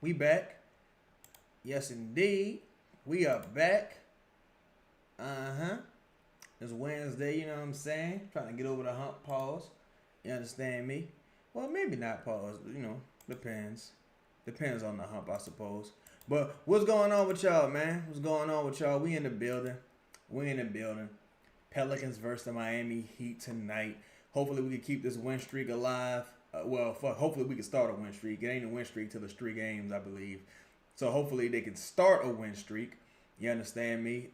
We back. Yes, indeed. We are back. Uh-huh. It's Wednesday, you know what I'm saying? Trying to get over the hump, pause. You understand me? Well, maybe not pause, depends. Depends on the hump, I suppose. But what's going on with y'all, man? What's going on with y'all? We in the building. We in the building. Pelicans versus the Miami Heat tonight. Hopefully we can keep this win streak alive. Hopefully we can start a win streak. It ain't a win streak till the 3 games, I believe. So hopefully they can start a win streak. You understand me?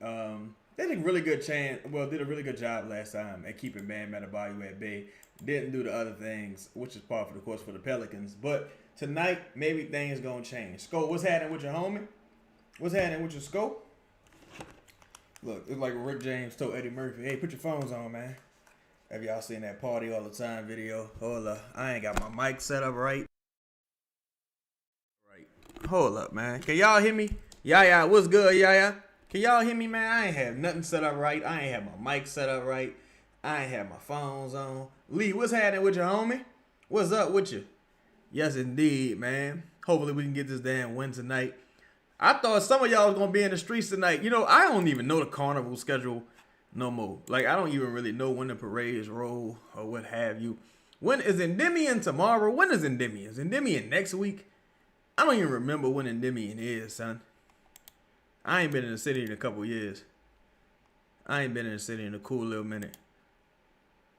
They did a really good did a really good job last time at keeping Bam Adebayo at bay. Didn't do the other things, which is part of the course for the Pelicans. But tonight, maybe things gonna change. Scope, what's happening with your homie? What's happening with your Scope? Look, it's like Rick James told Eddie Murphy, hey, put your phones on, man. Have y'all seen that party all the time video? Hold up. I ain't got my mic set up right. Hold up, man. Can y'all hear me? Yeah, what's good, yeah? Can y'all hear me, man? I ain't have nothing set up right. I ain't have my mic set up right. I ain't have my phones on. Lee, what's happening with your homie? What's up with you? Yes, indeed, man. Hopefully we can get this damn win tonight. I thought some of y'all was going to be in the streets tonight. You know, I don't even know the carnival schedule no more. Like, I don't even really know when the parades roll or what have you. When is Endymion tomorrow? When is Endymion? Is Endymion next week? I don't even remember when Endymion is, son. I ain't been in the city in a couple years. I ain't been in the city in a cool little minute.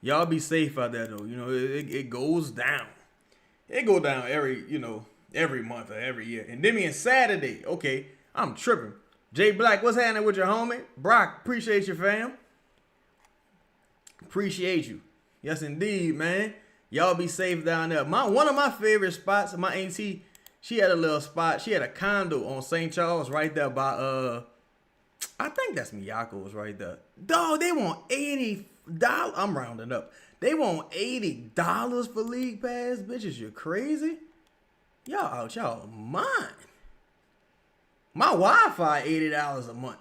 Y'all be safe out there, though. You know, it goes down. It go down every month or every year. Endymion Saturday. Okay, I'm tripping. Jay Black, what's happening with your homie? Brock, appreciate you, fam. Appreciate you. Yes, indeed, man. Y'all be safe down there. One of my favorite spots, my auntie, she had a little spot. She had a condo on St. Charles right there by, I think that's Miyako's right there. Dog, they want $80. I'm rounding up. They want $80 for league pass. Bitches, you're crazy. Y'all out y'all mind. My Wi-Fi $80 a month.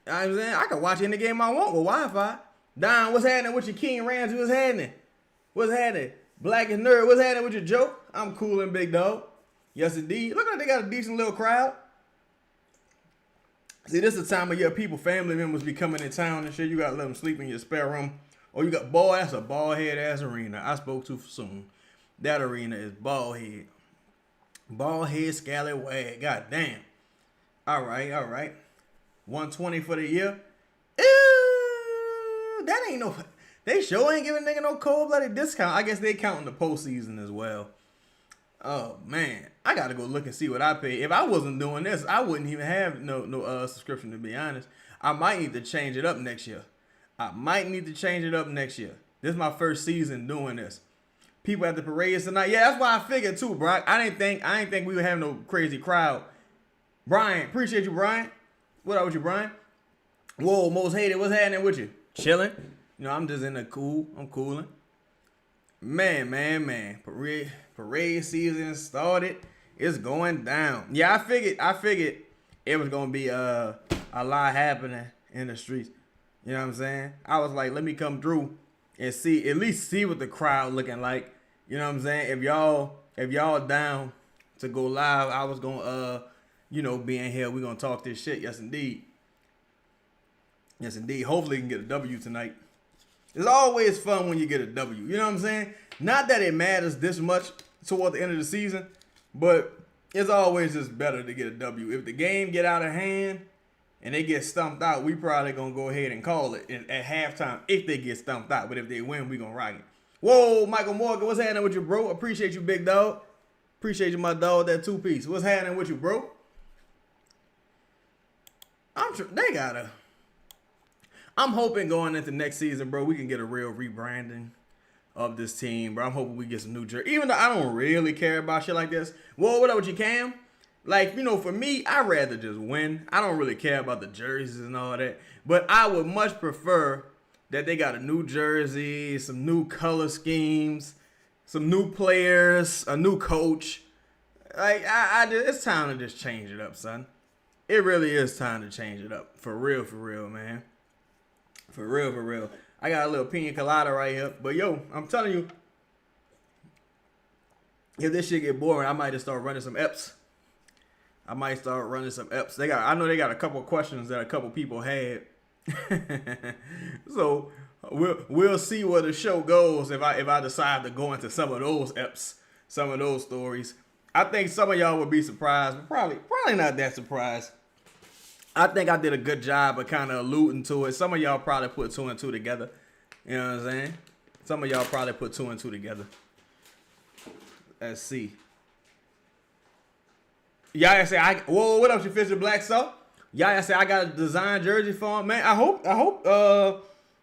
You know what I'm saying? I can watch any game I want with Wi-Fi. Don, what's happening with your King Ramsey? What's happening? What's happening? Black and Nerd, what's happening with your joke? I'm cool and big dog. Yes, indeed. Look like they got a decent little crowd. See, this is the time of year people, family members be coming in town and shit. You got to let them sleep in your spare room. Or you got, boy, that's a bald head ass arena. I spoke too soon. That arena is bald head. Bald head, scallywag. God damn. All right. 120 for the year. Ew, that ain't no. They sure ain't giving nigga no cold-blooded discount. I guess they counting the postseason as well. Oh man, I gotta go look and see what I pay. If I wasn't doing this, I wouldn't even have no subscription, to be honest. I might need to change it up next year. This is my first season doing this. People at the parades tonight. Yeah, that's why I figured too, Brock. I didn't think we would have no crazy crowd. Brian, appreciate you, Brian. What up with you, Brian? Whoa, most hated. What's happening with you? Chilling. You know, I'm just in the cool. I'm cooling. Man. Parade season started. It's going down. Yeah, I figured it was gonna be a lot happening in the streets. You know what I'm saying? I was like, let me come through and at least see what the crowd looking like. You know what I'm saying? If y'all down to go live, I was gonna be in here. We're gonna talk this shit. Yes indeed. Hopefully we can get a W tonight. It's always fun when you get a W. You know what I'm saying? Not that it matters this much toward the end of the season, but it's always just better to get a W. If the game get out of hand and they get stumped out, we probably going to go ahead and call it at halftime if they get stumped out. But if they win, we going to rock it. Whoa, Michael Morgan, what's happening with you, bro? Appreciate you, big dog. Appreciate you, my dog, that 2-piece. What's happening with you, bro? I'm hoping going into next season, bro, we can get a real rebranding of this team, bro. I'm hoping we get some new jerseys. Even though I don't really care about shit like this. Whoa, what up with you, Cam? Like, for me, I'd rather just win. I don't really care about the jerseys and all that. But I would much prefer that they got a new jersey, some new color schemes, some new players, a new coach. Like, it's time to just change it up, son. It really is time to change it up. For real, man. For real. I got a little pina colada right here. But, yo, I'm telling you, if this shit get boring, I might just start running some EPs. I might start running some eps. I know they got a couple of questions that a couple people had. So we'll see where the show goes if I decide to go into some of those eps, some of those stories. I think some of y'all would be surprised, but probably not that surprised. I think I did a good job of kind of alluding to it. Some of y'all probably put 2 and 2 together. You know what I'm saying? Some of y'all probably put 2 and 2 together. Let's see. Y'all say whoa, what up, you Fisher Black Soul? Y'all say I got a design jersey for him, man. I hope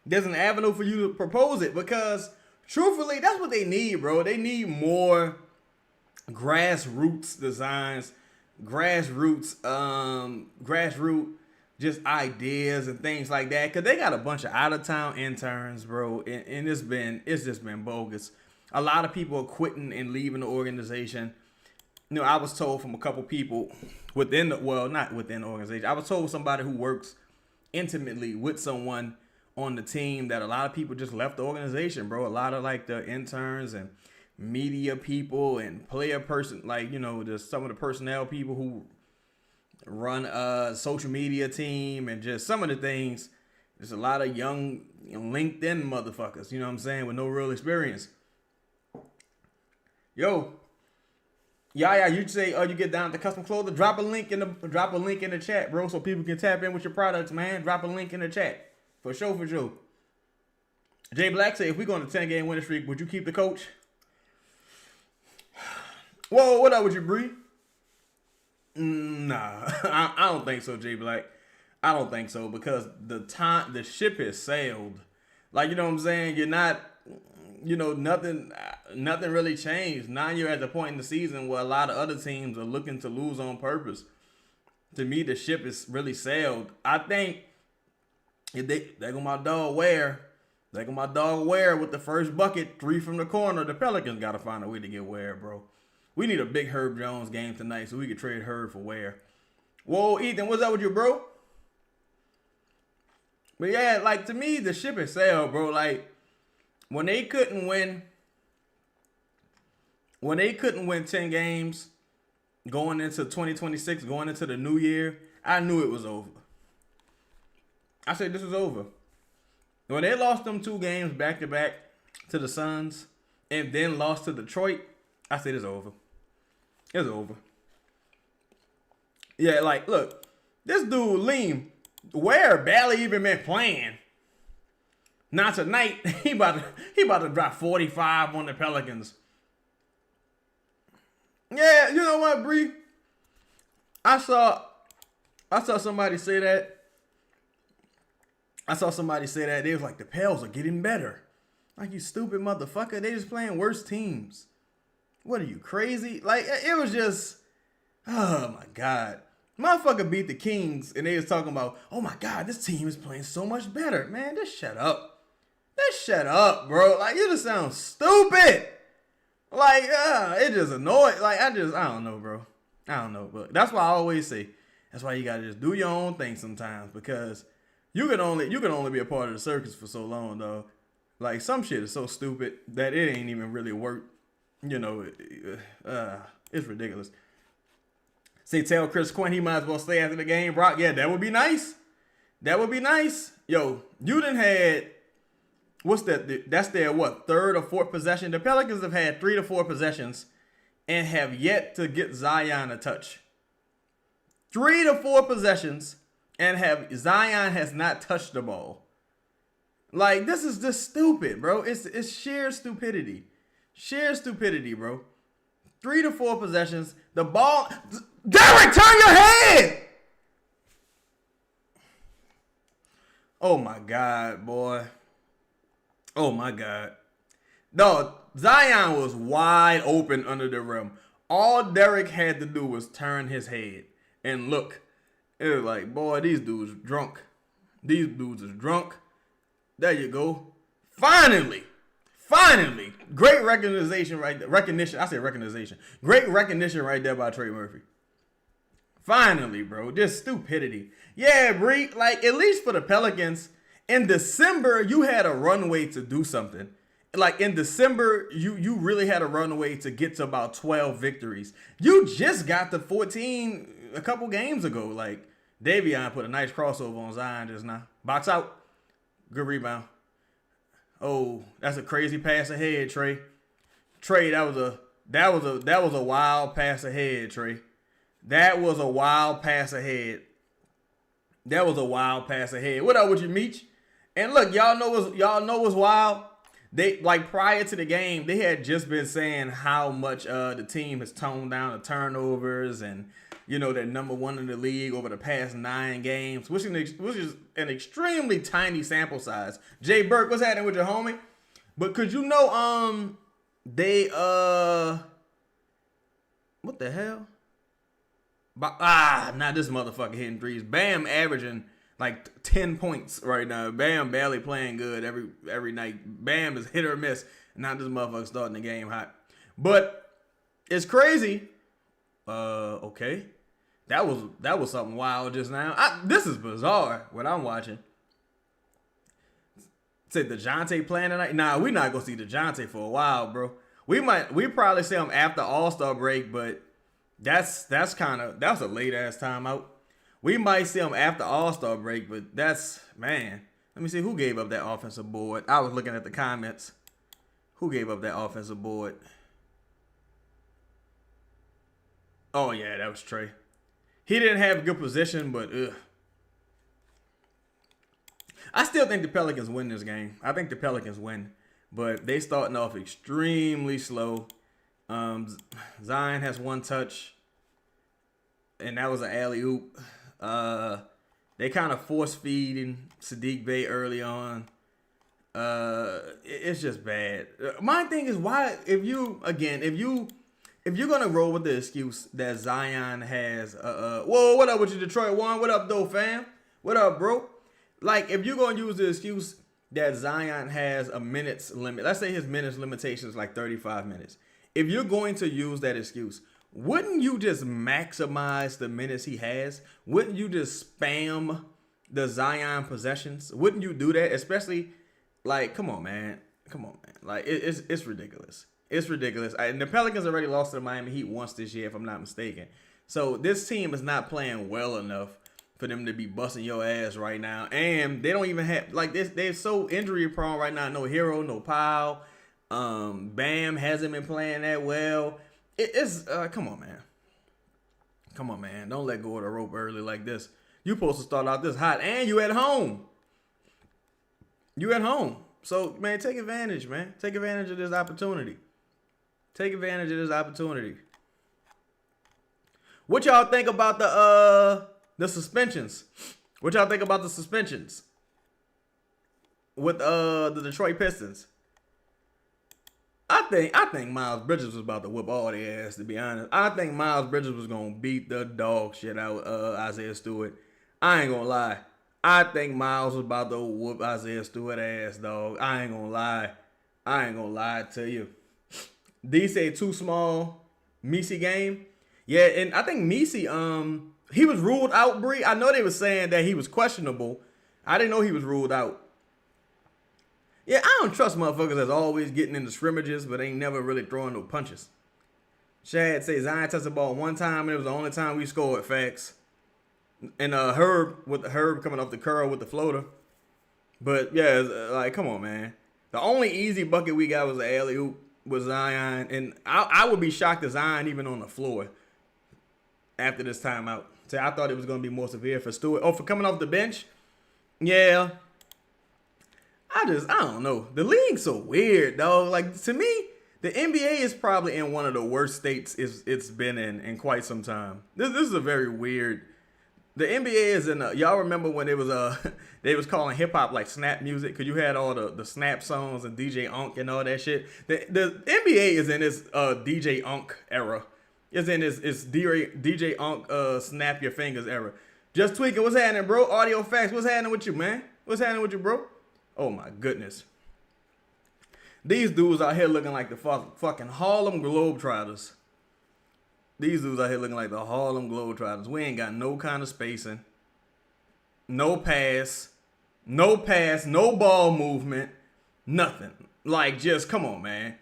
there's an avenue for you to propose it, because truthfully, that's what they need, bro. They need more grassroots designs, grassroots just ideas and things like that. Cause they got a bunch of out of town interns, bro, and it's just been bogus. A lot of people are quitting and leaving the organization. You know, I was told from a couple people not within the organization. I was told somebody who works intimately with someone on the team that a lot of people just left the organization, bro. A lot of like the interns and media people and just some of the personnel people who run a social media team and just some of the things. There's a lot of young LinkedIn motherfuckers, you know what I'm saying, with no real experience. Yo, yeah, you say, you get down to custom clothing, drop a link in the chat, bro, so people can tap in with your products, man. Drop a link in the chat. For sure. Jay Black say, if we go on a 10-game winning streak, would you keep the coach? Whoa, what up with you, Bree? Nah, I don't think so, Jay Black. I don't think so, because the ship has sailed. Like, you know what I'm saying? You're not, nothing really changed. Now you're at the point in the season where a lot of other teams are looking to lose on purpose. To me, the ship is really sailed. I think if they go my dog Ware. They go my dog Ware with the first bucket, 3 from the corner. The Pelicans got to find a way to get Ware, bro. We need a big Herb Jones game tonight so we can trade Herb for Ware. Whoa, Ethan, what's up with you, bro? But yeah, like, to me, the ship is sailed, bro. Like, when they couldn't win 10 games going into 2026, going into the new year, I knew it was over. I said this was over. When they lost them 2 games back-to-back to the Suns and then lost to Detroit, I said it's over. It's over. Yeah, like, look, this dude, Liam, Ware barely even been playing. Now tonight, he about to drop 45 on the Pelicans. Yeah, you know what, Bree? I saw somebody say that. They was like, the Pels are getting better. Like, you stupid motherfucker. They just playing worse teams. What are you, crazy? Like, it was just, oh my God. Motherfucker beat the Kings and they was talking about, oh my God, this team is playing so much better. Man, just shut up. Just shut up, bro. Like, you just sound stupid. Like, it just annoyed. Like, I don't know, bro. I don't know. But that's why I always say, that's why you gotta just do your own thing sometimes, because you can only be a part of the circus for so long, though. Like, some shit is so stupid that it ain't even really work. You know, it's ridiculous. Say, tell Chris Quinn he might as well stay after the game, Brock. Yeah, that would be nice. That would be nice. Yo, you done had, what's that? That's their, what, 3rd or 4th possession? The Pelicans have had 3 to 4 possessions and have yet to get Zion a touch. 3 to 4 possessions and Zion has not touched the ball. Like, this is just stupid, bro. It's sheer stupidity. Sheer stupidity, bro. 3 to 4 possessions. The ball. Derek, turn your head! Oh my God, boy. Oh my God. No, Zion was wide open under the rim. All Derek had to do was turn his head and look. It was like, boy, these dudes are drunk. These dudes is drunk. There you go. Finally. Great recognition right there. I said recognition. Great recognition right there by Trey Murphy. Finally, bro. Just stupidity. Yeah, Bree. Like, at least for the Pelicans, in December, you had a runway to do something. Like, in December, you really had a runway to get to about 12 victories. You just got to 14 a couple games ago. Like, Davion put a nice crossover on Zion just now. Box out. Good rebound. Oh, that's a crazy pass ahead, Trey. Trey, that was a wild pass ahead, Trey. That was a wild pass ahead. That was a wild pass ahead. What up with you, Meech? And look, y'all know what's wild? They, like, prior to the game, they had just been saying how much the team has toned down the turnovers, and you know they're number one in the league over the past 9 games, which is an extremely tiny sample size. Jay Burke, what's happening with your homie? But could you know they what the hell? Not this motherfucker hitting threes. Bam averaging like 10 points right now. Bam barely playing good every night. Bam is hit or miss. Not this motherfucker starting the game hot. But it's crazy. Okay. That was something wild just now. This is bizarre what I'm watching. Say DeJounte playing tonight? Nah, we're not gonna see DeJounte for a while, bro. We probably see him after All-Star break, but that's a late ass timeout. We might see him after All-Star break, but that's, man. Let me see who gave up that offensive board. I was looking at the comments. Who gave up that offensive board? Oh yeah, that was Trey. He didn't have good position, but I still think the Pelicans win this game. I think the Pelicans win, but they starting off extremely slow. Zion has 1 touch, and that was an alley-oop. They kind of force feeding Sadiq Bey early on. It's just bad. My thing is, why, if you're gonna roll with the excuse that Zion has, whoa, what up with you, Detroit One? What up, though, fam? What up, bro? Like, if you're gonna use the excuse that Zion has a minutes limit, let's say his minutes limitation is like 35 minutes. If you're going to use that excuse, wouldn't you just maximize the minutes he has? Wouldn't you just spam the Zion possessions? Wouldn't you do that? Especially, like, come on, man. Like, it's ridiculous. It's ridiculous. And the Pelicans already lost to the Miami Heat once this year, if I'm not mistaken. So this team is not playing well enough for them to be busting your ass right now. And they don't even have, like, this. They're so injury prone right now. No Hero, no Powell. Bam hasn't been playing that well. It's come on, man. Don't let go of the rope early like this. You supposed to start out this hot, and you at home. So, man, take advantage, man. Take advantage of this opportunity. What y'all think about the suspensions? What y'all think about the suspensions with the Detroit Pistons? I think Miles Bridges was about to whip all their ass, to be honest. I think Miles Bridges was going to beat the dog shit out Isaiah Stewart. I ain't going to lie. I think Miles was about to whoop Isaiah Stewart ass, dog. I ain't going to lie to you. D say too small. Messi game. Yeah, and I think Messi, he was ruled out, Bree. I know they were saying that he was questionable. I didn't know he was ruled out. Yeah, I don't trust motherfuckers that's always getting into scrimmages, but ain't never really throwing no punches. Shad says Zion touched the ball 1 time, and it was the only time we scored. Facts. And Herb coming off the curl with the floater. But yeah, like, come on, man. The only easy bucket we got was the alley-oop with Zion, and I would be shocked if Zion even on the floor after this timeout. So I thought it was gonna be more severe for Stewart. Oh, for coming off the bench? Yeah. I don't know. The league's so weird, dog. Like, to me, the NBA is probably in one of the worst states it's been in quite some time. This is a very weird. The NBA is in y'all remember when it was they was calling hip hop like snap music, because you had all the snap songs and DJ Unk and all that shit. The NBA is in this DJ Unk era. It's in this DJ Unk snap your fingers era. Just tweaking. What's happening, bro? Audio Facts. What's happening with you, man? What's happening with you, bro? Oh my goodness. These dudes out here looking like the fucking Harlem Globetrotters. These dudes out here looking like the Harlem Globetrotters. We ain't got no kind of spacing. No pass. No ball movement. Nothing. Like, just, come on, man.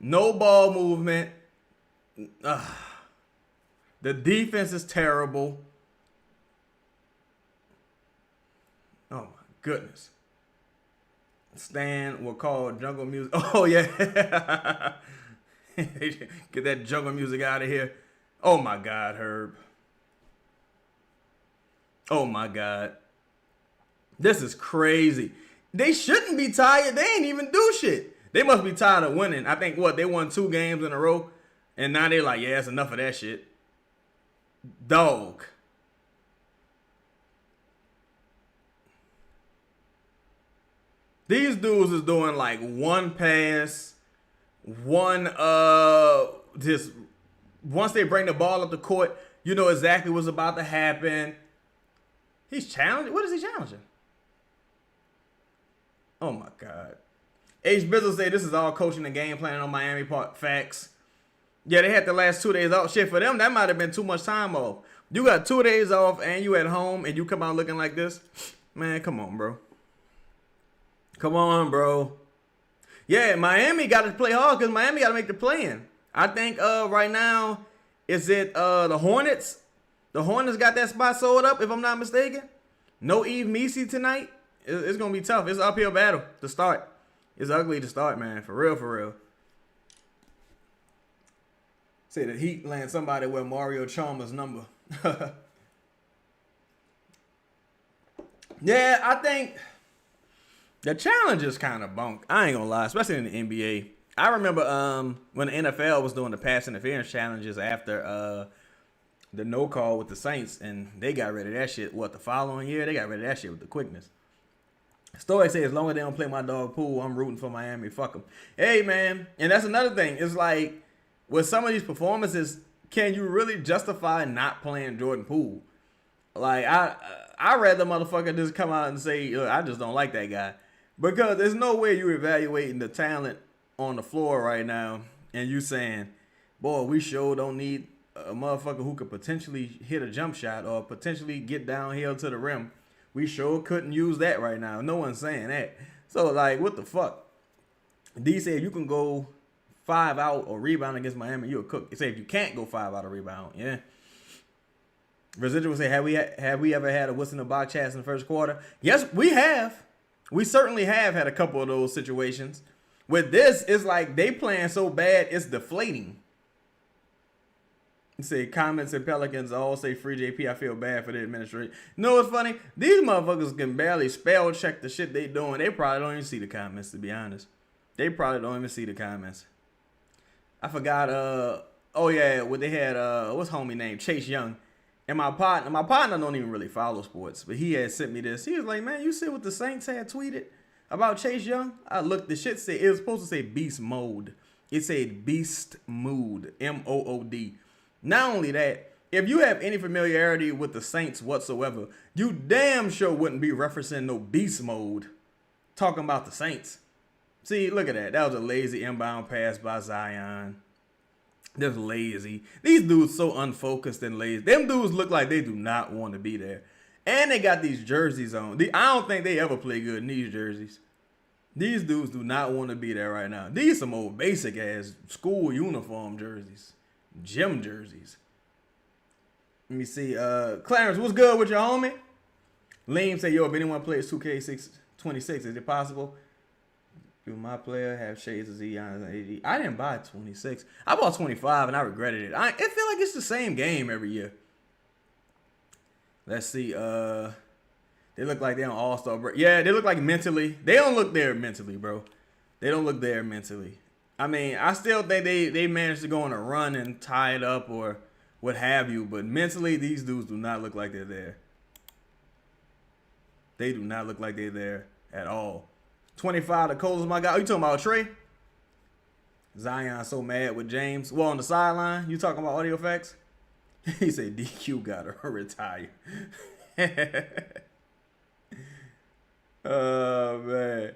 No ball movement. The defense is terrible. Oh my goodness. Stan will call jungle music. Oh yeah. Get that jungle music out of here. Oh my God, Herb. Oh my God. This is crazy. They shouldn't be tired. They ain't even do shit. They must be tired of winning. I think they won 2 games in a row. And now they're like, yeah, it's enough of that shit. Dog. These dudes is doing like one pass, just once they bring the ball up the court, you know exactly what's about to happen. He's challenging. What is he challenging? Oh my God. H. Bizzle said this is all coaching and game planning on Miami part. Facts. Yeah, they had the last 2 days off. Shit, for them, that might have been too much time off. You got 2 days off and you at home and you come out looking like this. Man, come on, bro. Come on, bro. Yeah, Miami got to play hard because Miami got to make the play-in. I think right now, is it the Hornets? The Hornets got that spot sold up, if I'm not mistaken. No Eve Messi tonight. It's going to be tough. It's an uphill battle to start. It's ugly to start, man. For real, for real. Say the Heat land somebody with Mario Chalmers' number. Yeah, I think the challenge is kind of bunk. I ain't gonna lie, especially in the NBA. I remember when the NFL was doing the pass interference challenges after the no call with the Saints, and they got rid of that shit. What, the following year? They got rid of that shit with the quickness. Story says, as long as they don't play my dog Poole, I'm rooting for Miami. Fuck them. Hey, man. And that's another thing. It's like, with some of these performances, can you really justify not playing Jordan Poole? Like, I read the motherfucker just come out and say, I just don't like that guy. Because there's no way you're evaluating the talent on the floor right now and you saying, boy, we sure don't need a motherfucker who could potentially hit a jump shot or potentially get downhill to the rim. We sure couldn't use that right now. No one's saying that. So, like, what the fuck? D said you can go 5 out or rebound against Miami, you'll cook. He said if you can't go 5 out or rebound, yeah. Residual say, have we ever had a whistle in the box chats in the first quarter? Yes, we have. We certainly have had a couple of those situations. With this, it's like they playing so bad, it's deflating. Say comments and Pelicans all say free JP. I feel bad for the administration. No, what's funny? These motherfuckers can barely spell check the shit they doing. They probably don't even see the comments, to be honest. They probably don't even see the comments. I forgot. Oh yeah, what they had. What's homie name? Chase Young. And my partner don't even really follow sports, but he had sent me this. He was like, man, you see what the Saints had tweeted about Chase Young? I looked. The shit said it was supposed to say beast mode. It said beast mood. MOOD. Not only that, if you have any familiarity with the Saints whatsoever, you damn sure wouldn't be referencing no beast mode talking about the Saints. See, look at that. That was a lazy inbound pass by Zion. Just lazy. These dudes so unfocused and lazy. Them dudes look like they do not want to be there. And they got these jerseys on. I don't think they ever play good in these jerseys. These dudes do not want to be there right now. These some old basic ass school uniform jerseys. Gym jerseys. Let me see. Clarence, what's good with your homie? Liam say, yo, if anyone plays 2K26, is it possible? Do my player have shades of Zion and AD? I didn't buy 26. I bought 25 and I regretted it. It feel like it's the same game every year. Let's see. They look like they're on All-Star break. Yeah, they look like mentally. They don't look there mentally, bro. They don't look there mentally. I mean, I still think they managed to go on a run and tie it up or what have you, but mentally, these dudes do not look like they're there. They do not look like they're there at all. 25, the coldest my guy. Oh, you talking about Trey? Zion so mad with James. Well, on the sideline, you talking about audio effects? He said DQ gotta retire. Oh man.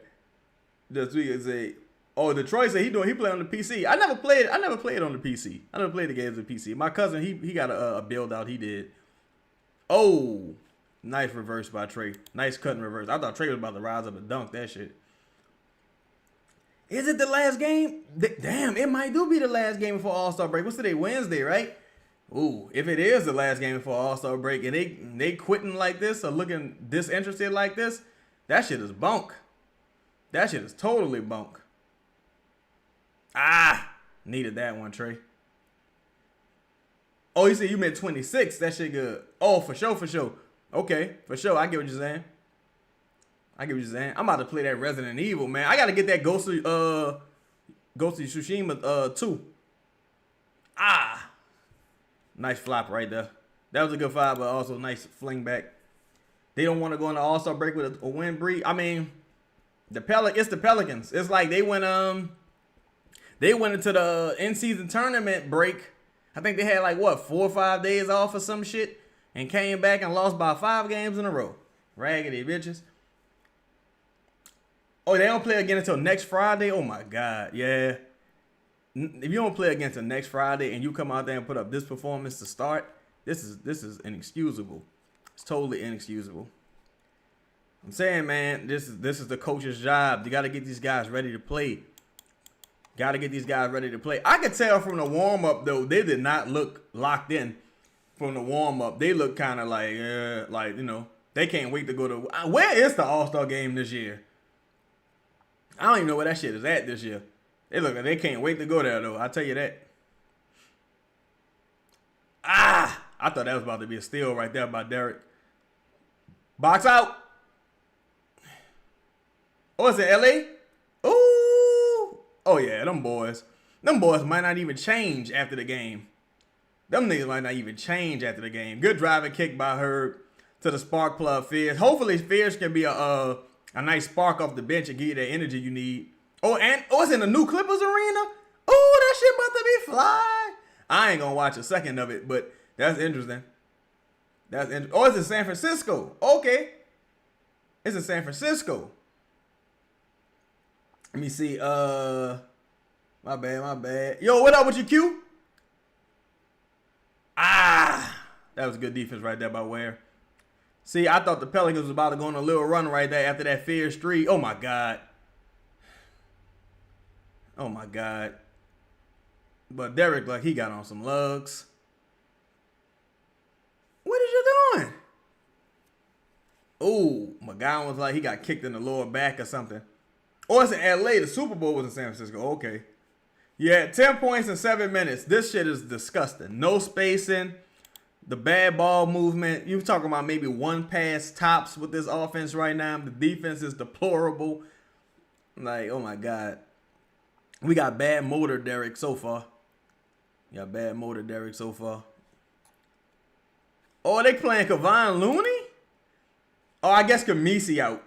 Just we could say, oh, Detroit said he play on the PC. I never played on the PC. I never played the games on the PC. My cousin, he got a build out. He did. Oh, nice reverse by Trey. Nice cut and reverse. I thought Trey was about to rise up and dunk that shit. Is it the last game? Damn, it might do be the last game before All-Star break. What's today? Wednesday, right? Ooh, if it is the last game before All-Star break and they quitting like this or looking disinterested like this, that shit is bunk. That shit is totally bunk. Needed that one, Trey. Oh, you said you meant 26. That shit good. Oh, for sure, for sure. Okay, for sure. I get what you're saying. I'm about to play that Resident Evil, man. I gotta get that Ghost of Tsushima 2. Nice flop right there. That was a good five, but also nice fling back. They don't want to go on the All-Star break with a win, Bree. I mean, it's the Pelicans. It's like they went into the in-season tournament break. I think they had like 4 or 5 days off or some shit, and came back and lost by 5 games in a row. Raggedy bitches. Oh, they don't play again until next Friday? Oh my God, yeah. If you don't play again until next Friday and you come out there and put up this performance to start, this is inexcusable. It's totally inexcusable. I'm saying, man, this is the coach's job. You got to get these guys ready to play. I could tell from the warm-up, though, they did not look locked in from the warm-up. They look kind of like, they can't wait to go to... Where is the All-Star game this year? I don't even know where that shit is at this year. They look like they can't wait to go there, though. I'll tell you that. I thought that was about to be a steal right there by Derek. Box out. Oh, is it L.A.? Ooh. Oh, yeah, them boys. Them boys might not even change after the game. Them niggas might not even change after the game. Good driving kick by Herb to the spark plug Fierce. Hopefully Fierce can be a nice spark off the bench and give you that energy you need. It's in the new Clippers arena? Oh, that shit about to be fly. I ain't gonna watch a second of it, but that's interesting. Oh, it's in San Francisco. Okay. It's in San Francisco. Let me see. My bad. Yo, what up with you, Q? That was good defense right there by Ware. See, I thought the Pelicans was about to go on a little run right there after that Fierce 3. Oh, my God. But Derek, like, he got on some lugs. What is you doing? Oh, McGowan was like, he got kicked in the lower back or something. Oh, it's in L.A. The Super Bowl was in San Francisco. Okay. Yeah, 10 points in 7 minutes. This shit is disgusting. No spacing. The bad ball movement. You're talking about maybe one pass tops with this offense right now. The defense is deplorable. Like, oh, my God. We got bad motor, Derek, so far. Oh, they playing Kevon Looney? Oh, I guess Kamisi out.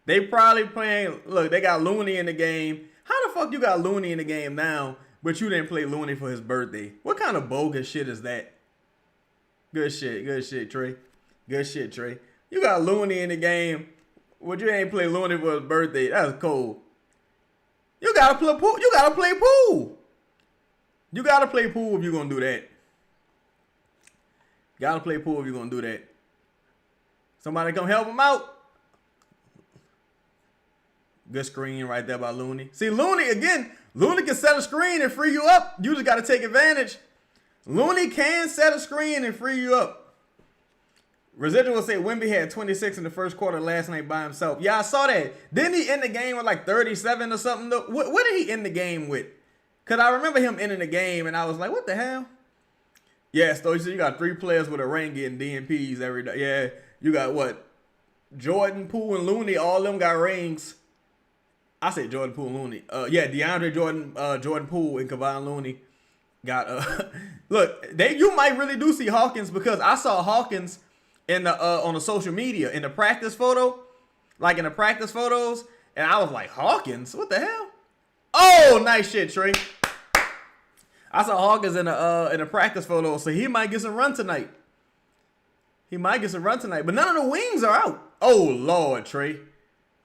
They probably playing... Look, they got Looney in the game. How the fuck you got Looney in the game now, but you didn't play Looney for his birthday? What kind of bogus shit is that? Good shit, Trey. You got Looney in the game, but you ain't play Looney for his birthday. That's cold. You gotta play pool. You gotta play pool if you're gonna do that. Somebody come help him out. Good screen right there by Looney. See, Looney can set a screen and free you up. You just gotta take advantage. Looney can set a screen and free you up. Residual say Wemby had 26 in the first quarter last night by himself. Yeah, I saw that. Didn't he end the game with like 37 or something? Though? What did he end the game with? Because I remember him ending the game, and I was like, what the hell? Yeah, so you got 3 players with a ring getting DNPs every day. Yeah, you got what? Jordan, Poole, and Looney. All of them got rings. I said Jordan, Poole, and Looney. DeAndre Jordan Poole, and Kevon Looney got... Look, you might really do see Hawkins, because I saw Hawkins in the on the social media in the practice photos, and I was like, Hawkins, what the hell? Oh, nice shit, Trey. I saw Hawkins in the practice photo, so he might get some run tonight. But none of the wings are out. Oh Lord, Trey.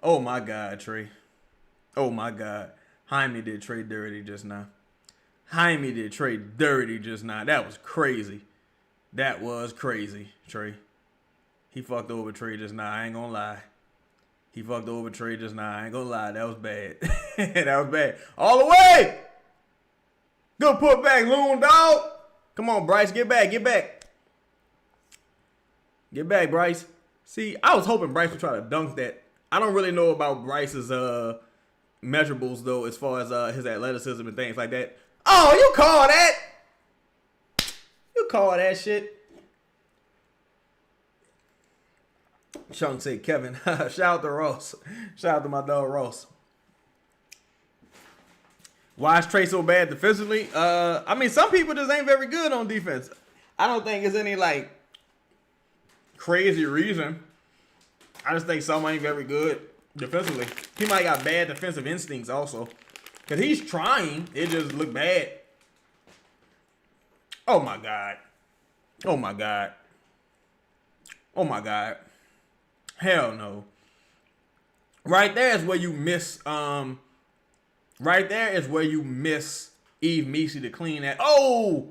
Oh my God, Trey. Oh my God. Jaime did Trey dirty just now. That was crazy. Trey. He fucked over Trey just now. I ain't gonna lie. That was bad. All the way. Good put back, Loon, dog. Come on, Bryce. Get back. Get back. Get back, Bryce. See, I was hoping Bryce would try to dunk that. I don't really know about Bryce's measurables, though, as far as his athleticism and things like that. Oh, you call that? You call that shit? Chunk say Kevin. Shout out to Ross. Shout out to my dog Ross. Why is Trey so bad defensively? I mean, some people just ain't very good on defense. I don't think there's any like crazy reason. I just think some ain't very good defensively. He might got bad defensive instincts also. Cause he's trying. It just look bad. Oh my God. Oh my God. Oh my God. Hell no. Right there is where you miss right there is where you miss Eve Meesey to clean that. Oh!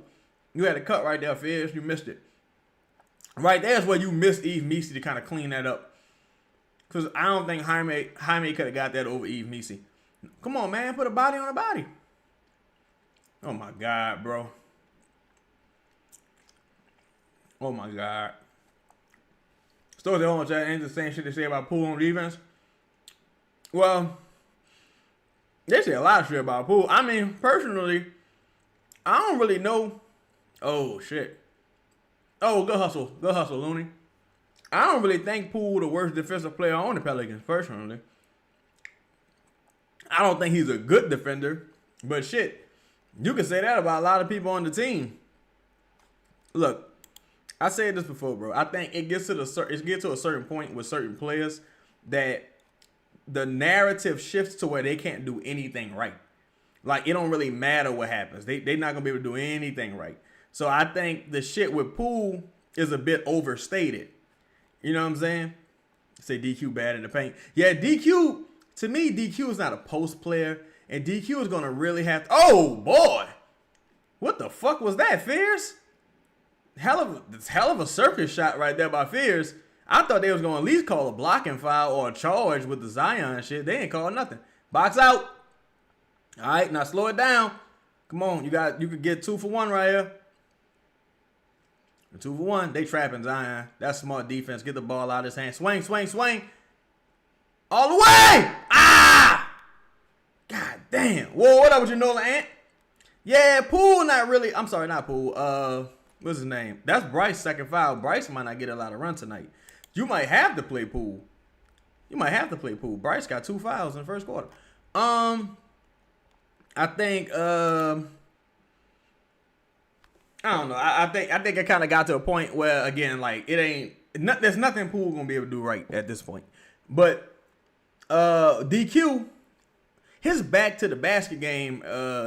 You had a cut right there, Fizz. You missed it. Right there is where you missed Eve Meesey to kind of clean that up. Because I don't think Jaime could have got that over Eve Meesey. Come on, man. Put a body on a body. Oh, my God, bro. Oh, my God. Still, they don't ain't the same shit they say about Poole on defense. Well, they say a lot of shit about Poole. I mean, personally, I don't really know. Oh, shit. Oh, good hustle. Good hustle, Looney. I don't really think Poole the worst defensive player on the Pelicans, personally. I don't think he's a good defender. But shit, you can say that about a lot of people on the team. Look, I said this before, bro. I think it gets to a certain point with certain players that the narrative shifts to where they can't do anything right. Like, it don't really matter what happens. They're not going to be able to do anything right. So I think the shit with Poole is a bit overstated. You know what I'm saying? Say DQ bad in the paint. Yeah, DQ, to me, DQ is not a post player. And DQ is going to really have to... Oh, boy. What the fuck was that, Fierce? Hell of a circus shot right there by Fierce. I thought they was going to at least call a blocking foul or a charge with the Zion shit. They ain't called nothing. Box out. All right, now slow it down. Come on, you could get 2 for 1 right here. 2 for 1. They trapping Zion. That's smart defense. Get the ball out of his hand. Swing, swing, swing. All the way. Ah! God damn. Whoa, what up with you, Nolan Ant? Yeah, Poole not really. I'm sorry, not Poole. What's his name? That's Bryce's second foul. Bryce might not get a lot of run tonight. You might have to play Poole. Bryce got 2 fouls in the first quarter. I think I don't know. I think it kind of got to a point where, again, like, there's nothing Poole gonna be able to do right at this point. But DQ, his back to the basket game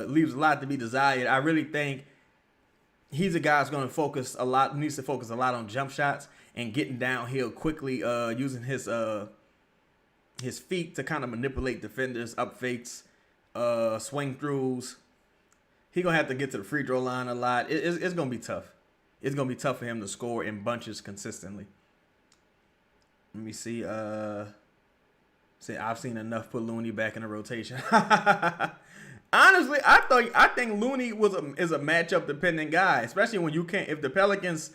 leaves a lot to be desired. I really think he's a guy that's gonna needs to focus a lot on jump shots and getting downhill quickly, using his feet to kind of manipulate defenders, up fakes, swing throughs. He gonna have to get to the free throw line a lot. It's gonna be tough. It's gonna be tough for him to score in bunches consistently. Let me see. I've seen enough put Looney back in the rotation. Honestly, I think Looney is a matchup dependent guy, especially when you can't. If the Pelicans,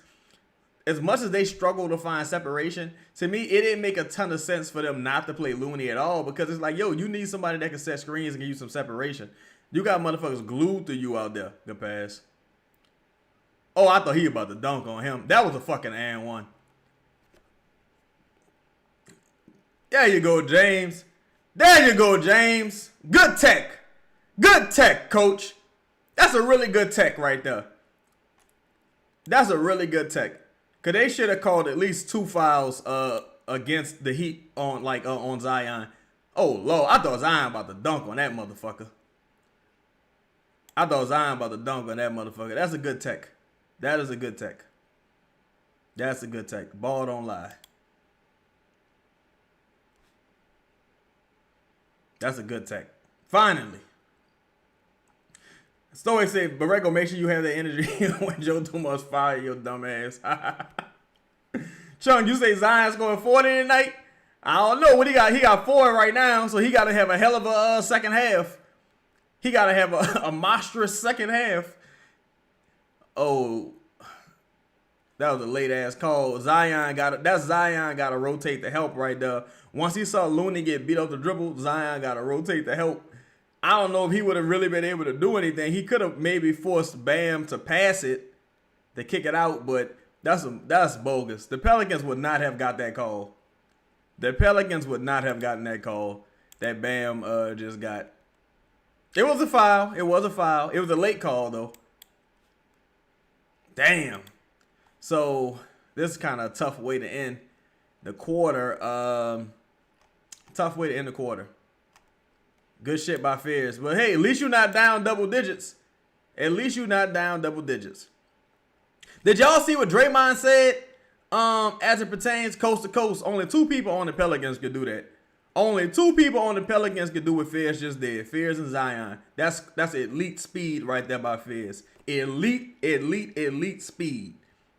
as much as they struggle to find separation, to me it didn't make a ton of sense for them not to play Looney at all, because it's like, yo, you need somebody that can set screens and give you some separation. You got motherfuckers glued to you out there. Good pass. Oh, I thought he about to dunk on him. That was a fucking and one. There you go, James. There you go, James. Good tech. Good tech, coach. That's a really good tech right there. That's a really good tech. Because they should have called at least 2 fouls against the Heat on Zion. Oh, Lord. I thought Zion about to dunk on that motherfucker. That's a good tech. That is a good tech. That's a good tech. Ball don't lie. That's a good tech. Finally. Stoic said, Borrego, make sure you have that energy when Joe Dumas fire your dumb ass. Chung, you say Zion's going 40 tonight? I don't know what he got. He got 4 right now, so he got to have a hell of a second half. He got to have a monstrous second half. Oh, that was a late ass call. Zion got to rotate the help right there. Once he saw Looney get beat off the dribble, Zion got to rotate the help. I don't know if he would have really been able to do anything. He could have maybe forced Bam to pass it, to kick it out, but that's bogus. The Pelicans would not have got that call. The Pelicans would not have gotten that call that Bam just got. It was a foul. It was a late call though. Damn. So this is kind of a tough way to end the quarter. Tough way to end the quarter. Good shit by Fears. But hey, at least you're not down double digits. At least you're not down double digits. Did y'all see what Draymond said? As it pertains coast to coast, only 2 people on the Pelicans could do that. Only 2 people on the Pelicans could do what Fears just did. Fears and Zion. That's elite speed right there by Fears. Elite speed.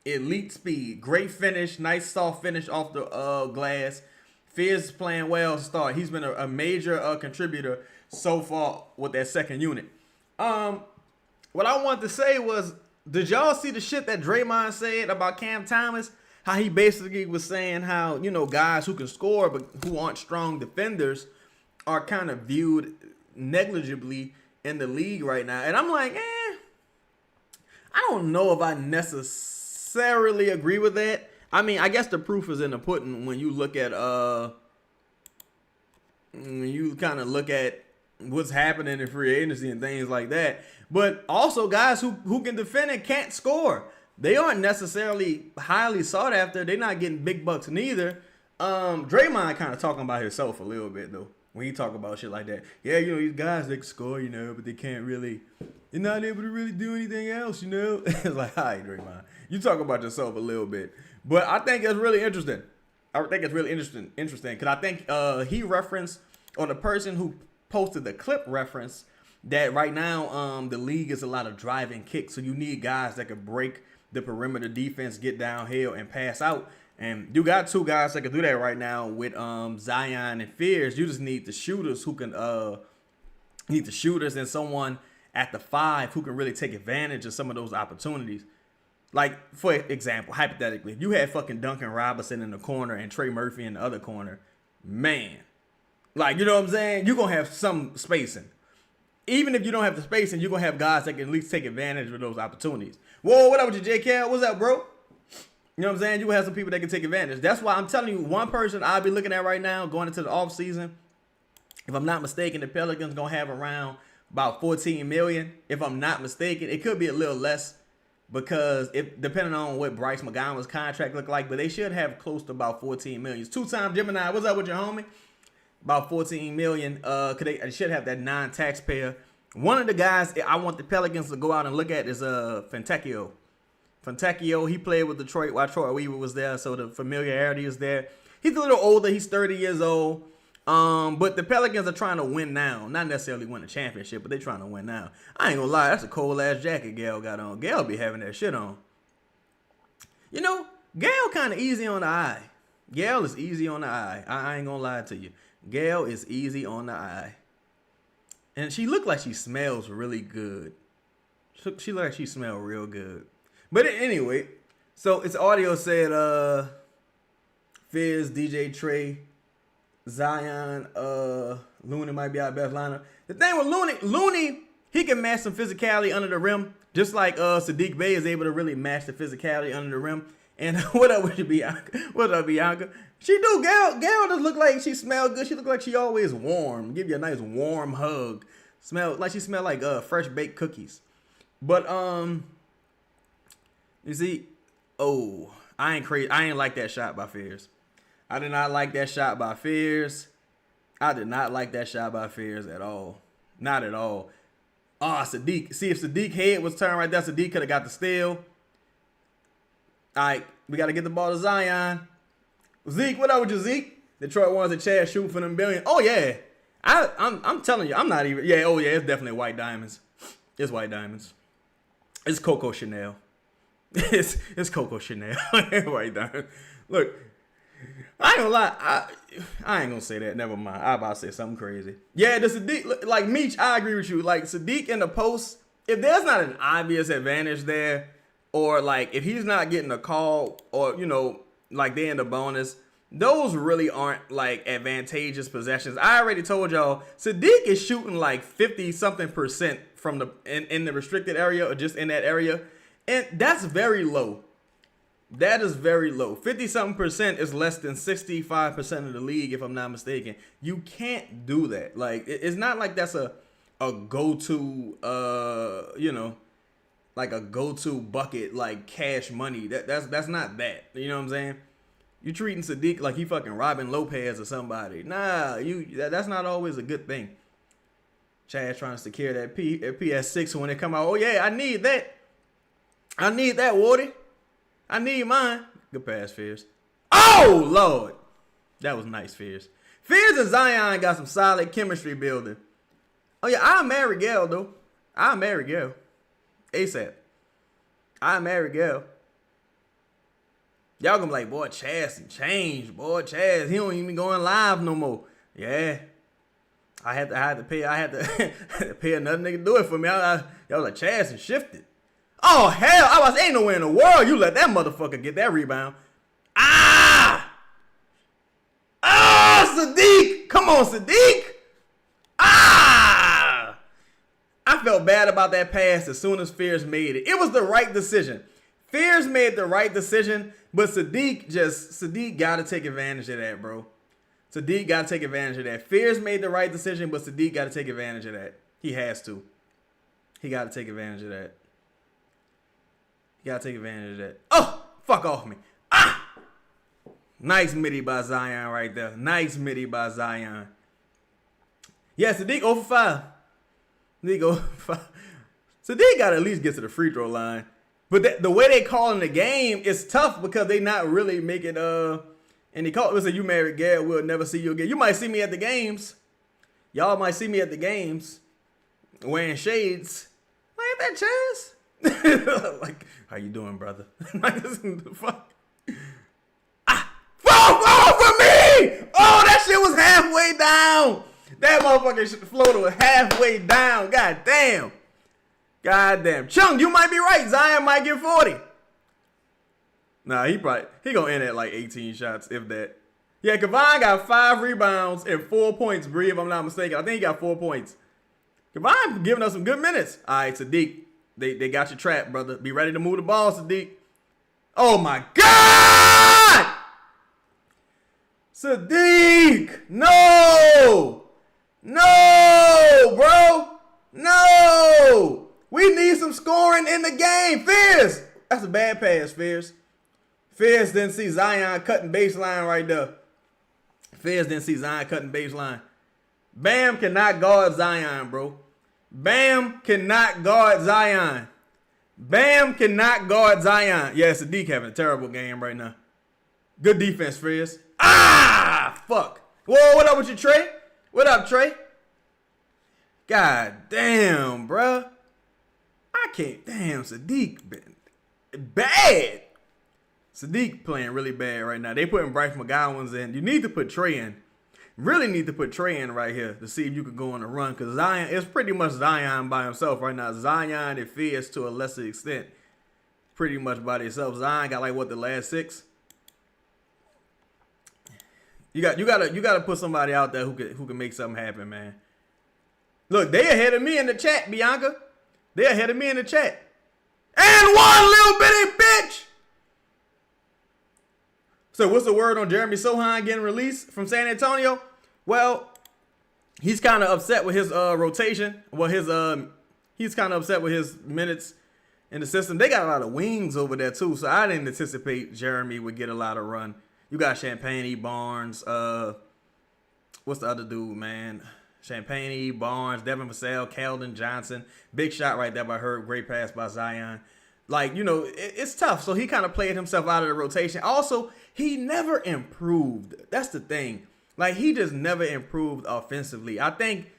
Elite speed. Great finish. Nice soft finish off the glass. Fears is playing well to start. He's been a major contributor so far with that second unit. What I wanted to say was, did y'all see the shit that Draymond said about Cam Thomas? How he basically was saying how, guys who can score but who aren't strong defenders are kind of viewed negligibly in the league right now. And I'm like, I don't know if I necessarily agree with that. I mean, I guess the proof is in the pudding when you look at when you kind of look at what's happening in free agency and things like that. But also guys who can defend and can't score. They aren't necessarily highly sought after. They're not getting big bucks neither. Draymond kind of talking about himself a little bit though. When he talk about shit like that. Yeah, these guys, they can score, but they can't really, they're not able to really do anything else, It's like, all right, Draymond. You talk about yourself a little bit. But I think it's really interesting. Because I think he referenced, or the person who posted the clip reference, that right now the league is a lot of driving kicks. So you need guys that can break the perimeter defense, get downhill, and pass out. And you got 2 guys that can do that right now with Zion and Fears. You just need the shooters who can and someone at the 5 who can really take advantage of some of those opportunities. Like, for example, hypothetically, if you had fucking Duncan Robinson in the corner and Trey Murphy in the other corner, man. Like, you know what I'm saying? You're going to have some spacing. Even if you don't have the spacing, you're going to have guys that can at least take advantage of those opportunities. Whoa, what up with you, JK? What's up, bro? You know what I'm saying? You will have some people that can take advantage. That's why I'm telling you, one person I'll be looking at right now going into the offseason, if I'm not mistaken, the Pelicans going to have around about $14 million. If I'm not mistaken, it could be a little less because depending on what Bryce McGowan's contract look like, but they should have close to about $14 million. 2-time Gemini, what's up with your homie? About $14 million. They should have that non-taxpayer. One of the guys I want the Pelicans to go out and look at is Fontecchio. Fontecchio, he played with Detroit while Troy Weaver was there, so the familiarity is there. He's a little older. He's 30 years old. But the Pelicans are trying to win now. Not necessarily win a championship, but they're trying to win now. I ain't gonna lie, that's a cold-ass jacket Gail got on. Gail be having that shit on. Gail kind of easy on the eye. Gail is easy on the eye. I ain't gonna lie to you. Gail is easy on the eye. And she looked like she smells really good. She looked like she smelled real good. But anyway, so it's audio said Fizz, DJ Trey, Zion, Looney might be our best lineup. The thing with Looney, he can match some physicality under the rim, just like Sadiq Bey is able to really match the physicality under the rim. And what up with you, Bianca? What up, Bianca? She do. Gail does look like she smell good. She look like she always warm. Give you a nice warm hug. Smell like fresh baked cookies. But you see, I ain't crazy. I ain't like that shot by Fears. I did not like that shot by Fears. I did not like that shot by Fears at all. Not at all. Sadiq. See, if Sadiq head was turned right there, Sadiq could have got the steal. All right, we got to get the ball to Zion. Zeke, what up with you, Zeke? Detroit wants a Chad shooting for them billion. Oh, yeah. I'm telling you, I'm not even. Yeah, oh, yeah, it's definitely white diamonds. It's white diamonds. It's Coco Chanel. It's Coco Chanel. White diamonds. Look, I ain't gonna lie. I ain't gonna say that. Never mind. I about to say something crazy. Yeah, the Sadiq, like Meech, I agree with you. Like Sadiq in the post, if there's not an obvious advantage there, or like if he's not getting a call, or like they in the bonus, those really aren't like advantageous possessions. I already told y'all Sadiq is shooting like 50 something percent from the in the restricted area or just in that area, and that's very low. That is very low. 50 something percent is less than 65% of the league, if I'm not mistaken. You can't do that. Like it's not like that's a go-to like a go-to bucket, like cash money. That's not that. You know what I'm saying? You treating Sadiq like he fucking Robin Lopez or somebody. Nah, that's not always a good thing. Chad trying to secure that PS6 when it come out. Oh yeah, I need that. I need that, Wardy. I need mine. Good pass, Fears. Oh, Lord. That was nice, Fears. Fears and Zion got some solid chemistry building. Oh, yeah, I'll marry Gail, though. I'll marry Gail. ASAP. I'll marry Gail. Y'all gonna be like, boy, Chaz changed. Boy, Chaz, he don't even going live no more. Yeah. I had to pay another nigga to do it for me. Y'all like, Chaz and shifted. Oh, hell, ain't nowhere in the world you let that motherfucker get that rebound. Ah! Sadiq! Come on, Sadiq! Ah! I felt bad about that pass as soon as Fears made it. It was the right decision. Fears made the right decision, but Sadiq got to take advantage of that, bro. Sadiq got to take advantage of that. Fears made the right decision, but Sadiq got to take advantage of that. He has to. He got to take advantage of that. Gotta take advantage of that. Oh, fuck off me. Ah! Nice midi by Zion right there. Nice midi by Zion. Yeah, Sadiq 0 for 5. Sadiq 0 for 5. Sadiq gotta at least get to the free throw line. But the way they call in the game is tough because they not really making and they call it, say, you married Gail, we'll never see you again. You might see me at the games. Y'all might see me at the games wearing shades. Like that Chaz? Like, how you doing, brother? Like, fuck. Fall for me! Oh, that shit was halfway down. That motherfucker floater was halfway down. God damn. God damn. Chung, you might be right. Zion might get 40. Nah, he gonna end at like 18 shots, if that. Yeah, Kevon got 5 rebounds and 4 points, Bree, if I'm not mistaken. I think he got 4 points. Kevon giving us some good minutes. All right, Sadiq. They got you trapped, brother. Be ready to move the ball, Sadiq. Oh, my God! Sadiq! No! No, bro! No! We need some scoring in the game. Fears! That's a bad pass, Fears. Fears didn't see Zion cutting baseline right there. Fears didn't see Zion cutting baseline. Bam cannot guard Zion, bro. Bam cannot guard Zion. Bam cannot guard Zion. Yeah, Sadiq having a terrible game right now. Good defense, Frizz. Ah, fuck. Whoa, what up with you, Trey? What up, Trey? God damn, bruh. I can't. Damn, Sadiq been bad. Sadiq playing really bad right now. They putting Bryce McGowan's in. You need to put Trey in. Really need to put Trey in right here to see if you could go on a run. Because Zion, it's pretty much Zion by himself right now. Zion and Fierce to a lesser extent. Pretty much by themselves. Zion got like what, the last 6? You gotta put somebody out there who can make something happen, man. Look, they ahead of me in the chat, Bianca. They ahead of me in the chat. And one little bitty bitch. So what's the word on Jeremy Sohan getting released from San Antonio? Well, he's kind of upset with his rotation. Well, he's kind of upset with his minutes in the system. They got a lot of wings over there too, so I didn't anticipate Jeremy would get a lot of run. You got Champagne, Barnes, what's the other dude, man? Champagne, Barnes, Devin Vassell, Keldon Johnson. Big shot right there by Herb. Great pass by Zion. Like, you know, it's tough. So he kind of played himself out of the rotation. Also, he never improved. That's the thing. Like, he just never improved offensively. I think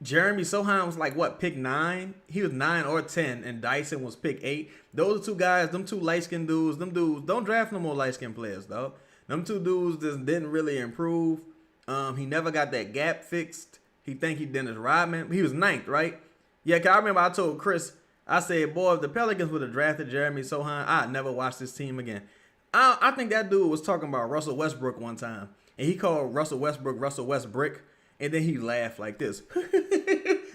Jeremy Sohan was like, what, pick 9? He was 9 or 10, and Dyson was pick 8. Those are two guys, them two light-skinned dudes. Them dudes, don't draft no more light-skinned players, though. Them two dudes just didn't really improve. He never got that gap fixed. He think he Dennis Rodman. He was 9th, right? Yeah, 'cause I remember I told Chris, I said, boy, if the Pelicans would have drafted Jeremy Sohan, I'd never watch this team again. I think that dude was talking about Russell Westbrook one time, and he called Russell Westbrook Russell Westbrick, and then he laughed like this.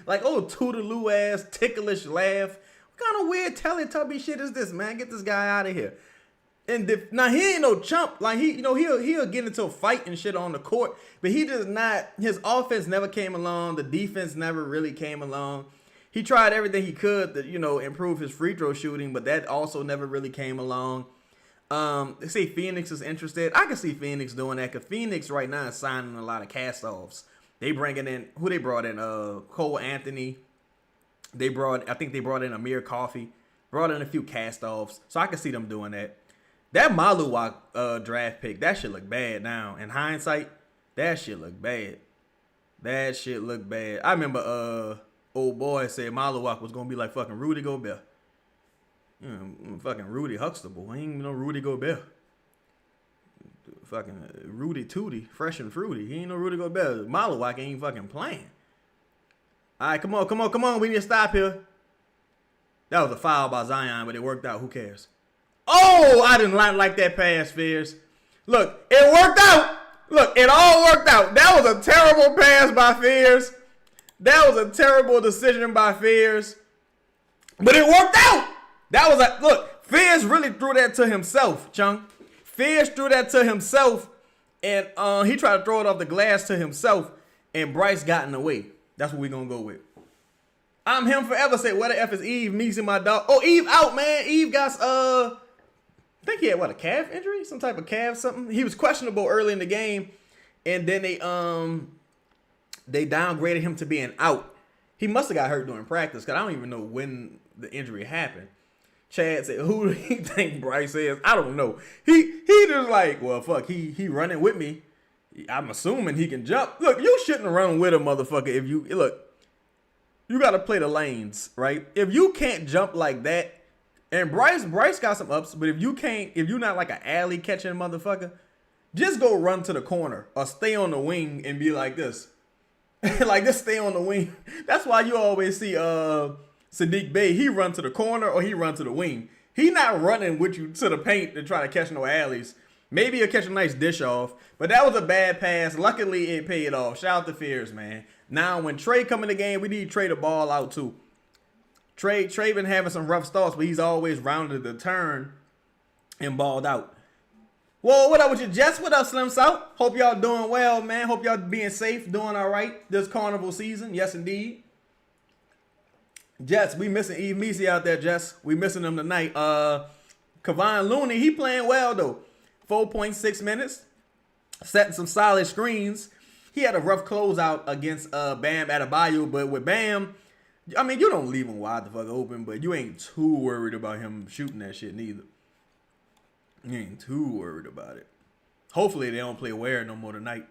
Like, oh, toodaloo ass, ticklish laugh. What kind of weird Teletubby shit is this, man? Get this guy out of here. And now he ain't no chump. Like he'll get into a fight and shit on the court, but he does not. His offense never came along. The defense never really came along. He tried everything he could to improve his free throw shooting, but that also never really came along. They say Phoenix is interested. I can see Phoenix doing that because Phoenix right now is signing a lot of cast-offs. They bringing in who they brought in Cole Anthony. I think they brought in Amir Coffey. Brought in a few cast-offs, so I can see them doing that. That Maluwak draft pick, that shit look bad now. In hindsight, that shit look bad. That shit look bad. I remember old boy said Maluwak was gonna be like fucking Rudy Gobert. Fucking Rudy Huxtable. He ain't even no Rudy Gobert. Fucking Rudy Tootie, fresh and fruity. He ain't no Rudy Gobert. Maluwak ain't fucking playing. All right, come on. We need to stop here. That was a foul by Zion, but it worked out. Who cares? Oh, I didn't like that pass, Fears. Look, it worked out. Look, it all worked out. That was a terrible pass by Fears. That was a terrible decision by Fears. But it worked out. That was look, Fears really threw that to himself, Chung. Fears threw that to himself, and he tried to throw it off the glass to himself, and Bryce got in the way. That's what we're going to go with. I'm him forever. Say, what the F is Eve? Meeks and my dog. Oh, Eve out, man. Eve got, I think he had, a calf injury? Some type of calf something? He was questionable early in the game, and then they downgraded him to being out. He must have got hurt during practice, because I don't even know when the injury happened. Chad said, who do you think Bryce is? I don't know. He just like, well, fuck, he running with me. I'm assuming he can jump. Look, you shouldn't run with a motherfucker if you, look, you got to play the lanes, right? If you can't jump like that, and Bryce got some ups, but if you're not like an alley catching motherfucker, just go run to the corner or stay on the wing and be like this. Like, just stay on the wing. That's why you always see Sadiq Bey, he run to the corner or he run to the wing. He not running with you to the paint to try to catch no alleys. Maybe he'll catch a nice dish off, but that was a bad pass. Luckily, it paid off. Shout out to Fears, man. Now, when Trey come in the game, we need Trey to ball out too. Trey been having some rough starts, but he's always rounded the turn and balled out. Whoa, what up with you, Jets? What up, Slim South? Hope y'all doing well, man. Hope y'all being safe, doing all right this carnival season. Yes, indeed. Jets, we missing Eve Meesey out there, Jets. We missing him tonight. Kevon Looney, he playing well, though. 4.6 minutes. Setting some solid screens. He had a rough closeout against Bam Adebayo, but with Bam, I mean, you don't leave him wide the fuck open, but you ain't too worried about him shooting that shit neither. You ain't too worried about it. Hopefully they don't play Ware no more tonight.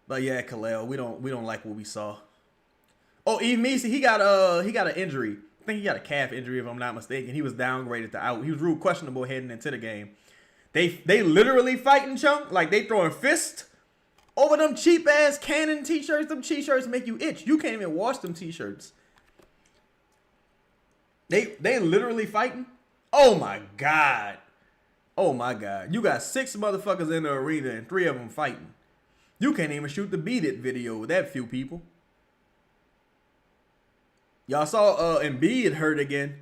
But yeah, Khalil, we don't like what we saw. Oh, Eve Meesey, he got an injury. I think he got a calf injury if I'm not mistaken. He was downgraded to out. He was real questionable heading into the game. They literally fighting, Chunk. Like, they throwing fists over them cheap ass Canon t-shirts. Them t-shirts make you itch. You can't even wash them t-shirts. They literally fighting. Oh my god. Oh my god. You got 6 motherfuckers in the arena and 3 of them fighting. You can't even shoot the Beat It video with that few people. Y'all saw Embiid hurt again.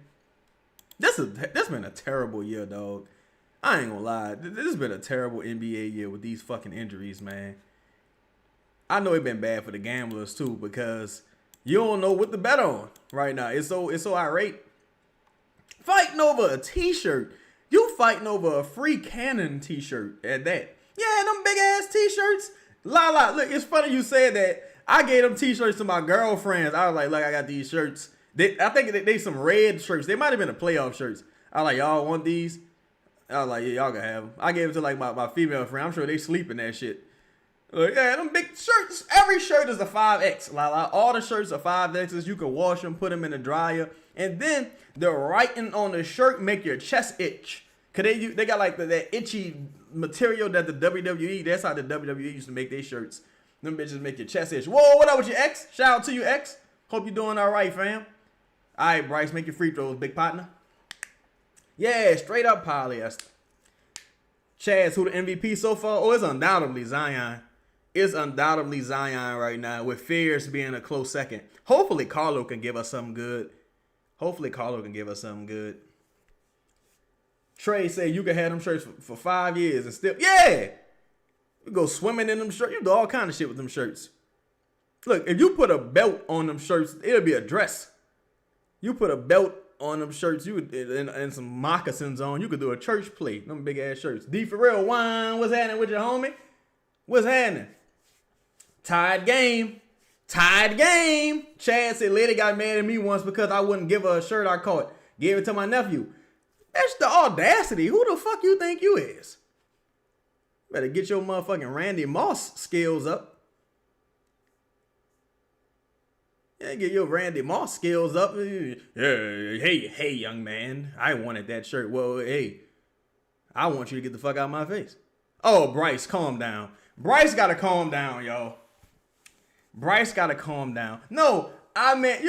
This been a terrible year, dog. I ain't gonna lie. This has been a terrible NBA year with these fucking injuries, man. I know it's been bad for the gamblers too, because you don't know what to bet on right now. It's so irate. Fighting over a t-shirt. You fighting over a free Canon t-shirt at that. Yeah, them big ass t-shirts. Look, it's funny you said that. I gave them t-shirts to my girlfriends. I was like, look, I got these shirts. I think they some red shirts. They might have been the playoff shirts. I was like, y'all want these? I was like, yeah, y'all can have them. I gave it to like my female friend. I'm sure they sleep in that shit. Like, yeah, them big shirts. Every shirt is a 5X. All the shirts are 5Xs. You can wash them, put them in the dryer. And then the writing on the shirt make your chest itch. Cause they got like that itchy material that the WWE, that's how the WWE used to make their shirts. Them bitches make your chest itch. Whoa, what up with your ex? Shout out to you, ex. Hope you doing all right, fam. All right, Bryce, make your free throws, big partner. Yeah, straight up polyester. Chaz, who the MVP so far? Oh, it's undoubtedly Zion. It's undoubtedly Zion right now, with Fears being a close second. Hopefully, Carlo can give us something good. Trey said you can have them shirts for 5 years and still, yeah. You go swimming in them shirts. You do all kind of shit with them shirts. Look, if you put a belt on them shirts, it'll be a dress. You put a belt on them shirts, you and some moccasins on, you could do a church play. Them big ass shirts. D for real, wine. What's happening with your homie? What's happening? Tied game. Chad said lady got mad at me once because I wouldn't give her a shirt I caught. Gave it to my nephew. That's the audacity. Who the fuck you think you is? Better get your motherfucking Randy Moss skills up. Yeah, get your Randy Moss skills up. Yeah, hey, young man. I wanted that shirt. Well, hey, I want you to get the fuck out of my face. Oh, Bryce, calm down. Bryce got to calm down, y'all. Bryce got to calm down. No, I meant,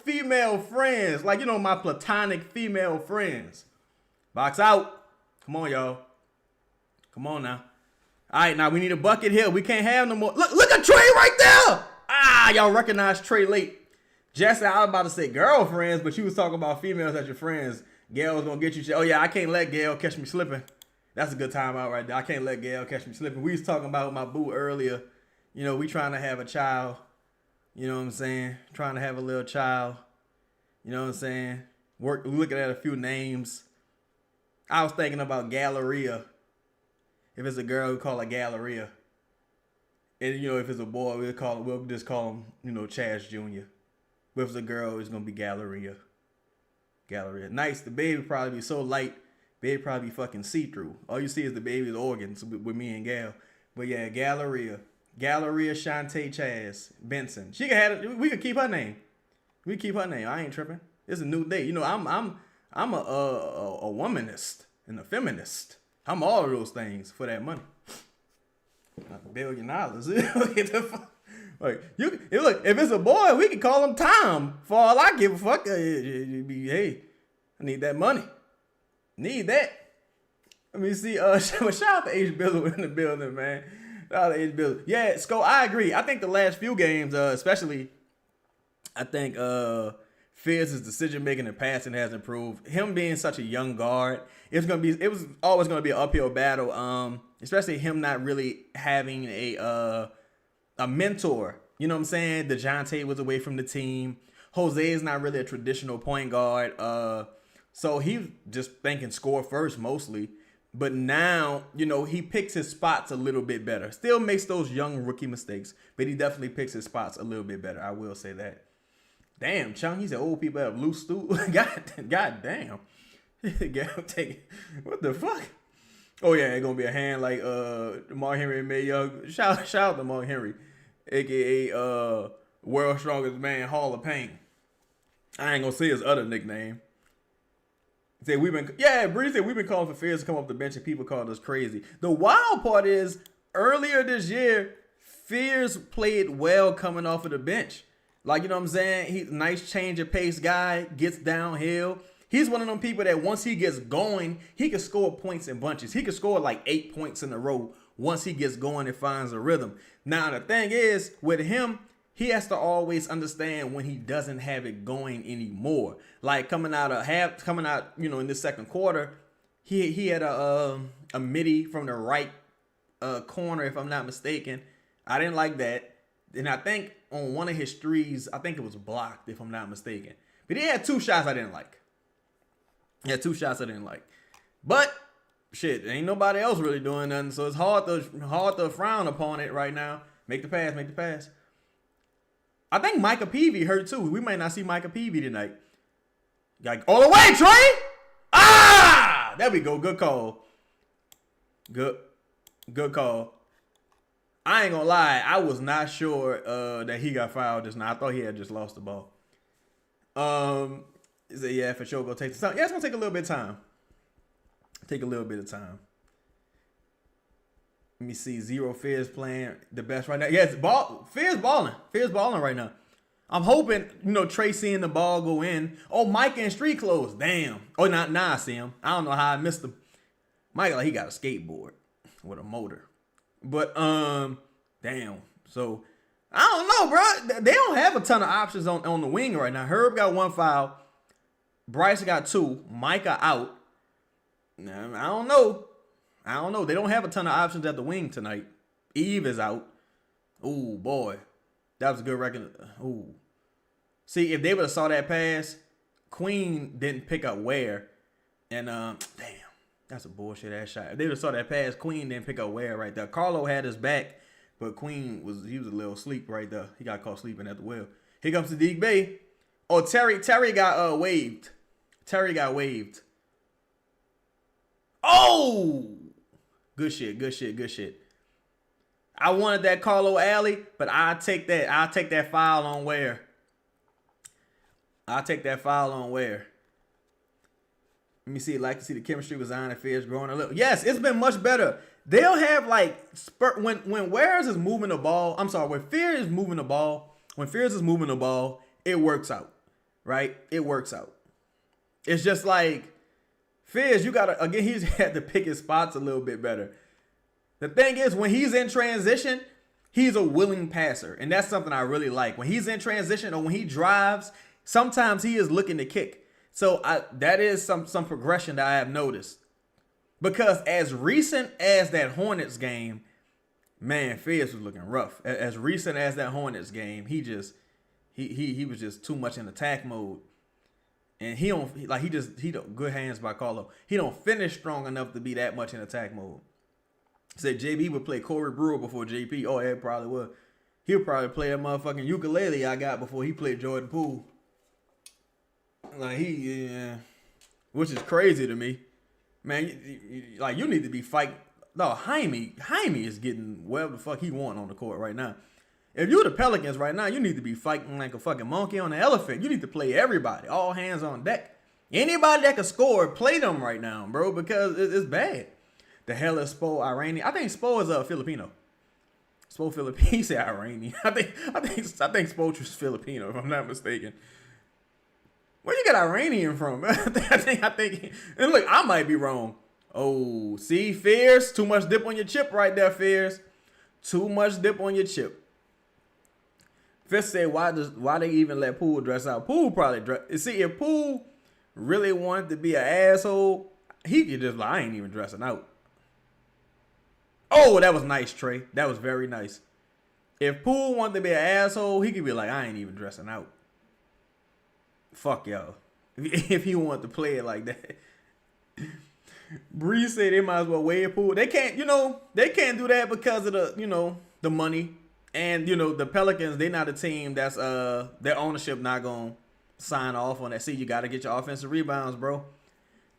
female friends. Like, my platonic female friends. Box out. Come on, y'all. Come on now. All right, now we need a bucket here. We can't have no more. Look at Trey right there. Y'all recognize Trey late. Jesse, I was about to say girlfriends, but you was talking about females as your friends. Gail was going to get you. Oh, yeah, I can't let Gail catch me slipping. That's a good time out right there. I can't let Gail catch me slipping. We was talking about my boo earlier. We trying to have a child. You know what I'm saying? Trying to have a little child. You know what I'm saying? Looking at a few names. I was thinking about Galleria. If it's a girl, we call her Galleria. And, if it's a boy, we'll just call him, Chaz Jr. But if it's a girl, it's going to be Galleria. Nice. The baby probably be so light, baby probably be fucking see-through. All you see is the baby's organs with me and Gal. But yeah, Galleria Shantae Chaz Benson. She could have it. We could keep her name. I ain't tripping. It's a new day. I'm a womanist and a feminist. I'm all of those things for that money. $1 billion. Get the fuck. Like, look, if it's a boy, we can call him Tom. For all I give a fuck, hey, I need that money. Need that. Let me see. Shout out to H. Bizzle in the building, man. Shout out to H. Bizzle. Yeah, Sco, I agree. I think the last few games, especially, I think Fierce's decision making and passing has improved. Him being such a young guard, it was always gonna be an uphill battle. Especially him not really having a mentor. You know what I'm saying? DeJounte was away from the team. Jose is not really a traditional point guard. So he's just thinking score first mostly. But now, he picks his spots a little bit better. Still makes those young rookie mistakes, but he definitely picks his spots a little bit better. I will say that. Damn, Chung, he said old people have loose stool. God damn. What the fuck? Oh yeah, it's gonna be a hand like Mark Henry made young. Shout out to Mark Henry, aka World's Strongest Man Hall of Pain. I ain't gonna say his other nickname. Bree said we've been calling for Fears to come off the bench and people called us crazy. The wild part is earlier this year, Fears played well coming off of the bench. Like, you know what I'm saying? He's a nice change of pace guy, gets downhill. He's one of them people that once he gets going, he can score points in bunches. He can score like 8 points in a row once he gets going and finds a rhythm. Now, the thing is, with him, he has to always understand when he doesn't have it going anymore. Like coming out, in this second quarter, he had a midi from the right corner, if I'm not mistaken. I didn't like that. And I think on one of his threes, I think it was blocked, if I'm not mistaken. But he had 2 shots I didn't like. But shit, ain't nobody else really doing nothing, so it's hard to frown upon it right now. Make the pass. I think Micah Peavy hurt too. We might not see Micah Peavy tonight. Like all the way, Trey. There we go. Good call. Good call. I ain't gonna lie, I was not sure that he got fouled just now. I thought he had just lost the ball. He said, yeah, for sure, gonna take some time. Yeah, it's gonna take a little bit of time. Let me see. Zero Fears playing the best right now. Yeah, Fears balling right now. I'm hoping, Trey seeing the ball go in. Oh, Mike in street clothes. Damn. Oh, I see him. I don't know how I missed him. Mike, he got a skateboard with a motor. But, damn. So, I don't know, bro. They don't have a ton of options on the wing right now. Herb got 1 foul. Bryce got 2. Micah out. I don't know. They don't have a ton of options at the wing tonight. Eve is out. Ooh, boy. That was a good record. Ooh. See, if they would have saw that pass, Queen didn't pick up Ware. And, damn. That's a bullshit ass shot. If they would have saw that pass, Queen didn't pick up Ware right there. Carlo had his back, but Queen was a little asleep right there. He got caught sleeping at the wheel. Here comes Sadiq Bey. Oh, Terry got waved. Terry got waved. Oh! Good shit. I wanted that Carlo Alley, but I'll take that foul on Ware. Let me see. Like to see the chemistry with Zion and Fierce growing a little. Yes, it's been much better. They'll have when Wares is moving the ball. I'm sorry, when Fierce is moving the ball, it works out, right? It works out. It's just like Fierce, he's had to pick his spots a little bit better. The thing is, when he's in transition, he's a willing passer, and that's something I really like. When he's in transition or when he drives, sometimes he is looking to kick. So that is some progression that I have noticed. Because as recent as that Hornets game, man, Fierce was looking rough. As recent as that Hornets game, he was just too much in attack mode. And he don't good hands by Carlo. He don't finish strong enough to be that much in attack mode. Said JB would play Corey Brewer before JP. Oh, yeah, probably would. He'll probably play a motherfucking ukulele I got before he played Jordan Poole. Which is crazy to me. Man, you need to be fighting. No, Jaime is getting whatever the fuck he want on the court right now. If you're the Pelicans right now, you need to be fighting like a fucking monkey on an elephant. You need to play everybody. All hands on deck. Anybody that can score, play them right now, bro, because it's bad. The hell is Spo Iranian? I think Spo is Filipino. Spo Filipino. He said Iranian. I think Spo is Filipino, if I'm not mistaken. Where you get Iranian from? I think. And look, I might be wrong. Oh, see, Fierce, too much dip on your chip right there, Fierce. Too much dip on your chip. Fierce said, why they even let Poole dress out? Poole probably dress. See, if Poole really wanted to be an asshole, he could just I ain't even dressing out. Oh, that was nice, Trey. That was very nice. If Poole wanted to be an asshole, he could be like, I ain't even dressing out. Fuck y'all. If he wanted to play it like that. Bree said they might as well waive Poole. They can't do that because of the money. And, the Pelicans, they not a team that's, their ownership not going to sign off on that. See, you got to get your offensive rebounds, bro.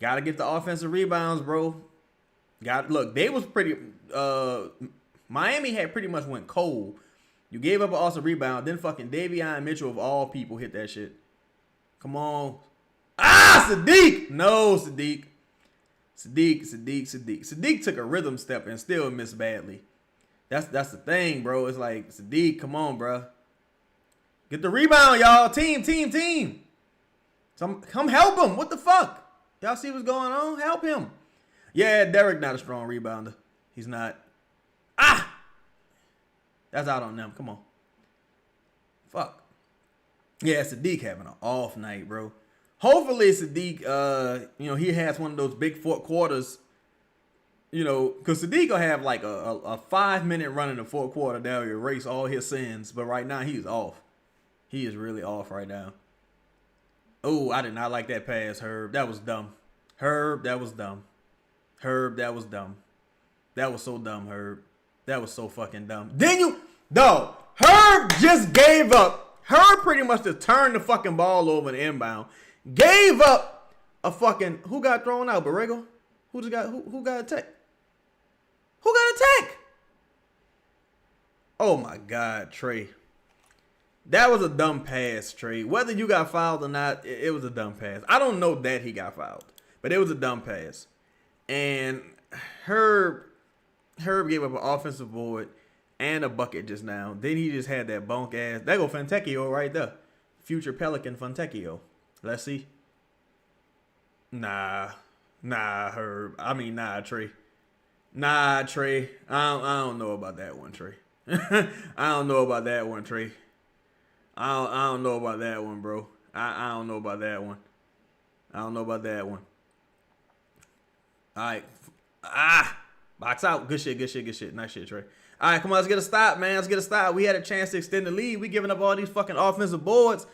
Got to get the offensive rebounds, bro. Look, they was pretty, Miami had pretty much went cold. You gave up an awesome rebound. Then fucking Davion Mitchell, of all people, hit that shit. Come on. Sadiq. No, Sadiq. Sadiq took a rhythm step and still missed badly. That's the thing, bro. It's like, Sadiq, come on, bro. Get the rebound, y'all. Team. Come help him. What the fuck? Y'all see what's going on? Help him. Yeah, Derek not a strong rebounder. He's not. That's out on them. Come on. Fuck. Yeah, Sadiq having an off night, bro. Hopefully Sadiq, he has one of those big fourth quarters, because Sadiq will have like a 5-minute run in the fourth quarter that will erase all his sins. But right now, he's off. He is really off right now. Oh, I did not like that pass, Herb. That was dumb. That was so dumb, Herb. That was so fucking dumb. Herb just gave up. Herb pretty much just turned the fucking ball over in the inbound. Gave up a fucking, who got thrown out? Borrego? Who got attacked? Who got attacked? Oh my God, Trey. That was a dumb pass, Trey. Whether you got fouled or not, it was a dumb pass. I don't know that he got fouled, but it was a dumb pass. And Herb gave up an offensive board, and a bucket just now. Then he just had that bunk ass. There go Fontecchio right there. Future Pelican Fontecchio. Let's see. Nah, Herb. I mean, nah, Trey. Nah, Trey. I don't know about that one, Trey. I don't know about that one, Trey. I don't know about that one, bro. I don't know about that one. I don't know about that one. All right. Box out. Good shit. Nice shit, Trey. All right, come on. Let's get a stop, man. Let's get a stop. We had a chance to extend the lead. We giving up all these fucking offensive boards,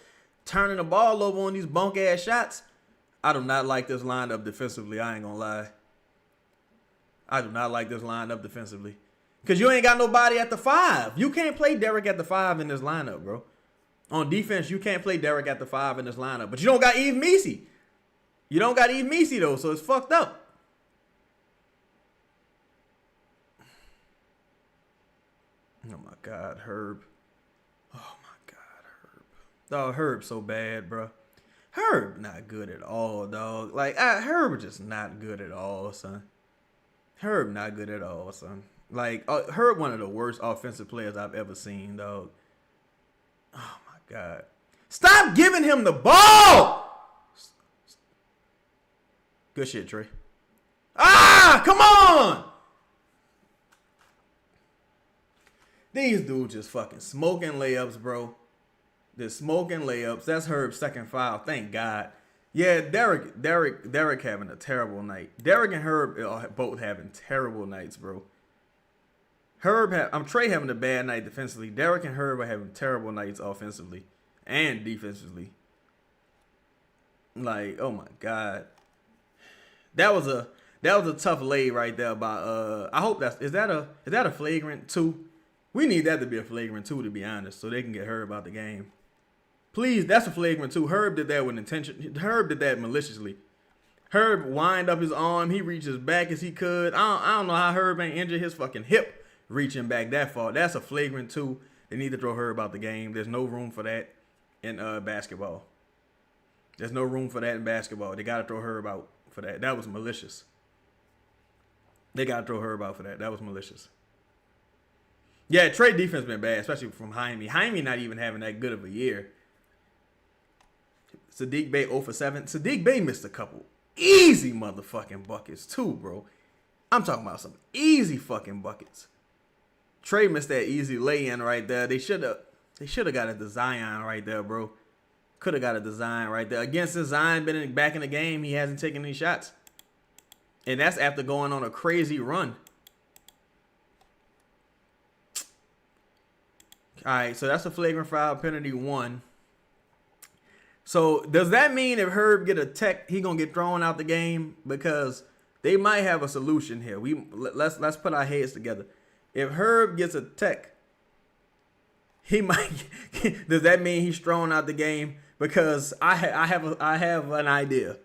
turning the ball over on these bunk-ass shots. I do not like this lineup defensively. I ain't going to lie. I do not like this lineup defensively. Because you ain't got nobody at the 5. You can't play Derek at the 5 in this lineup, bro. On defense, you can't play Derek at the 5 in this lineup. But you don't got Eve Messi. You don't got Eve Messi, though, so it's fucked up. Oh, my God, Herb. Oh, my God, Herb. Oh, Herb's so bad, bro. Herb not good at all, dog. Like, Herb just not good at all, son. Herb not good at all, son. Like, Herb one of the worst offensive players I've ever seen, dog. Oh, my God. Stop giving him the ball! Good shit, Trey. Come on! These dudes just fucking smoking layups, bro. They're smoking layups. That's Herb's second foul. Thank God. Yeah, Derek having a terrible night. Derek and Herb are both having terrible nights, bro. Trey having a bad night defensively. Derek and Herb are having terrible nights offensively and defensively. Like, oh my God. That was a tough lay right there by I hope is that a flagrant 2? We need that to be a flagrant 2, to be honest, so they can get Herb out the game. Please, that's a flagrant 2. Herb did that with intention. Herb did that maliciously. Herb wind up his arm. He reached as back as he could. I don't know how Herb ain't injured his fucking hip reaching back that far. That's a flagrant 2. They need to throw Herb out the game. There's no room for that in basketball. There's no room for that in basketball. They got to throw Herb out for that. That was malicious. They got to throw Herb out for that. That was malicious. Yeah, trade defense been bad, especially from Jaime. Jaime not even having that good of a year. Sadiq Bey 0 for 7. Sadiq Bey missed a couple easy motherfucking buckets too, bro. I'm talking about some easy fucking buckets. Trey missed that easy lay-in right there. They should have got it to Zion right there, bro. Could have got it to Zion right there. Again, since Zion been back in the game, he hasn't taken any shots. And that's after going on a crazy run. All right, so that's a flagrant foul, penalty 1. So does that mean if Herb get a tech, he gonna get thrown out the game? Because they might have a solution here. Let's put our heads together. If Herb gets a tech, he might. Does that mean he's thrown out the game? Because I have an idea.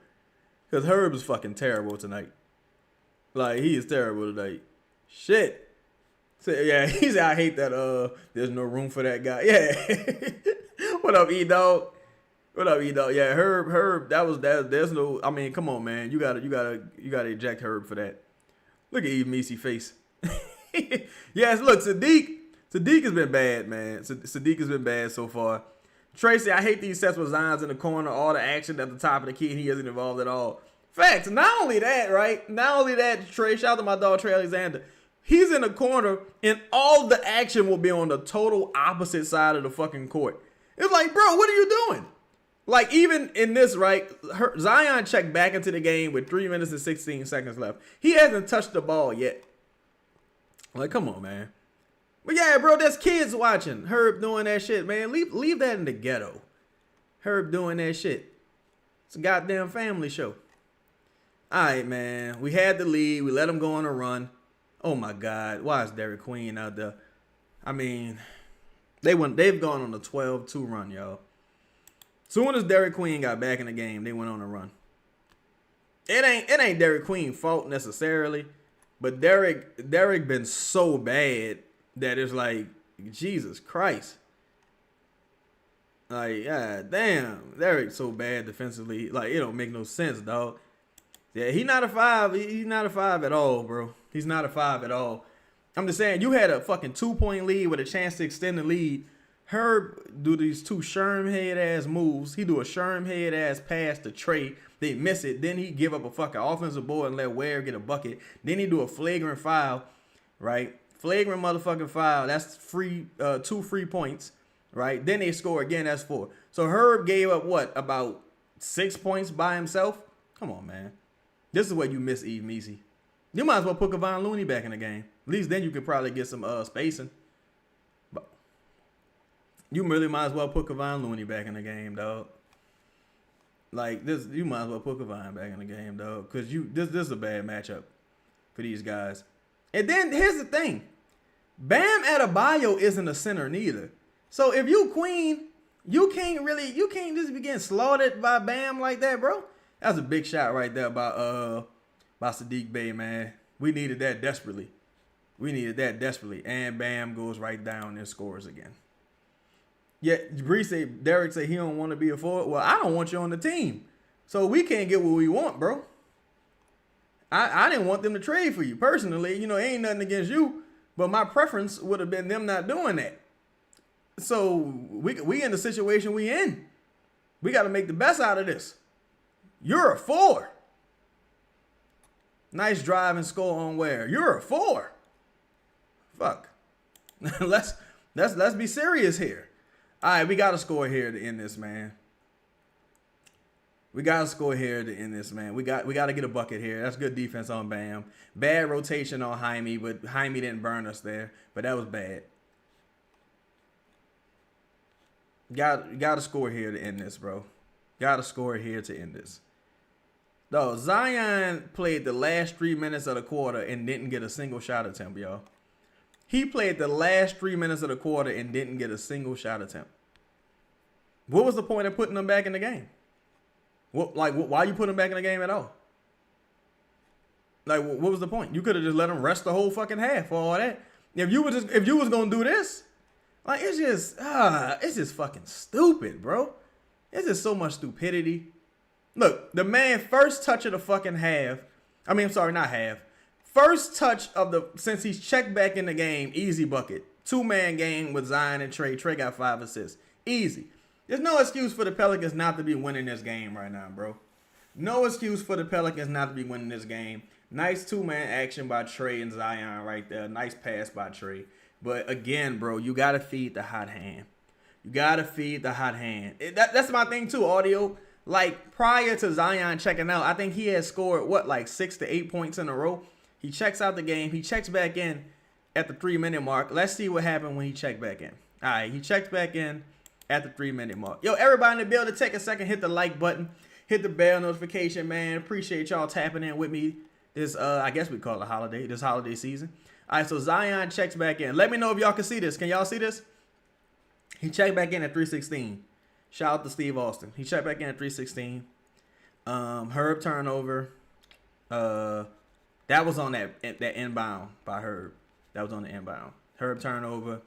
Because Herb is fucking terrible tonight. Like, he is terrible tonight. Shit. So, yeah, he said, I hate that. There's no room for that guy. Yeah. What up, E-Dog? What up, E-Dog? Yeah, Herb, there's no, I mean, come on, man. You gotta eject Herb for that. Look at Eve Messi face. Yes, look, Sadiq has been bad, man. Sadiq has been bad so far. Tracy, I hate these sets with Zion's in the corner, all the action at the top of the key, and he isn't involved at all. Facts. Not only that, right? Not only that, Trey, shout out to my dog Trey Alexander. He's in the corner, and all the action will be on the total opposite side of the fucking court. It's like, bro, what are you doing? Like, even in this, right, Zion checked back into the game with 3 minutes and 16 seconds left. He hasn't touched the ball yet. Like, come on, man. But yeah, bro, there's kids watching. Herb doing that shit, man. Leave that in the ghetto. Herb doing that shit. It's a goddamn family show. All right, man. We had the lead. We let them go on a run. Oh, my God. Why is Derek Queen out there? I mean, they've gone on a 12-2 run, y'all. Soon as Derek Queen got back in the game, they went on a run. It ain't Derek Queen's fault necessarily, but Derek been so bad that it's like, Jesus Christ. Like, yeah, damn, Derek's so bad defensively. Like, it don't make no sense, dog. Yeah, he's not a 5. He's not a 5 at all, bro. He's not a 5 at all. I'm just saying, you had a fucking 2-point lead with a chance to extend the lead. Herb do these two Sherm head ass moves. He do a Sherm head ass pass to Trey. They miss it. Then he give up a fucking offensive board and let Ware get a bucket. Then he do a flagrant foul, right? Flagrant motherfucking foul. That's free, 2 free points, right? Then they score again. That's 4. So Herb gave up what, about 6 points by himself? Come on, man. This is what you miss, Eve Measy. You might as well put Kevon Looney back in the game. At least then you could probably get some spacing. But you really might as well put Kevon Looney back in the game, dog. Like this, you might as well put Kevon back in the game, dog. Cause this is a bad matchup for these guys. And then here's the thing. Bam Adebayo isn't a center neither. So if you Queen, you can't just be getting slaughtered by Bam like that, bro. That's a big shot right there by Sadiq Bey, man. We needed that desperately. And Bam goes right down and scores again. Yeah, Derek say he don't want to be a forward. Well, I don't want you on the team. So we can't get what we want, bro. I didn't want them to trade for you personally. You know, it ain't nothing against you. But my preference would have been them not doing that. So we in the situation we in. We got to make the best out of this. You're a 4. Nice drive and score on Ware. You're a 4. Fuck. let's be serious here. All right, we got to score here to end this, man. We got to get a bucket here. That's good defense on Bam. Bad rotation on Jaime, but Jaime didn't burn us there. But that was bad. Got to score here to end this, bro. Got to score here to end this. Though Zion played the last 3 minutes of the quarter and didn't get a single shot attempt, y'all. He played the last 3 minutes of the quarter and didn't get a single shot attempt. What was the point of putting him back in the game? Why you put him back in the game at all? Like, what was the point? You could have just let him rest the whole fucking half for all that. If you was gonna do this, like it's just fucking stupid, bro. It's just so much stupidity. Look, the man first touch of the fucking half. I mean, I'm sorry, not half. First touch since he's checked back in the game, easy bucket. 2-man game with Zion and Trey. Trey got 5 assists. Easy. There's no excuse for the Pelicans not to be winning this game right now, bro. No excuse for the Pelicans not to be winning this game. Nice 2-man action by Trey and Zion right there. Nice pass by Trey. But again, bro, you got to feed the hot hand. That's my thing too, audio. Like, prior to Zion checking out, I think he had scored, 6 to 8 points in a row. He checks out the game. He checks back in at the 3-minute mark. Let's see what happened when he checked back in. All right, he checks back in at the 3-minute mark. Yo, everybody in the building, take a second, hit the like button. Hit the bell notification, man. Appreciate y'all tapping in with me this, I guess we call it a holiday, this holiday season. All right, so Zion checks back in. Let me know if y'all can see this. Can y'all see this? He checked back in at 3:16. Shout out to Steve Austin. He checked back in at 3:16. Herb turnover. That was on that inbound by Herb. That was on the inbound. Herb turnover.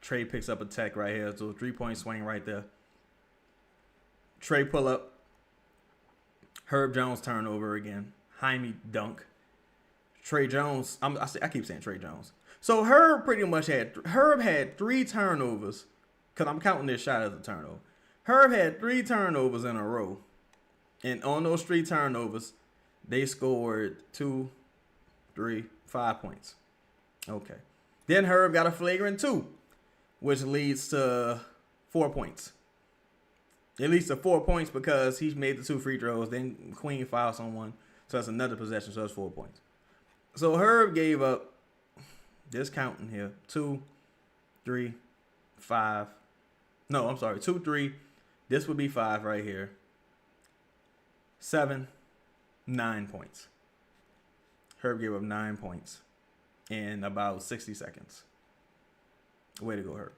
Trey picks up a tech right here. So 3-point swing right there. Trey pull up. Herb Jones turnover again. Jaime dunk. Trey Jones. I keep saying Trey Jones. So Herb had 3 turnovers. Because I'm counting this shot as a turnover. Herb had 3 turnovers in a row. And on those 3 turnovers, they scored 2, 3, 5 points. Okay. Then Herb got a flagrant 2, which leads to 4 points. It leads to 4 points because he made the 2 free throws. Then Queen fouls on 1. So that's another possession. So that's 4 points. So Herb gave up, just counting here, 2, 3, 5. No, I'm sorry, 2, 3. This would be 5 right here. 7, 9 points. Herb gave up 9 points in about 60 seconds. Way to go, Herb.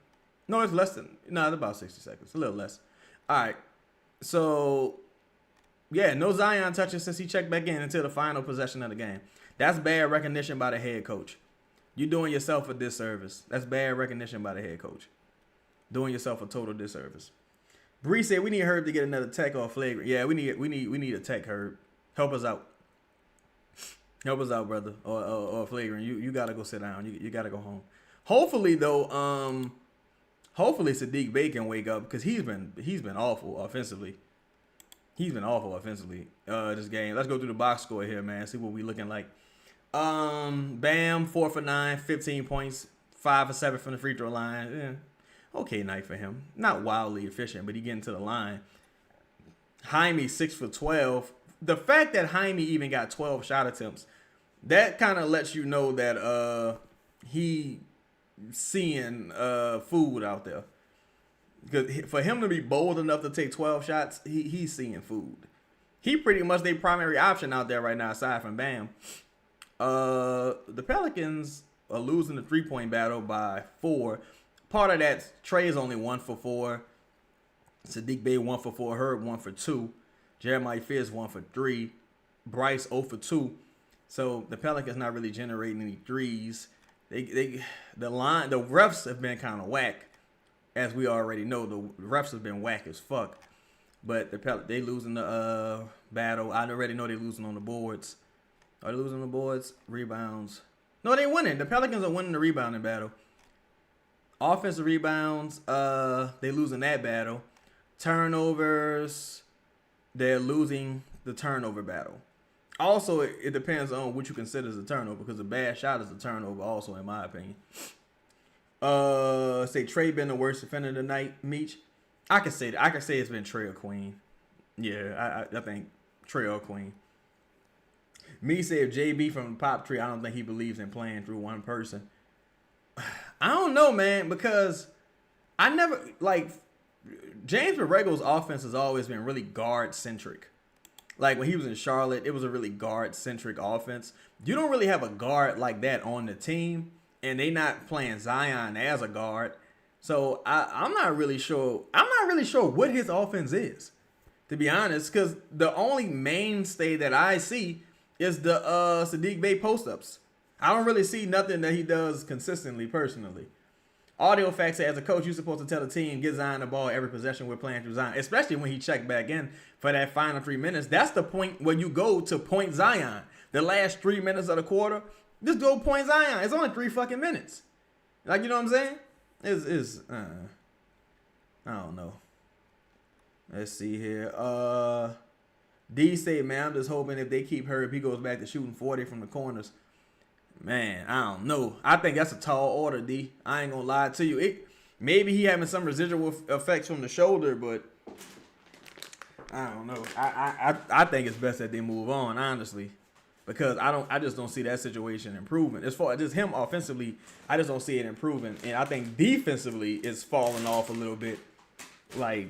No, it's less than, no, it's about 60 seconds. A little less. All right. So, yeah, no Zion touches since he checked back in until the final possession of the game. That's bad recognition by the head coach. You're doing yourself a disservice. That's bad recognition by the head coach. Doing yourself a total disservice. Bree said we need Herb to get another tech or flagrant. Yeah, we need a tech, Herb. Help us out. Help us out, brother, or flagrant. You gotta go sit down. You gotta go home. Hopefully though, hopefully Sadiq Bey can wake up because he's been awful offensively. He's been awful offensively. This game. Let's go through the box score here, man. See what we looking like. Bam, 4 for 9, 15 points, 5 for 7 from the free throw line. Okay night for him. Not wildly efficient, but he getting to the line. Jaime 6 for 12. The fact that Jaime even got 12 shot attempts, that kind of lets you know that he seeing food out there. Because for him to be bold enough to take 12 shots, he's seeing food. He pretty much their primary option out there right now, aside from Bam. The Pelicans are losing the 3-point battle by 4. Part of that, Trey's only 1 for 4. Sadiq Bey 1 for 4. Herb 1 for 2. Jeremiah Fierce 1 for 3. Bryce 0 for 2. So the Pelicans not really generating any threes. The refs have been kind of whack, as we already know. The refs have been whack as fuck. But they losing the battle. I already know they losing on the boards. Are they losing on the boards? Rebounds. No, they winning. The Pelicans are winning the rebounding battle. Offensive rebounds, they losing that battle. Turnovers, they're losing the turnover battle. Also, it depends on what you consider as a turnover, because a bad shot is a turnover also, in my opinion. Say Trey been the worst defender tonight, Meech. I can say that. I can say it's been Trey or Queen. Yeah, I think Trey or Queen. Me say if JB from the Pop Tree, I don't think he believes in playing through one person. I don't know, man, because I never, like, James Borrego's offense has always been really guard-centric. Like, when he was in Charlotte, it was a really guard-centric offense. You don't really have a guard like that on the team, and they not playing Zion as a guard. So, I'm not really sure. I'm not really sure what his offense is, to be honest, because the only mainstay that I see is the Sadiq Bey post-ups. I don't really see nothing that he does consistently, personally. Audio Facts say, as a coach, you're supposed to tell the team, get Zion the ball every possession we're playing through Zion, especially when he checked back in for that final 3 minutes. That's the point where you go to point Zion. The last 3 minutes of the quarter, just go point Zion. It's only 3 fucking minutes. Like, you know what I'm saying? I don't know. Let's see here. D say, man, I'm just hoping if they keep Herb, he goes back to shooting 40 from the corners. Man, I don't know. I think that's a tall order, D. I ain't gonna lie to you. Maybe he having some residual effects from the shoulder, but I don't know. I think it's best that they move on, honestly, because I just don't see that situation improving. As far as just him offensively, I just don't see it improving, and I think defensively it's falling off a little bit. Like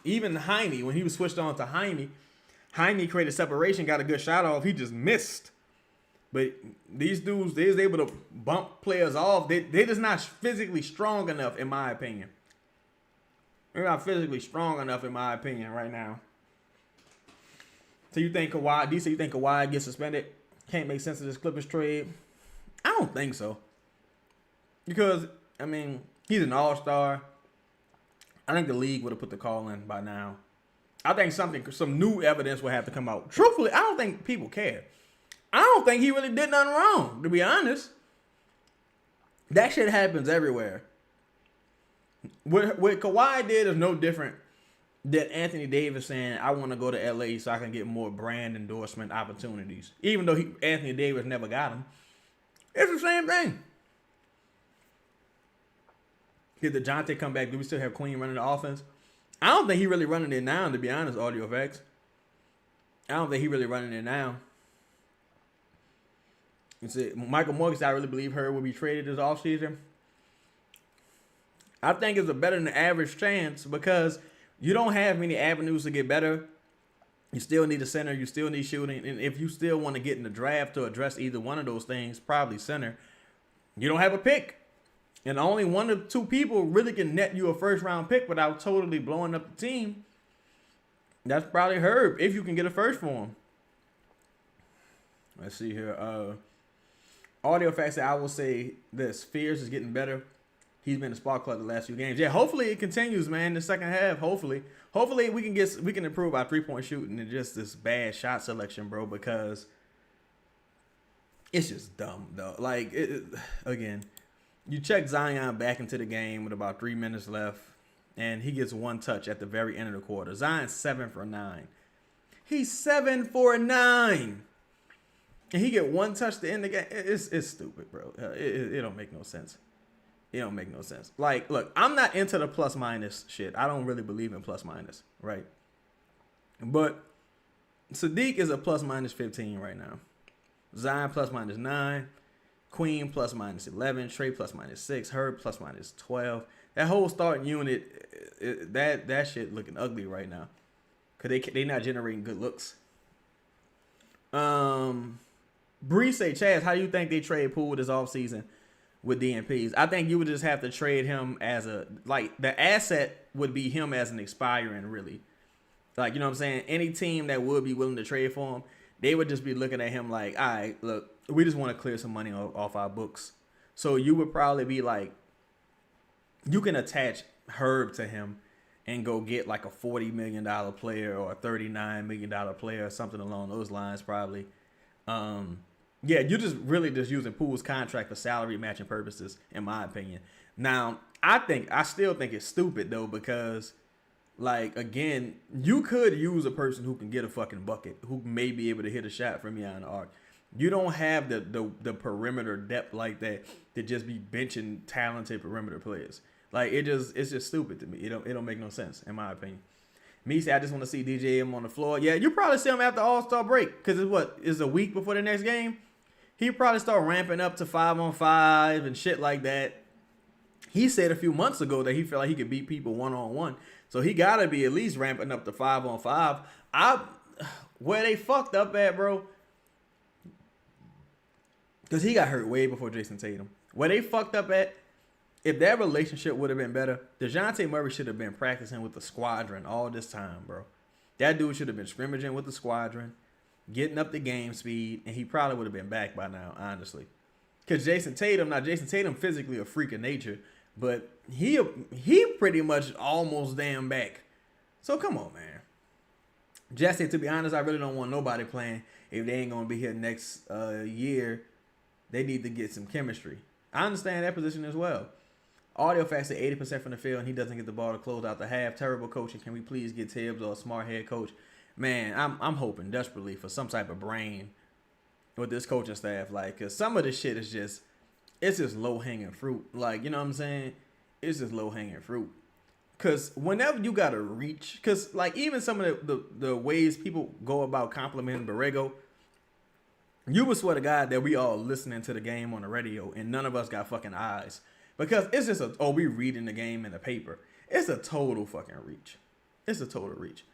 even Jaime, when he was switched on to Jaime created separation, got a good shot off. He just missed. But these dudes, they was able to bump players off. They just not physically strong enough, in my opinion. They're not physically strong enough, in my opinion, right now. So you think Kawhi, DC, you think Kawhi gets suspended? Can't make sense of this Clippers trade? I don't think so. Because, I mean, he's an all-star. I think the league would have put the call in by now. I think some new evidence would have to come out. Truthfully, I don't think people care. I don't think he really did nothing wrong, to be honest. That shit happens everywhere. What Kawhi did is no different than Anthony Davis saying, I want to go to LA so I can get more brand endorsement opportunities. Even though Anthony Davis never got them. It's the same thing. Did DeJounte come back? Do we still have Queen running the offense? I don't think he really running it now, to be honest, Audio Effects. I don't think he really running it now. You see, Michael Morgan said, I really believe Herb will be traded this offseason. I think it's a better than average chance because you don't have many avenues to get better. You still need a center. You still need shooting. And if you still want to get in the draft to address either one of those things, probably center, you don't have a pick. And only one or two people really can net you a first-round pick without totally blowing up the team. That's probably Herb, if you can get a first for him. Let's see here. Audio Facts, I will say this. Fears is getting better. he's been a spark plug the last few games. Yeah, hopefully it continues, man. The second half, hopefully we can improve our 3-point shooting and just this bad shot selection, bro. Because it's just dumb, though. Like again, you check Zion back into the game with about 3 minutes left, and he gets one touch at the very end of the quarter. Zion's 7 for 9. He's 7 for 9. And he get one touch to end the game. It's stupid, bro. It don't make no sense. It don't make no sense. Like, look, I'm not into the plus minus shit. I don't really believe in plus minus, right? But Sadiq is a plus minus 15 right now. Zion plus minus 9. Queen plus minus 11. Trey plus minus 6. Herb plus minus 12. That whole starting unit, that shit looking ugly right now. Because they not generating good looks. Bree say, Chaz, how do you think they trade Poole this offseason with DNPs? I think you would just have to trade him as the asset would be him as an expiring, really. Like, you know what I'm saying? Any team that would be willing to trade for him, they would just be looking at him like, all right, look, we just want to clear some money off our books. So you would probably be like, you can attach Herb to him and go get like a $40 million player or a $39 million player or something along those lines, probably. Yeah, you're just really just using Poole's contract for salary matching purposes, in my opinion. Now, I still think it's stupid though, because like, again, you could use a person who can get a fucking bucket, who may be able to hit a shot from behind the arc. You don't have the perimeter depth like that to just be benching talented perimeter players. Like, it's just stupid to me. It don't make no sense, in my opinion. Me say I just want to see DJ on the floor. Yeah, you probably see him after All-Star break, because it's a week before the next game. He probably start ramping up to 5-on-5 and shit like that. He said a few months ago that he felt like he could beat people 1-on-1. So he got to be at least ramping up to 5-on-5. Where they fucked up at, bro, because he got hurt way before Jason Tatum. Where they fucked up at, if that relationship would have been better, DeJounte Murray should have been practicing with the squadron all this time, bro. That dude should have been scrimmaging with the squadron, getting up the game speed, and he probably would have been back by now, honestly. Because Jason Tatum physically a freak of nature, but he pretty much almost damn back. So come on, man. Jesse, to be honest, I really don't want nobody playing if they ain't going to be here next year. They need to get some chemistry. I understand that position as well. Audio facts at 80% from the field, and he doesn't get the ball to close out the half. Terrible coaching. Can we please get Tibbs or a smart head coach? Man, I'm hoping desperately for some type of brain with this coaching staff. Like, cause some of this shit is just, it's just low hanging fruit. Like, you know what I'm saying? It's just low hanging fruit. Cause whenever you gotta reach, cause like even some of the ways people go about complimenting Borrego, you would swear to God that we all listening to the game on the radio and none of us got fucking eyes. Because it's just we reading the game in the paper. It's a total fucking reach. It's a total reach.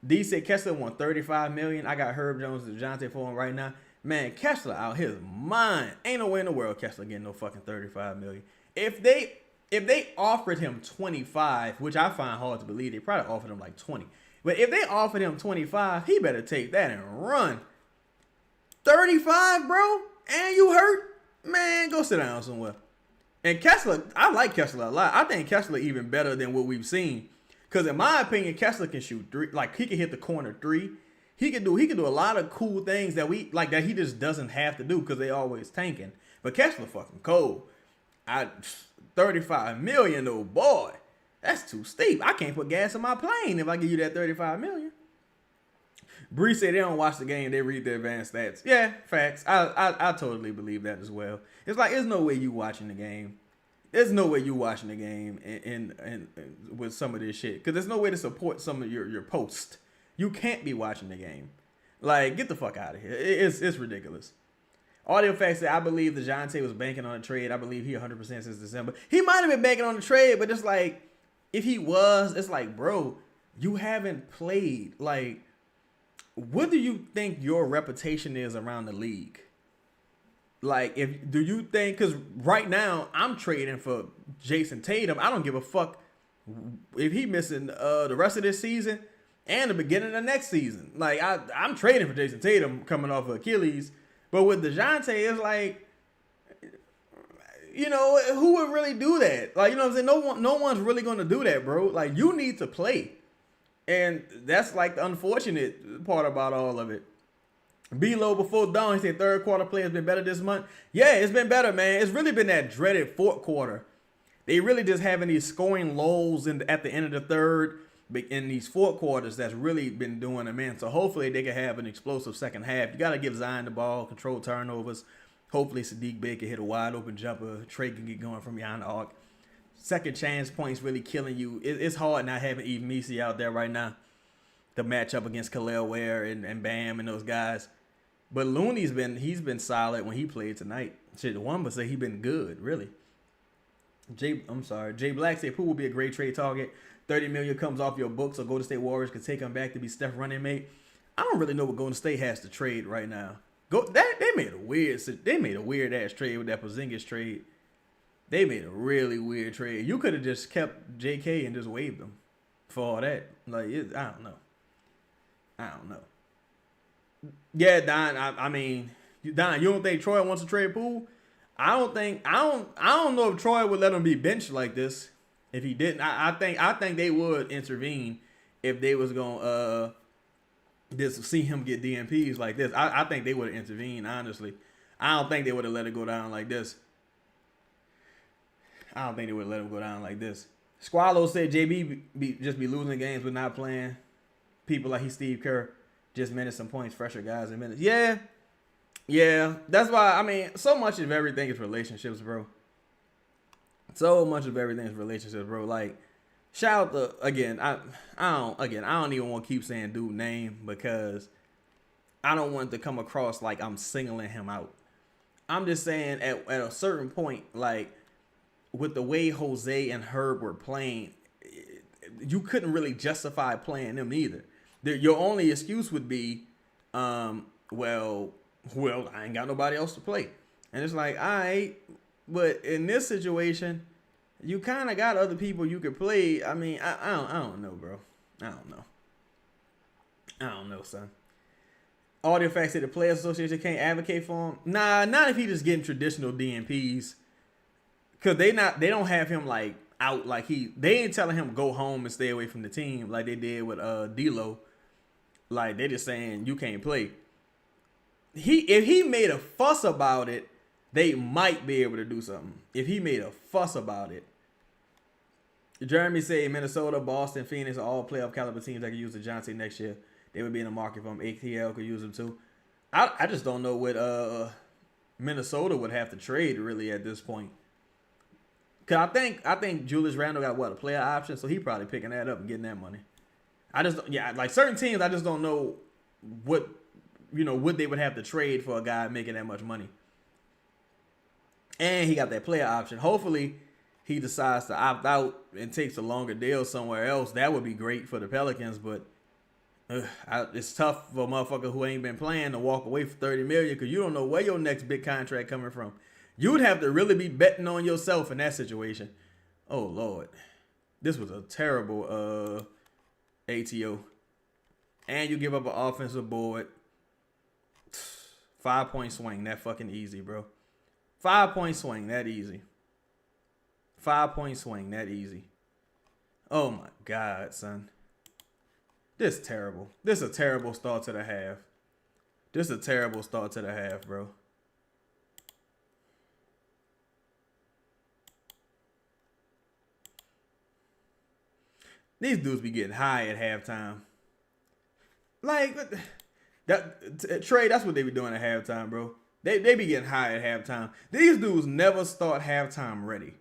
D said Kessler won $35 million. I got Herb Jones and DeJounte for him right now. Man, Kessler out his mind. Ain't no way in the world Kessler getting no fucking $35 million. If they offered him 25, which I find hard to believe, they probably offered him like 20. But if they offered him 25, he better take that and run. 35, bro? And you hurt? Man, go sit down somewhere. And Kessler, I like Kessler a lot. I think Kessler even better than what we've seen. Because in my opinion, Kessler can shoot three. Like, he can hit the corner three. He can do a lot of cool things that that he just doesn't have to do because they always tanking. But Kessler fucking cold. 35 million though, boy. That's too steep. I can't put gas in my plane if I give you that 35 million. Bree said they don't watch the game, they read the advanced stats. Yeah, facts. I totally believe that as well. It's like, there's no way you watching the game. There's no way you watching the game and with some of this shit. Because there's no way to support some of your posts. You can't be watching the game. Like, get the fuck out of here. It's ridiculous. Audio facts say, I believe DeJounte was banking on a trade. I believe he 100% since December. He might have been banking on a trade, but it's like, if he was, it's like, bro, you haven't played. Like, what do you think your reputation is around the league? Like, do you think, because right now I'm trading for Jason Tatum. I don't give a fuck if he missing the rest of this season and the beginning of next season. Like, I'm trading for Jason Tatum coming off of Achilles. But with DeJounte, it's like, who would really do that? Like, you know what I'm saying? No one's really gonna do that, bro. Like, you need to play. And that's like the unfortunate part about all of it. B-Lo before dawn, he said third quarter play has been better this month. Yeah, it's been better, man. It's really been that dreaded fourth quarter. They really just having these scoring lulls at the end of the third in these fourth quarters that's really been doing them in. So hopefully they can have an explosive second half. You got to give Zion the ball, control turnovers. Hopefully Sadiq Bey can hit a wide open jumper. Trey can get going from behind the arc. Second chance points really killing you. It's hard not having Eve Messi out there right now to match up against Khalil Ware and Bam and those guys. But Looney's been solid when he played tonight. Shit, one would say he been good, really. Jay Black said Pooh will be a great trade target. $30 million comes off your books, so Golden State Warriors could take him back to be Steph running mate. I don't really know what Golden State has to trade right now. They made a weird ass trade with that Porzingis trade. They made a really weird trade. You could have just kept JK and just waived him for all that. Like, I don't know. Yeah, Don. I mean, Don, you don't think Troy wants to trade Poole? I don't know if Troy would let him be benched like this. If he didn't, I think they would intervene if they was gonna just see him get DMPs like this. I think they would have intervened, honestly. I don't think they would have let it go down like this. Squallow said JB just be losing games but not playing. People like Steve Kerr just minutes some points, fresher guys in minutes. Yeah. That's why, I mean, so much of everything is relationships, bro. Like, shout out to, again, I don't even want to keep saying dude name because I don't want it to come across like I'm singling him out. I'm just saying at a certain point, like, with the way Jose and Herb were playing, you couldn't really justify playing them either. Your only excuse would be, well, I ain't got nobody else to play. And it's like, all right, but in this situation, you kind of got other people you could play. I mean, I don't know, bro. I don't know, son. Audio facts say the Players Association can't advocate for him. Nah, not if he just getting traditional DNPs. Cause they don't have him like out like they ain't telling him go home and stay away from the team like they did with D'Lo. Like they just saying you can't play. If he made a fuss about it, they might be able to do something. If he made a fuss about it. Jeremy said Minnesota, Boston, Phoenix are all playoff caliber teams that could use DeJounte next year. They would be in the market for him. ATL could use him too. I just don't know what Minnesota would have to trade really at this point. Cause I think Julius Randle got a player option, so he probably picking that up and getting that money. Like certain teams, I just don't know what they would have to trade for a guy making that much money. And he got that player option. Hopefully, he decides to opt out and takes a longer deal somewhere else. That would be great for the Pelicans, but it's tough for a motherfucker who ain't been playing to walk away for $30 million because you don't know where your next big contract coming from. You would have to really be betting on yourself in that situation. Oh, Lord. This was a terrible ATO. And you give up an offensive board. 5-point swing. That fucking easy, bro. 5-point swing. That easy. 5-point swing. That easy. Oh, my God, son. This is terrible. This is a terrible start to the half. Bro. These dudes be getting high at halftime. Like, Trey, that's what they be doing at halftime, bro. They be getting high at halftime. These dudes never start halftime ready.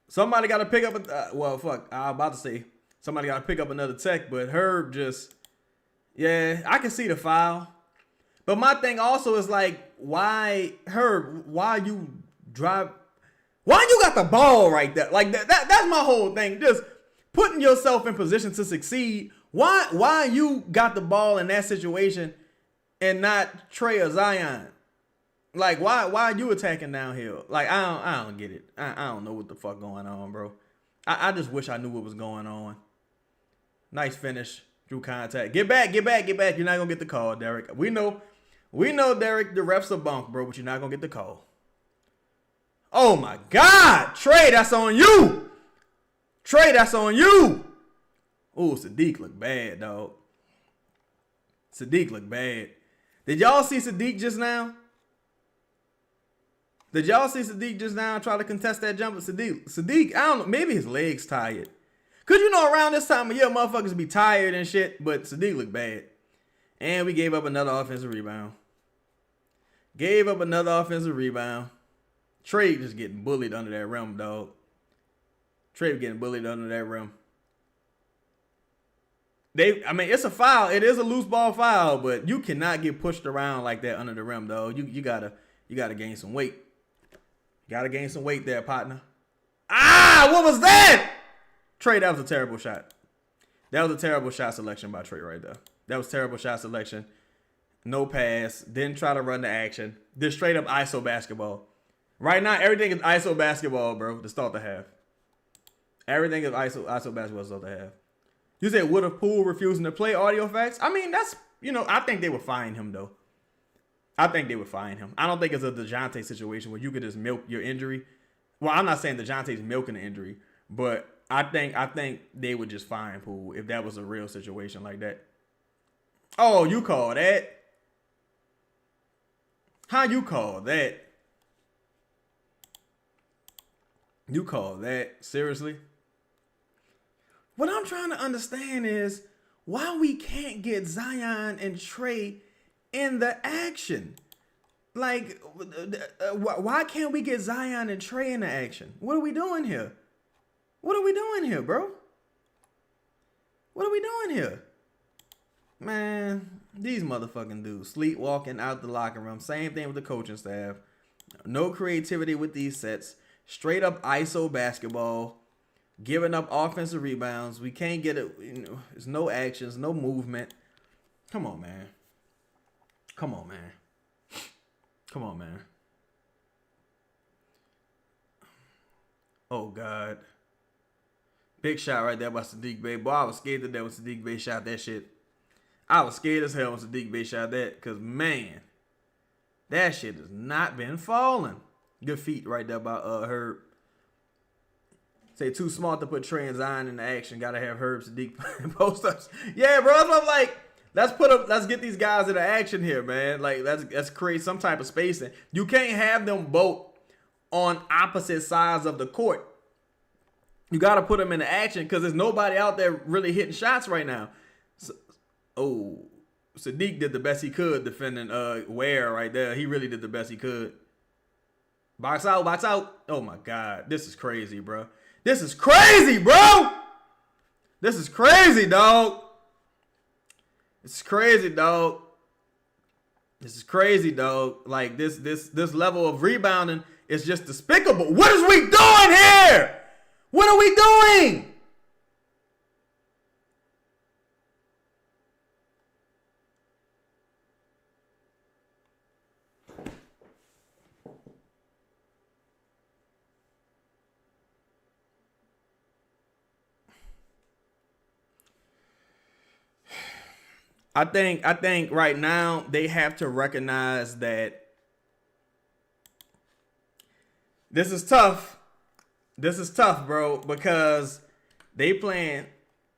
Somebody got to pick up I was about to say somebody got to pick up another tech, but Herb I can see the foul. But my thing also is like, why you got the ball right there? Like that's my whole thing. Just putting yourself in position to succeed. Why you got the ball in that situation and not Trey or Zion? Like why are you attacking downhill? Like I don't get it. I don't know what the fuck going on, bro. I just wish I knew what was going on. Nice finish. Drew contact. Get back. You're not gonna get the call, Derek. We know We know, Derek, the refs are bunk, bro, but you're not going to get the call. Oh, my God. Trey, that's on you. Trey, that's on you. Ooh, Sadiq look bad, dog. Sadiq look bad. Did y'all see Sadiq just now? Did y'all see Sadiq just now try to contest that jumper? Sadiq, I don't know, maybe his legs tired. Cause you know around this time of year, motherfuckers be tired and shit, but Sadiq looked bad. And we gave up another offensive rebound. Trey just getting bullied under that rim, dog. Trey getting bullied under that rim. It's a foul. It is a loose ball foul, but you cannot get pushed around like that under the rim, dog. You gotta gain some weight. Gotta gain some weight there, partner. Ah, what was that? Trey, that was a terrible shot. That was a terrible shot selection by Trey right there. That was terrible shot selection. No pass. Didn't try to run the action. Just straight up ISO basketball. Right now, everything is ISO basketball, bro, to start the half. Everything is ISO basketball to start the half. You said, would have Poole refusing to play audio facts? I mean, that's, I think they would fine him, though. I don't think it's a DeJounte situation where you could just milk your injury. Well, I'm not saying DeJounte's milking the injury, but I think they would just fine Poole if that was a real situation like that. Oh, you call that? How you call that? You call that? Seriously? What I'm trying to understand is why we can't get Zion and Trey in the action. Like, why can't we get Zion and Trey in the action? What are we doing here? Bro? What are we doing here? Man, these motherfucking dudes sleepwalking out the locker room. Same thing with the coaching staff. No creativity with these sets. Straight up ISO basketball. Giving up offensive rebounds. We can't get it. There's no actions, no movement. Come on, man. Oh, God. Big shot right there by Sadiq Bey. Boy, I was scared to death when Sadiq Bey shot that shit. I was scared as hell when Sadiq Bey shot that. Because, man, that shit has not been falling. Good feet right there by Herb. Say too smart to put Trey and Zion in the action. Gotta have Herb Sadiq post ups. Yeah, bro. So I'm like, let's get these guys into action here, man. Like, let's create some type of spacing. You can't have them both on opposite sides of the court. You gotta put them into action because there's nobody out there really hitting shots right now. Sadiq did the best he could defending Ware right there. He really did the best he could. Box out. Oh my God, this is crazy, bro. This is crazy, dog. This is crazy, dog. Like this level of rebounding is just despicable. What is we doing here? What are we doing? I think right now they have to recognize that this is tough. Bro, because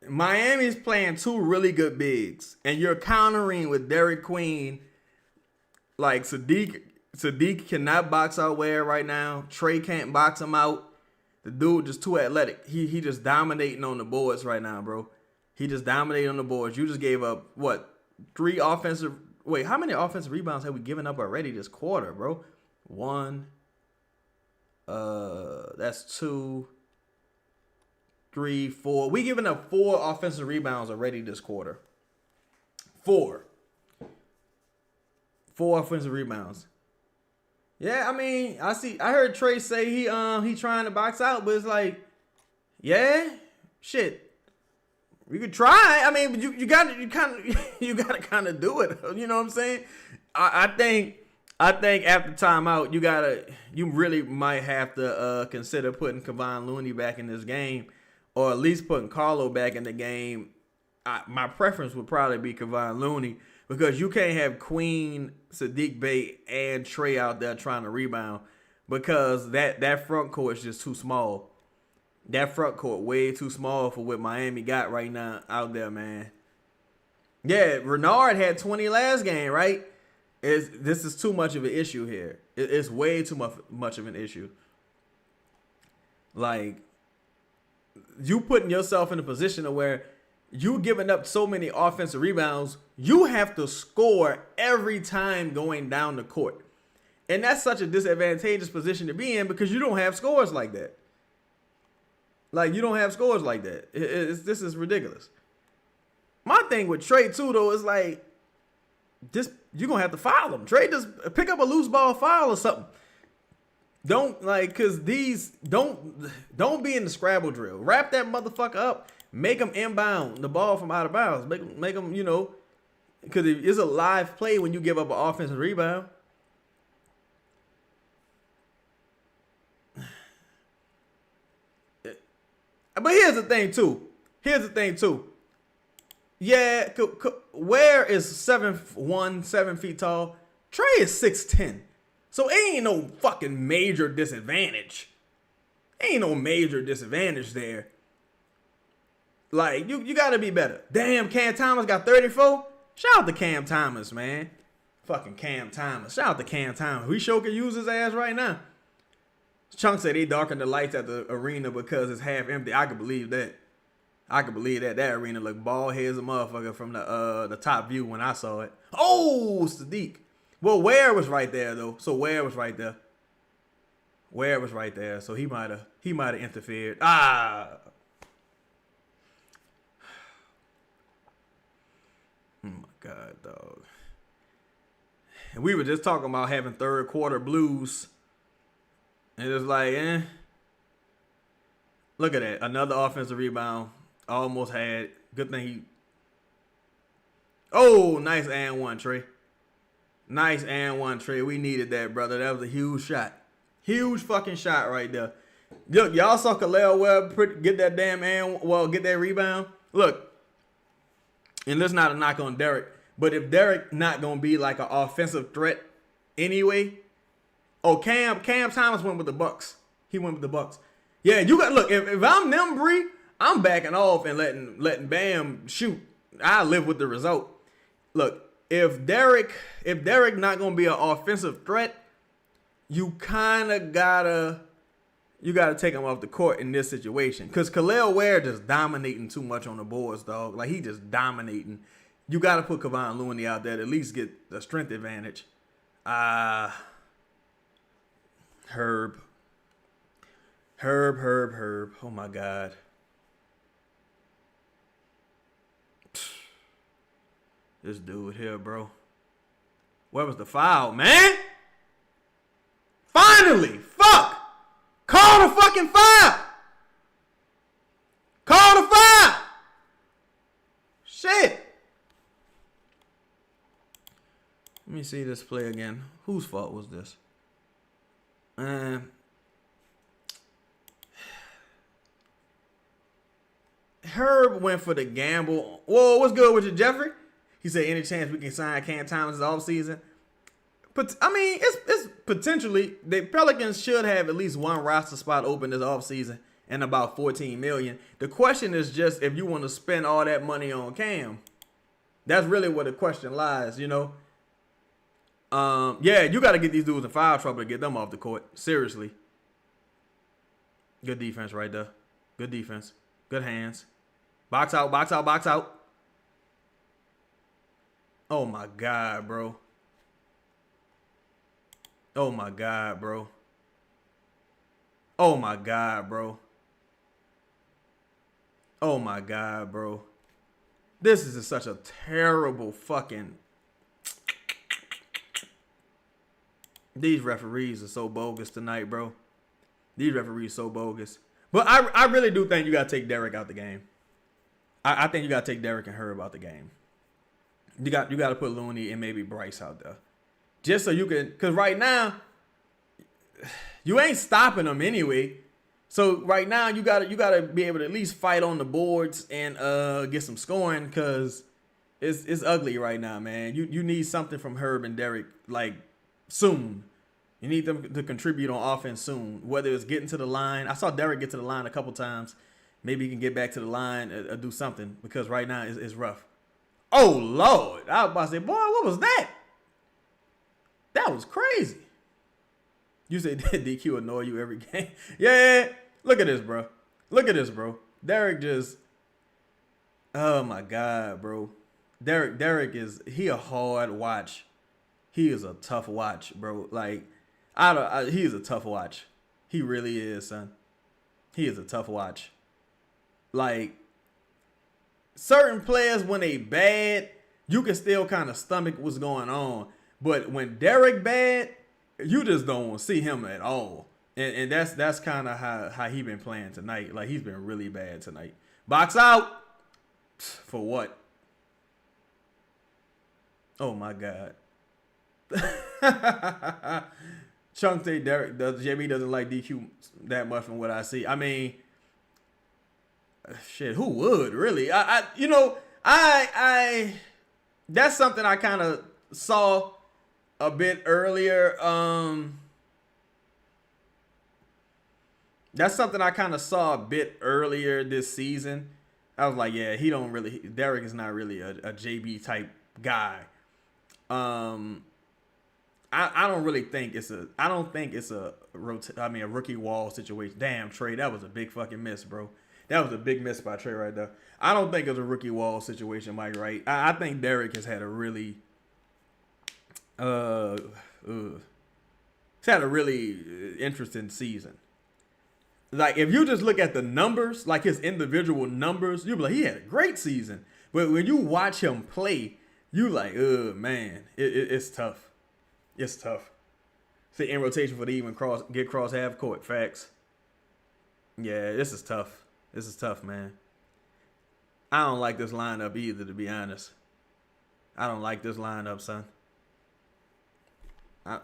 Miami's playing two really good bigs, and you're countering with Derek Queen. Like Sadiq cannot box out Ware right now. Trey can't box him out. The dude just too athletic. He just dominating on the boards right now, bro. He just dominated on the boards. You just gave up, what, how many offensive rebounds have we given up already this quarter, bro? 1, that's 2, 3, 4. We giving up 4 offensive rebounds already this quarter. 4 offensive rebounds. Yeah, I mean, I heard Trey say he trying to box out, but it's like, yeah, shit. You could try. I mean, but you gotta kind of do it. You know what I'm saying? I think after timeout, you really might have to consider putting Kevon Looney back in this game, or at least putting Carlo back in the game. My preference would probably be Kevon Looney, because you can't have Queen, Sadiq Bey, and Trey out there trying to rebound because that front court is just too small. That front court way too small for what Miami got right now out there, man. Yeah, Renard had 20 last game, right? This is too much of an issue here. It's way too much of an issue. Like, you putting yourself in a position of where you giving up so many offensive rebounds, you have to score every time going down the court. And that's such a disadvantageous position to be in because you don't have scores like that. Like, you don't have scores like that. This is ridiculous. My thing with Trey, too, though, is like, just you're going to have to foul him. Trey, just pick up a loose ball foul or something. Don't, like, because these, don't be in the Scrabble drill. Wrap that motherfucker up. Make him inbound the ball from out of bounds. Make him, you know, because it's a live play when you give up an offensive rebound. But here's the thing, too. Yeah, Ware is 7'1", 7 feet tall. Trey is 6'10". So ain't no fucking major disadvantage. Ain't no major disadvantage there. Like, you got to be better. Damn, Cam Thomas got 34. Shout out to Cam Thomas, man. Fucking Cam Thomas. Shout out to Cam Thomas. We sure can use his ass right now. Chunk said they darkened the lights at the arena because it's half empty. I could believe that. That arena looked bald head as a motherfucker from the top view when I saw it. Oh, Sadiq. Well, Ware was right there though. So Ware was right there. So he might have interfered. Oh my God, dog. And we were just talking about having third quarter blues. And it was like, look at that. Another offensive rebound. Almost had. Good thing he. Oh, nice and one, Trey. Nice and one, Trey. We needed that, brother. That was a huge shot. Huge fucking shot right there. Look, y'all saw Khalil Webb get that get that rebound. Look, and this not a knock on Derek, but if Derek not gonna be like an offensive threat anyway. Oh, Cam Thomas went with the Bucks. He went with the Bucks. Yeah, you got look. If I'm them, Bree, I'm backing off and letting Bam shoot. I live with the result. Look, if Derek not gonna be an offensive threat, you kind of gotta take him off the court in this situation. Cause Khalil Ware just dominating too much on the boards, dog. Like he just dominating. You gotta put Kevon Looney out there to at least get the strength advantage. Herb. Oh my God. This dude here, bro. Where was the foul, man? Finally! Fuck! Call the fucking foul! Call the foul! Shit! Let me see this play again. Whose fault was this? Herb went for the gamble. Whoa, what's good with you, Jeffrey? He said, any chance we can sign Cam Thomas this offseason? But I mean, it's potentially the Pelicans should have at least one roster spot open this offseason and about $14 million. The question is just if you want to spend all that money on Cam. That's really where the question lies, you know. Yeah, you got to get these dudes in foul trouble to get them off the court. Seriously. Good defense right there. Good defense. Good hands. Box out, box out, box out. Oh, my God, bro. Oh, my God, bro. Oh, my God, bro. Oh, my God, bro. This is such a terrible fucking... These referees are so bogus tonight, bro. These referees so bogus. But I really do think you got to take Derek out the game. I think you got to take Derek and Herb out the game. You got to put Looney and maybe Bryce out there. Just so you can, because right now, you ain't stopping them anyway. So right now, you gotta be able to at least fight on the boards and get some scoring, because it's ugly right now, man. You need something from Herb and Derek like soon. You need them to contribute on offense soon. Whether it's getting to the line, I saw Derek get to the line a couple times. Maybe he can get back to the line or do something because right now it's rough. Oh Lord, I was about to say, boy, what was that? That was crazy. You said DQ annoy you every game. Yeah. Look at this, bro. Look at this, bro. Derek just. Oh my God, bro. Derek he a hard watch. He is a tough watch, bro. Like, he is a tough watch. He really is, son. He is a tough watch. Like, certain players, when they bad, you can still kind of stomach what's going on. But when Derek bad, you just don't want to see him at all. And that's kind of how he been playing tonight. Like, he's been really bad tonight. Box out. For what? Oh, my God. Chunk say Derek JB doesn't like DQ that much from what I see. I mean, shit, who would really? I that's something I kind of saw a bit earlier. That's something I kind of saw a bit earlier this season. I was like, yeah, Derek is not really a JB type guy. I don't really think it's a rookie wall situation. Damn, Trey, that was a big fucking miss, bro. That was a big miss by Trey right there. I don't think it's a rookie wall situation, Mike, right? I think Derek has had a really interesting season. Like, if you just look at the numbers, like his individual numbers, you'll be like, he had a great season. But when you watch him play, you like, man, it's tough. It's tough. See, in rotation for the even get cross half court. Facts. Yeah, this is tough. This is tough, man. I don't like this lineup either, to be honest. I don't like this lineup, son.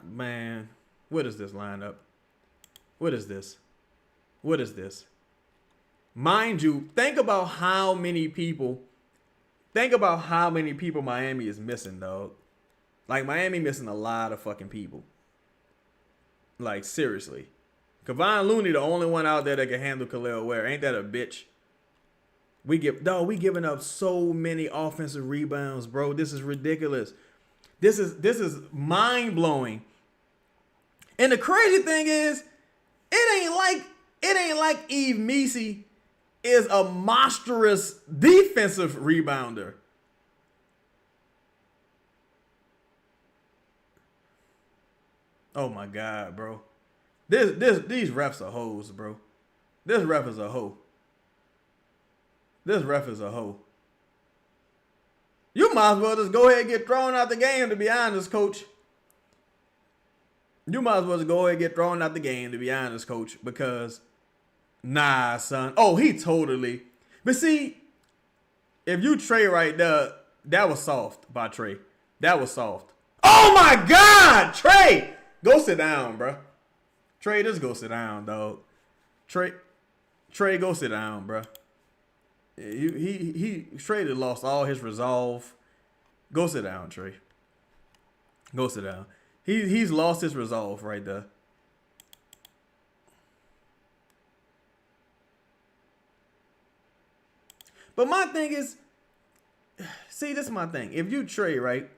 Man, what is this lineup? What is this? What is this? Mind you, think about how many people Miami is missing, dog. Like, Miami missing a lot of fucking people. Like, seriously. Kevon Looney, the only one out there that can handle Khalil Ware. Ain't that a bitch? We giving up so many offensive rebounds, bro. This is ridiculous. This is mind-blowing. And the crazy thing is, it ain't like Eve Messi is a monstrous defensive rebounder. Oh my God, bro. These refs are hoes, bro. This ref is a hoe. This ref is a hoe. You might as well just go ahead and get thrown out the game, to be honest, coach. You might as well just go ahead and get thrown out the game, to be honest, coach, because nah, son. Oh, he totally. But see, if you Trey right there, that was soft by Trey. That was soft. Oh my God, Trey! Go sit down, bro. Trey, just go sit down, dog. Trey, go sit down, bro. Trey had lost all his resolve. Go sit down, Trey. Go sit down. He's lost his resolve right there. But my thing is, see, this is my thing. If you Trey, right,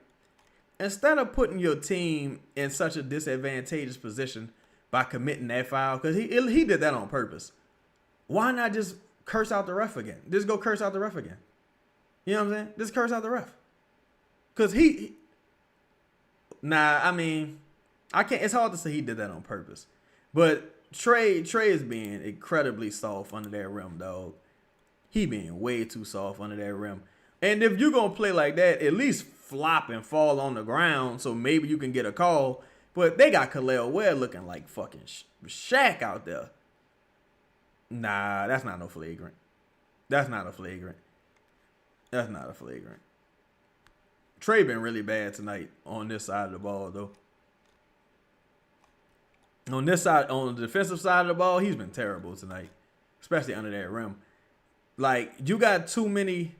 instead of putting your team in such a disadvantageous position by committing that foul, because he did that on purpose, why not just curse out the ref again? Just go curse out the ref again. You know what I'm saying? Just curse out the ref. Because I mean, I can't. It's hard to say he did that on purpose. But Trey is being incredibly soft under that rim, dog. He being way too soft under that rim. And if you're going to play like that, at least flop and fall on the ground so maybe you can get a call. But they got Khalil Ware looking like fucking Shaq out there. Nah, that's not no flagrant. That's not a flagrant. Trey been really bad tonight on this side of the ball, though. On this side, on the defensive side of the ball, he's been terrible tonight, especially under that rim. Like, you got too many.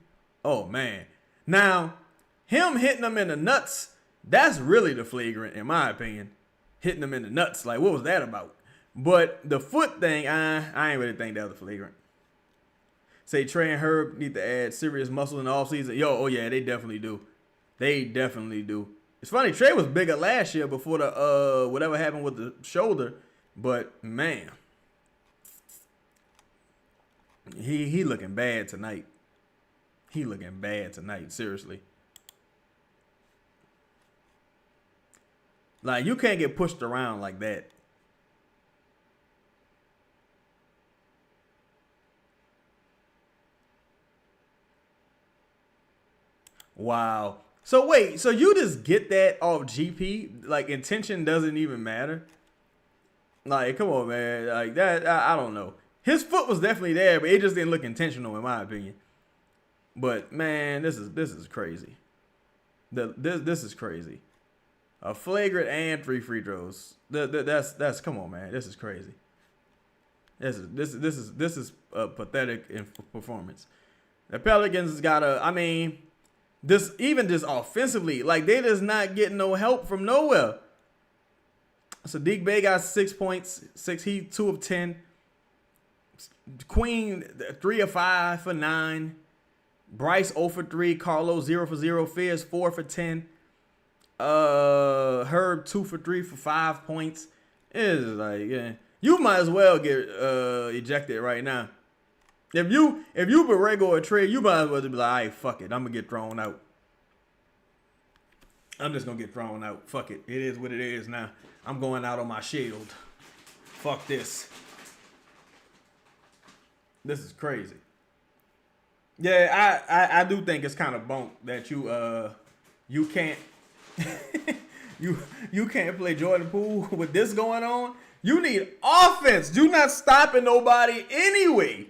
Oh, man. Now, Him hitting them in the nuts, that's really the flagrant, in my opinion. Hitting them in the nuts. Like, what was that about? But the foot thing, I ain't really think that was a flagrant. Say Trey and Herb need to add serious muscle in the offseason. Oh yeah, they definitely do. They definitely do. It's funny, Trey was bigger last year before the whatever happened with the shoulder. But man, he looking bad tonight. He looking bad tonight, seriously. Like, you can't get pushed around like that. Wow. So wait, so you just get that off GP? Like, intention doesn't even matter? Like, come on, man. Like, that, I don't know. His foot was definitely there, but it just didn't look intentional, in my opinion. But man, this is crazy. This is crazy. A flagrant and 3 free throws. That's come on, man. This is crazy. This is a pathetic performance. The Pelicans got this offensively, like, they just not getting no help from nowhere. Sadiq Bey got 6 points, 2 of 10. Queen 3 of 5 for 9. Bryce 0 for 3. Carlo 0 for 0. Fizz 4 for 10. Herb 2 for 3 for 5 points. It's like, yeah, you might as well get ejected right now. If you Borrego or Trey, you might as well just be like, all right, fuck it, I'm gonna get thrown out. I'm just gonna get thrown out. Fuck it. It is what it is now. I'm going out on my shield. Fuck this. This is crazy. Yeah, I do think it's kind of bunk that you can't you can't play Jordan Poole with this going on. You need offense. You not stopping nobody anyway.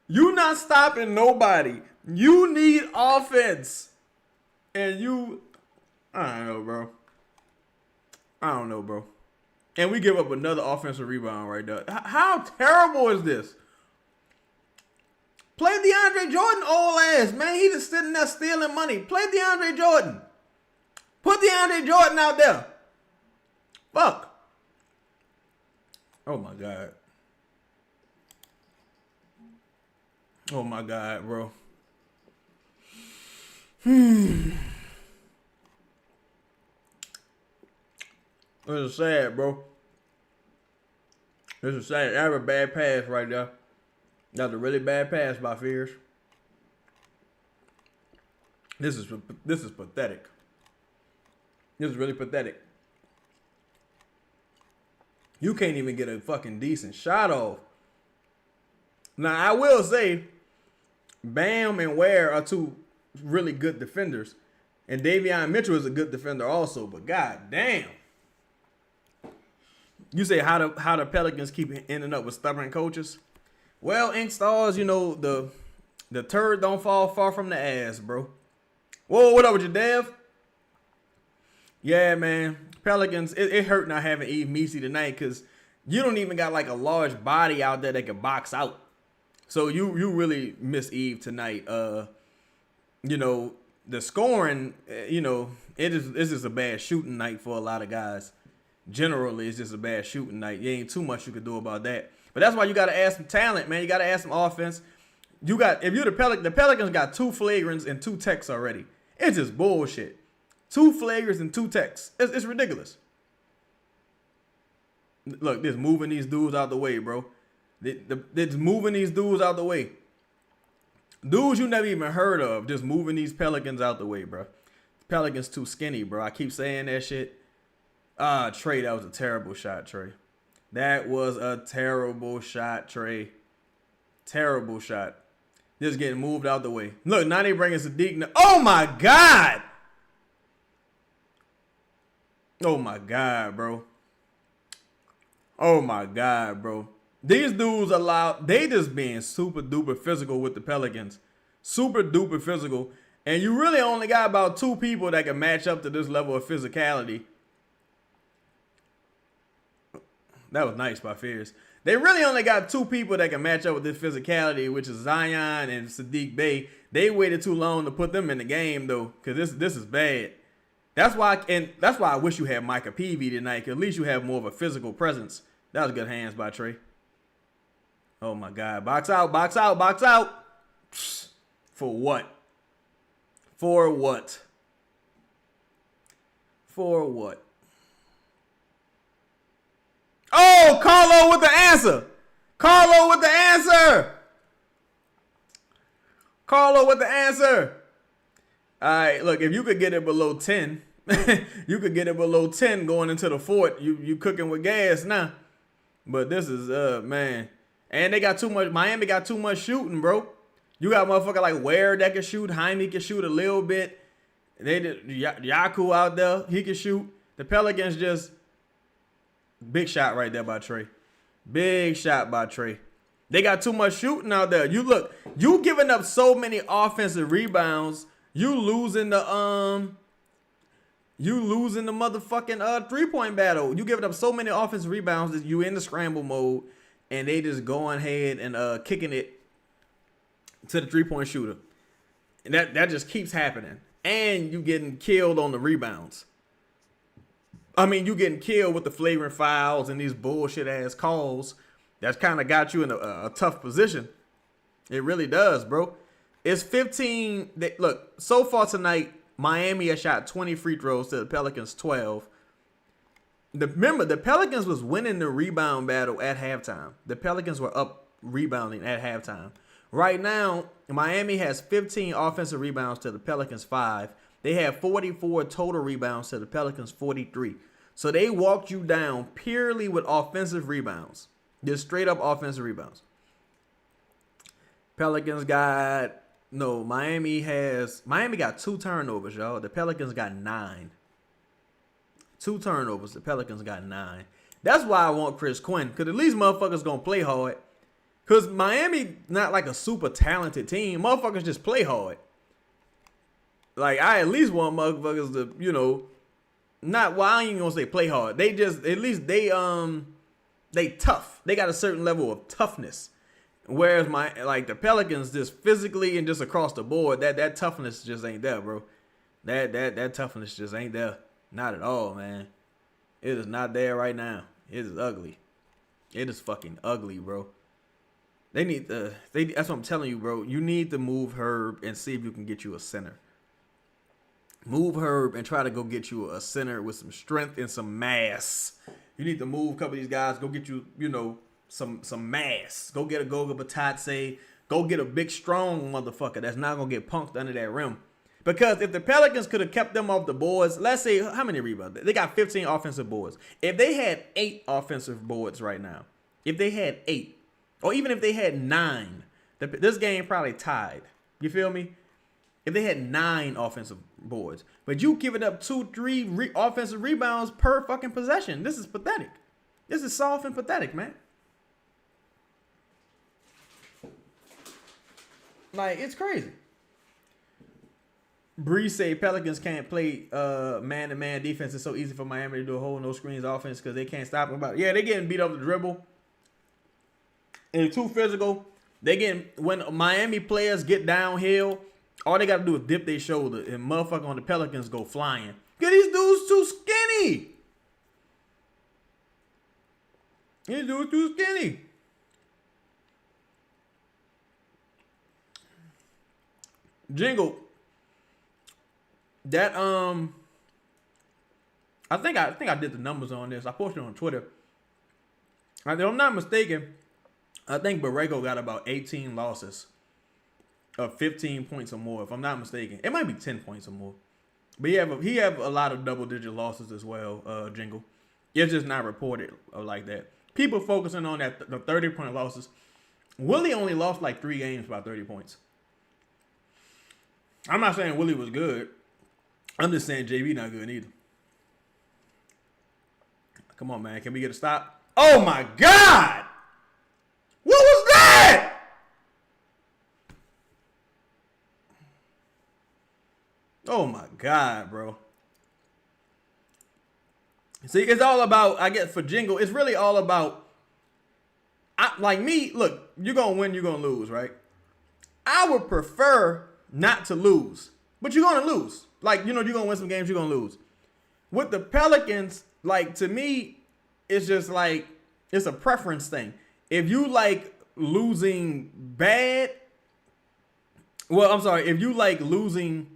You not stopping nobody. You need offense. And I don't know, bro. And we give up another offensive rebound right there. How terrible is this? Play DeAndre Jordan, old ass, man. He just sitting there stealing money. Play DeAndre Jordan. Put DeAndre Jordan out there. Fuck. Oh, my God. Oh, my God, bro. This is sad, bro. This is sad. That was a bad pass right there. That's a really bad pass by Fierce. This is pathetic. This is really pathetic. You can't even get a fucking decent shot off. Now, I will say, Bam and Ware are two really good defenders. And Davion Mitchell is a good defender also. But god damn. You say how the Pelicans keep ending up with stubborn coaches? Well, Ink Stars, the turd don't fall far from the ass, bro. Whoa, what up with you, Dev? Yeah, man. Pelicans, it hurt not having Eve Meesey tonight because you don't even got like a large body out there that can box out. So you really miss Eve tonight. The scoring, it's just a bad shooting night for a lot of guys. Generally, it's just a bad shooting night. There ain't too much you can do about that. But that's why you got to add some talent, man. You got to add some offense. If you're the Pelicans got 2 flagrants and 2 techs already. It's just bullshit. 2 flagrants and 2 techs. It's ridiculous. Look, they're moving these dudes out the way, bro. They're just moving these dudes out the way. Dudes you never even heard of, just moving these Pelicans out the way, bro. Pelicans too skinny, bro. I keep saying that shit. Trey, that was a terrible shot, Trey. That was a terrible shot, Trey. Terrible shot. Just getting moved out the way. Look, now they bringing Sadiq. Oh, my God. Oh, my God, bro. Oh, my God, bro. These dudes they just being super duper physical with the Pelicans. Super duper physical. And you really only got about 2 people that can match up to this level of physicality. That was nice by Fierce. They really only got two people that can match up with this physicality, which is Zion and Sadiq Bey. They waited too long to put them in the game though, because this is bad. That's why I wish you had Micah Peavy tonight, because at least you have more of a physical presence. That was good hands by Trey. Oh my God. Box out, box out, box out. For what? For what? For what? Oh, Carlo with the answer. Carlo with the answer. Carlo with the answer. All right, look, if you could get it below 10, you could get it below 10 going into the fourth. You cooking with gas now. But this is, man. And they got too much. Miami got too much shooting, bro. You got motherfucker like Ware that can shoot. Jaime can shoot a little bit. They did Yaku out there. He can shoot. The Pelicans just big shot right there by Trey. Big shot by Trey. They got too much shooting out there. You look, you giving up so many offensive rebounds. You losing the motherfucking 3-point battle. You giving up so many offensive rebounds that you in the scramble mode, and they just going ahead and kicking it to the 3-point shooter. And that just keeps happening. And you getting killed on the rebounds. I mean, you getting killed with the flagrant fouls and these bullshit ass calls. That's kind of got you in a tough position. It really does, bro. It's 15. Look, so far tonight, Miami has shot 20 free throws to the Pelicans 12. Remember, the Pelicans was winning the rebound battle at halftime. The Pelicans were up rebounding at halftime. Right now, Miami has 15 offensive rebounds to the Pelicans 5. They have 44 total rebounds to the Pelicans 43. So they walked you down purely with offensive rebounds. Just straight up offensive rebounds. Pelicans got, no, Miami got 2 turnovers, y'all. The Pelicans got 9. 2 turnovers. The Pelicans got 9. That's why I want Chris Quinn, because at least motherfuckers going to play hard. Because Miami not like a super talented team. Motherfuckers just play hard. Like, I at least want motherfuckers to, you know, not, well, I ain't even gonna say play hard. They just, at least they tough. They got a certain level of toughness. Whereas the Pelicans just physically and just across the board, that toughness just ain't there, bro. That toughness just ain't there. Not at all, man. It is not there right now. It is ugly. It is fucking ugly, bro. That's what I'm telling you, bro. You need to move Herb and see if you can get you a center. Move Herb and try to go get you a center with some strength and some mass. You need to move a couple of these guys. Go get you, you know, some mass. Go get a Goga Batadze. Go get a big, strong motherfucker that's not going to get punked under that rim. Because if the Pelicans could have kept them off the boards, let's say, how many rebounds? They got 15 offensive boards. If they had 8 offensive boards right now, if they had 8, or even if they had 9, this game probably tied. You feel me? If they had 9 offensive boards, but you giving up 2-3 offensive rebounds per fucking possession. This is pathetic. This is soft and pathetic, man. Like, it's crazy. Bree say Pelicans can't play man-to-man defense. It's so easy for Miami to do a whole no screens offense because they can't stop them. Yeah, they getting beat up the dribble. And they're too physical. When Miami players get downhill, all they got to do is dip their shoulder and motherfucker on the Pelicans go flying. Because these dudes too skinny. These dudes too skinny. Jingle. That I think I did the numbers on this. I posted it on Twitter. If I'm not mistaken, I think Borrego got about 18 losses of 15 points or more. If I'm not mistaken, it might be 10 points or more. But he have a lot of double-digit losses as well. Jingle. It's just not reported like that. People focusing on the 30-point losses. Willie only lost like 3 games by 30 points. I'm not saying Willie was good. I'm just saying JV not good either. Come on, man. Can we get a stop? Oh, my God! What was that? Oh, my God, bro. See, it's all about, I guess, for Jingle, it's really all about like me. Look, you're gonna win, you're gonna lose, right? I would prefer not to lose, but you're gonna lose. Like, you're gonna win some games, you're gonna lose. With the Pelicans, like, to me, it's just like, it's a preference thing. If you like losing bad, well, I'm sorry, if you like losing,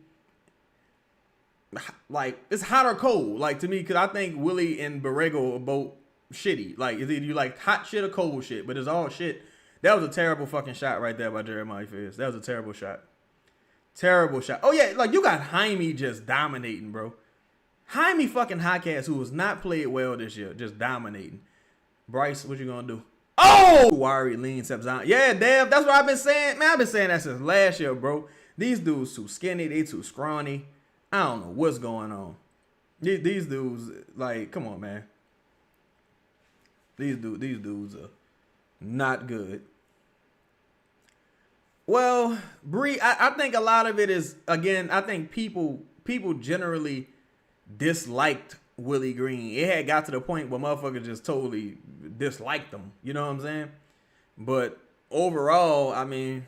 like, it's hot or cold, like, to me, because I think Willie and Borrego are both shitty. Like, it's either you like hot shit or cold shit, but it's all shit. That was a terrible fucking shot right there by Jeremiah Fears. That was a terrible shot. Terrible shot. Oh, yeah, like, you got Jaime just dominating, bro. Jaime fucking Highcast, who has not played well this year, just dominating. Bryce, what you gonna do? Oh! Wiry, lean, Sepzon. Yeah, damn, that's what I've been saying. Man, I've been saying that since last year, bro. These dudes too skinny. They too scrawny. I don't know what's going on. These dudes, like, come on, man. These dudes are not good. Well, Bree, I think a lot of it is, again, I think people generally disliked Willie Green. It had got to the point where motherfuckers just totally disliked him. You know what I'm saying? But overall, I mean,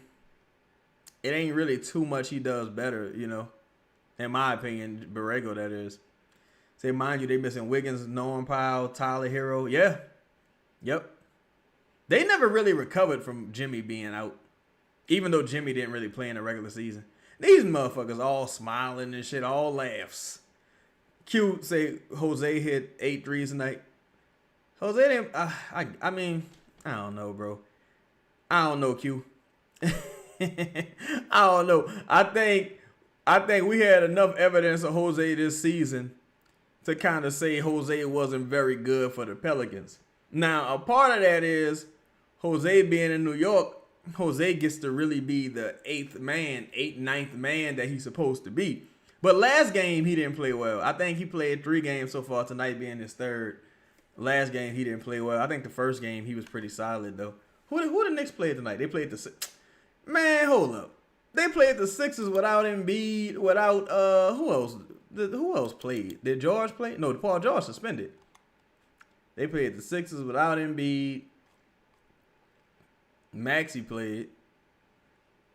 it ain't really too much he does better, in my opinion, Borrego, that is. Say, mind you, they missing Wiggins, Norman Powell, Tyler Hero. Yeah. Yep. They never really recovered from Jimmy being out. Even though Jimmy didn't really play in the regular season. These motherfuckers all smiling and shit, all laughs. Q say Jose hit 8 threes tonight. Jose didn't. I mean, I don't know, bro. I don't know, Q. I don't know. I think we had enough evidence of Jose this season to kind of say Jose wasn't very good for the Pelicans. Now, a part of that is Jose being in New York. Jose gets to really be the ninth man that he's supposed to be. But last game, he didn't play well. I think he played 3 games so far, tonight being his 3rd. Last game, he didn't play well. I think the first game, he was pretty solid, though. Who the Knicks played tonight? They played Man, hold up. They played the Sixers without Embiid, without, who else? Who else played? Did George play? No, Paul George suspended. They played the Sixers without Embiid. Maxey played.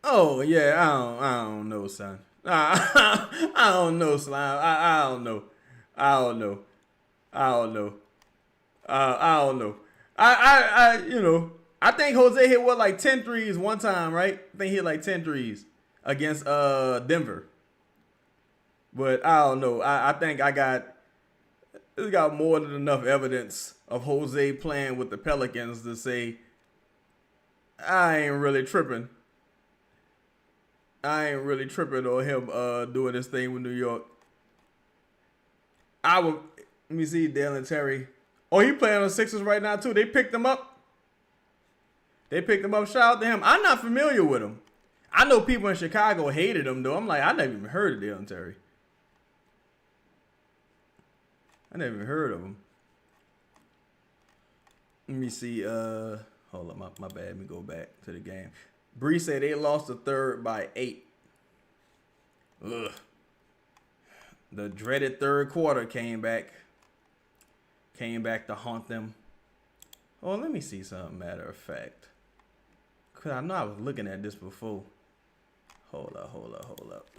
Oh, yeah, I don't know, son. I don't know, Slime. I don't know. I don't know. I think Jose hit like 10 threes one time, right? I think he hit like 10 threes against Denver. But I don't know. I think it's got more than enough evidence of Jose playing with the Pelicans to say I ain't really tripping on him doing this thing with New York. Let me see, Dalen Terry. Oh, he playing on the Sixers right now too. They picked him up. Shout out to him. I'm not familiar with him. I know people in Chicago hated him though. I'm like, I never even heard of Dalen Terry. I never even heard of him. Let me see. Hold up, my bad. Let me go back to the game. Bree said they lost the 3rd by 8. Ugh. The dreaded 3rd quarter came back to haunt them. Oh, let me see something, matter of fact. Because I know I was looking at this before. Hold up.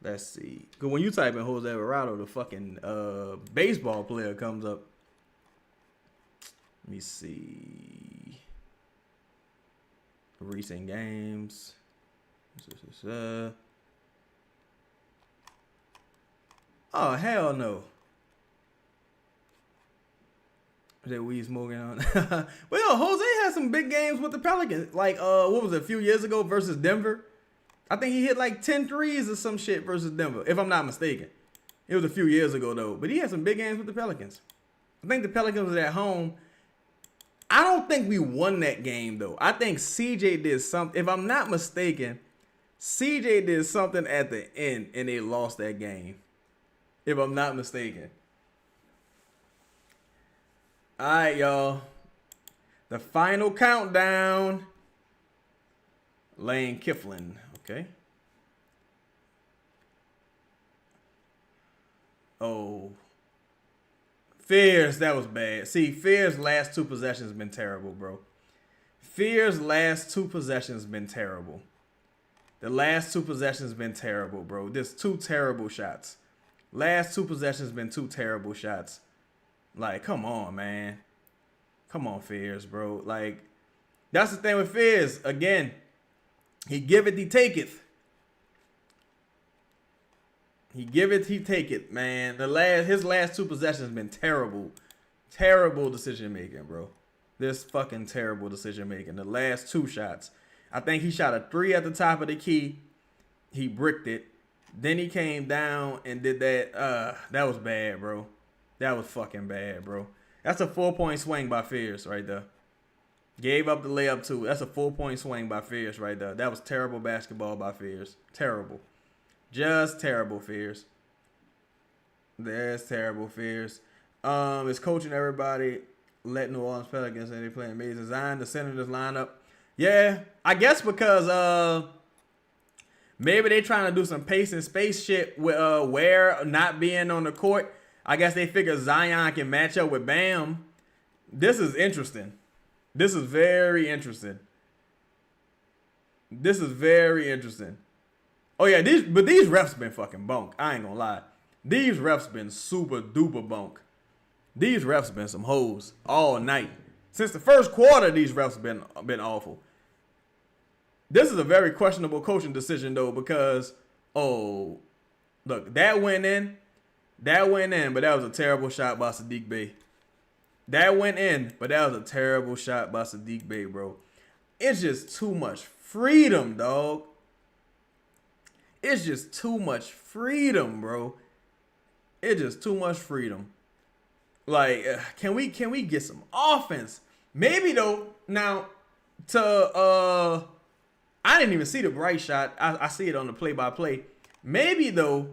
Let's see. Because when you type in Jose Alvarado, the fucking baseball player comes up. Let me see. Recent games. Oh, hell no. Is that weed smoking on? Well, yo, Jose had some big games with the Pelicans. Like, what was it, a few years ago versus Denver? I think he hit like 10 threes or some shit versus Denver, if I'm not mistaken. It was a few years ago, though. But he had some big games with the Pelicans. I think the Pelicans was at home. I don't think we won that game, though. I think CJ did something. If I'm not mistaken, CJ did something at the end, and they lost that game. If I'm not mistaken. All right, y'all. The final countdown. Lane Kifflin. Okay. Oh. Fears, that was bad. See, Fears' last two possessions been terrible, bro. Fears' last two possessions been terrible. The last two possessions been terrible, bro. There's two terrible shots. Last two possessions been two terrible shots. Like, come on, man. Come on, Fears, bro. Like, that's the thing with Fears. Again, he giveth, he taketh. He giveth, he taketh, man. His last two possessions been terrible. Terrible decision making, bro. This fucking terrible decision making. The last two shots. I think he shot a 3 at the top of the key. He bricked it. Then he came down and did that. That was bad, bro. That was fucking bad, bro. That's a 4-point swing by Fears right there. Gave up the layup too. That's a 4-point swing by Fears right there. That was terrible basketball by Fears. Terrible. Just terrible, Fears. There's terrible, Fears. Is coaching everybody let New Orleans Pelicans and they playing amazing. Zion, the center of this lineup. Yeah, I guess because maybe they trying to do some pace and space shit with Ware not being on the court. I guess they figure Zion can match up with Bam. This is interesting. This is very interesting. This is very interesting. Oh yeah, these refs been fucking bunk. I ain't gonna lie. These refs been super duper bunk. These refs been some hoes all night. Since the first quarter, these refs been awful. This is a very questionable coaching decision though, because look, that went in, but that was a terrible shot by Sadiq Bey. That went in, but that was a terrible shot by Sadiq Bey, bro. It's just too much freedom, dog. It's just too much freedom, bro. It's just too much freedom. Like, can we get some offense? Maybe though. Now, I didn't even see the Bright shot. I see it on the play-by-play. Maybe though.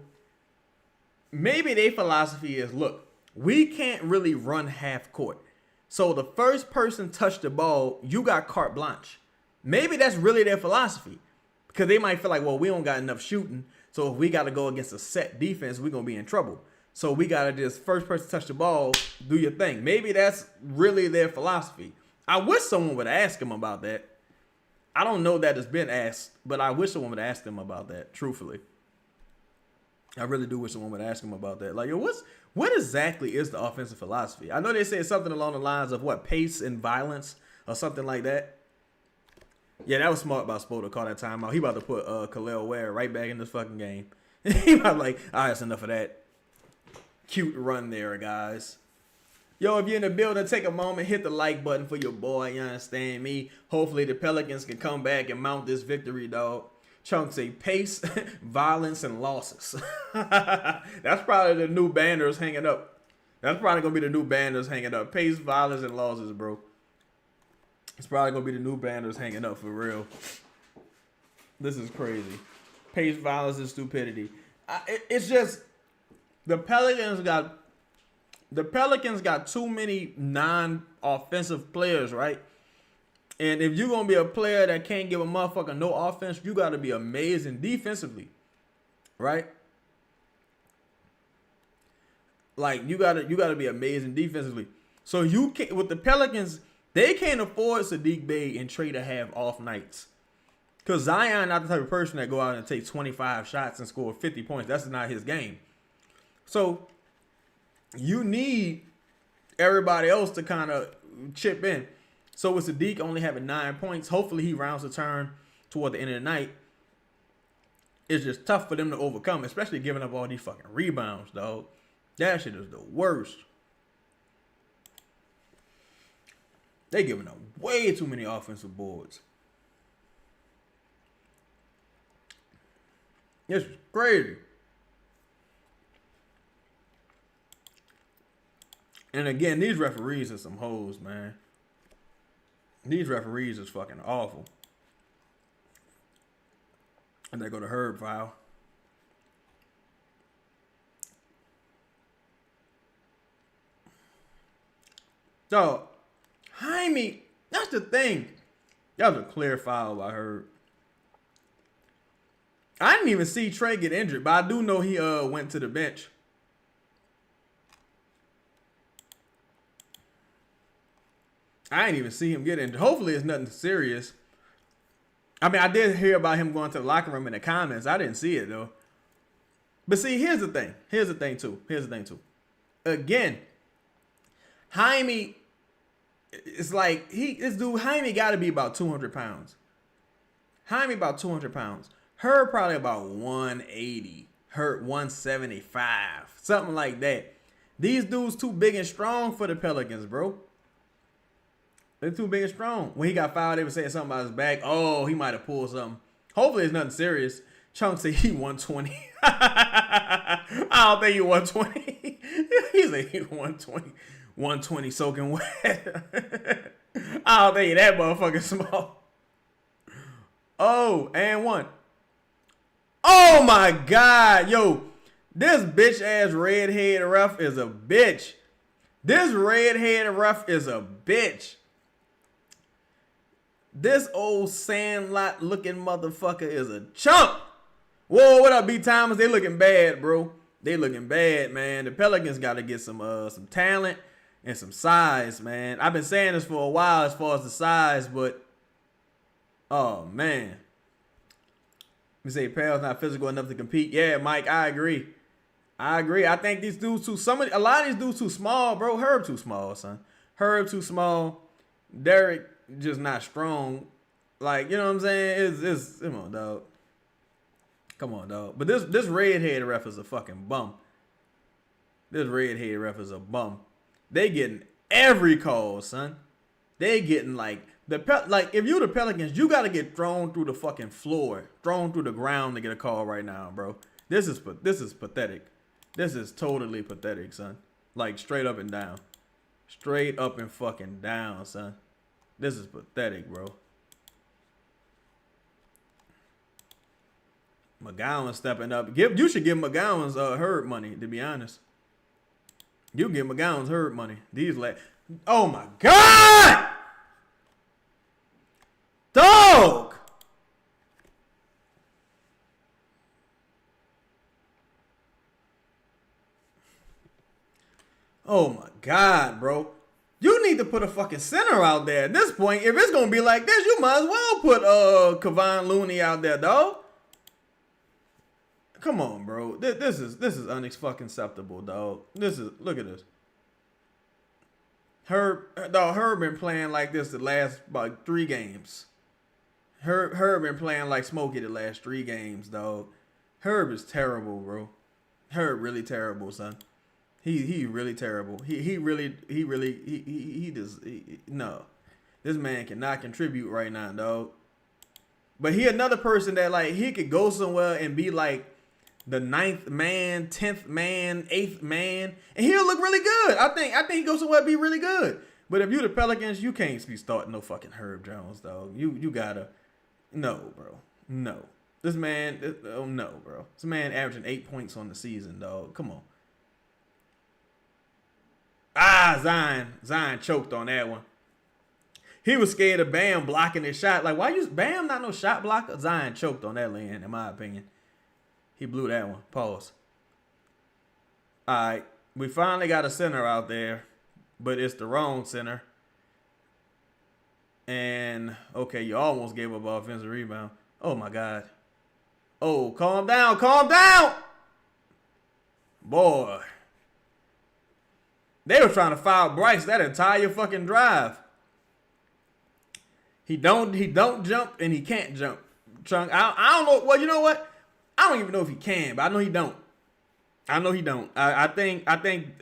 Maybe their philosophy is, look, we can't really run half court. So the first person touched the ball, you got carte blanche. Maybe that's really their philosophy. Because they might feel like, well, we don't got enough shooting. So if we got to go against a set defense, we're going to be in trouble. So we got to just first person touch the ball, do your thing. Maybe that's really their philosophy. I wish someone would ask him about that. I don't know that it's been asked, but I wish someone would ask them about that, truthfully. I really do wish someone would ask him about that. Like, yo, what exactly is the offensive philosophy? I know they say something along the lines of what, pace and violence or something like that. Yeah, that was smart by Spo to call that timeout. He about to put Khalil Ware right back in this fucking game. He about like, all right, that's enough of that cute run there, guys. Yo, if you're in the building, take a moment, hit the like button for your boy. You understand me? Hopefully the Pelicans can come back and mount this victory, dog. Chunk say pace, violence, and losses. That's probably the new banners hanging up. That's probably going to be the new banners hanging up. Pace, violence, and losses, bro. It's probably going to be the new banners hanging up for real. This is crazy. Pace, violence, and stupidity. It's just the Pelicans got too many non-offensive players, right? And if you're going to be a player that can't give a motherfucker no offense, you got to be amazing defensively, right? Like, you got to be amazing defensively. So you can't, with the Pelicans, they can't afford Sadiq Bey and Trey to have off nights. Because Zion not the type of person that go out and take 25 shots and score 50 points. That's not his game. So you need everybody else to kind of chip in. So with Sadiq only having 9 points, hopefully he rounds the turn toward the end of the night. It's just tough for them to overcome, especially giving up all these fucking rebounds, dog. That shit is the worst. They giving up way too many offensive boards. This is crazy. And again, these referees are some hoes, man. These referees is fucking awful. And they go to Herb foul. So, Jaime, that's the thing. That was a clear foul by Herb. I didn't even see Trey get injured, but I do know he went to the bench. I ain't even see him get in. Hopefully it's nothing serious. I mean, I did hear about him going to the locker room in the comments. I didn't see it though. But see, here's the thing. Here's the thing too. Again, Jaime, it's like this dude, Jaime got to be about 200 pounds. Jaime about 200 pounds. Herb probably about 180. Herb 175. Something like that. These dudes too big and strong for the Pelicans, bro. They're too big and strong. When he got fouled, they were saying something about his back. Oh, he might have pulled something. Hopefully it's nothing serious. Chunk said he 120. I don't think he 120. He's like he 120. 120 soaking wet. I don't think that motherfucker small. Oh, and one. Oh my God. Yo, this bitch ass redhead ref is a bitch. This redhead ref is a bitch. This old sandlot looking motherfucker is a chump. Whoa, what up, B Thomas? They looking bad, bro. They looking bad, man. The Pelicans got to get some talent and some size, man. I've been saying this for a while as far as the size, but oh man. You say Pal's not physical enough to compete. Yeah, Mike, I agree. I think these dudes a lot of these dudes too small, bro. Herb too small, son. Herb too small. Derek just not strong. Like, you know what I'm saying? It's come on, dog. Come on, dog. But this redhead ref is a fucking bum. This redhead ref is a bum. They getting every call, son. They getting like if you the Pelicans, you gotta get thrown through the fucking floor, thrown through the ground to get a call right now, bro. This is pathetic. This is totally pathetic, son. Like straight up and down. Straight up and fucking down, son. This is pathetic, bro. McGowan stepping up. You should give McGowan's Herb money, to be honest. You give McGowan's Herb money. Oh my God! Dog! Oh my God, bro. You need to put a fucking center out there at this point. If it's gonna be like this, you might as well put Kevon Looney out there, dog. Come on, bro. This is unacceptable, dog. Look at this. Herb been playing like this the last about 3 games. Herb been playing like Smokey the last 3 games, dog. Herb is terrible, bro. Herb really terrible, son. He really terrible. No. This man cannot contribute right now, dog. But he another person that like he could go somewhere and be like the 9th man, 10th man, 8th man, and he'll look really good. I think he goes somewhere and be really good. But if you the Pelicans, you can't be starting no fucking Herb Jones, dog. You gotta no, bro. No. This man, no, bro. This man averaging 8 points on the season, dog. Come on. Zion choked on that one. He was scared of Bam blocking his shot. Like, why Bam not no shot blocker? Zion choked on that land, in my opinion. He blew that one. Pause. All right. We finally got a center out there, but it's the wrong center. And, okay, you almost gave up an offensive rebound. Oh, my God. Oh, calm down. Calm down. Boy. They were trying to foul Bryce that entire fucking drive. He don't jump and he can't jump. Chunk, I don't know. Well, you know what? I don't even know if he can, but I know he don't. I think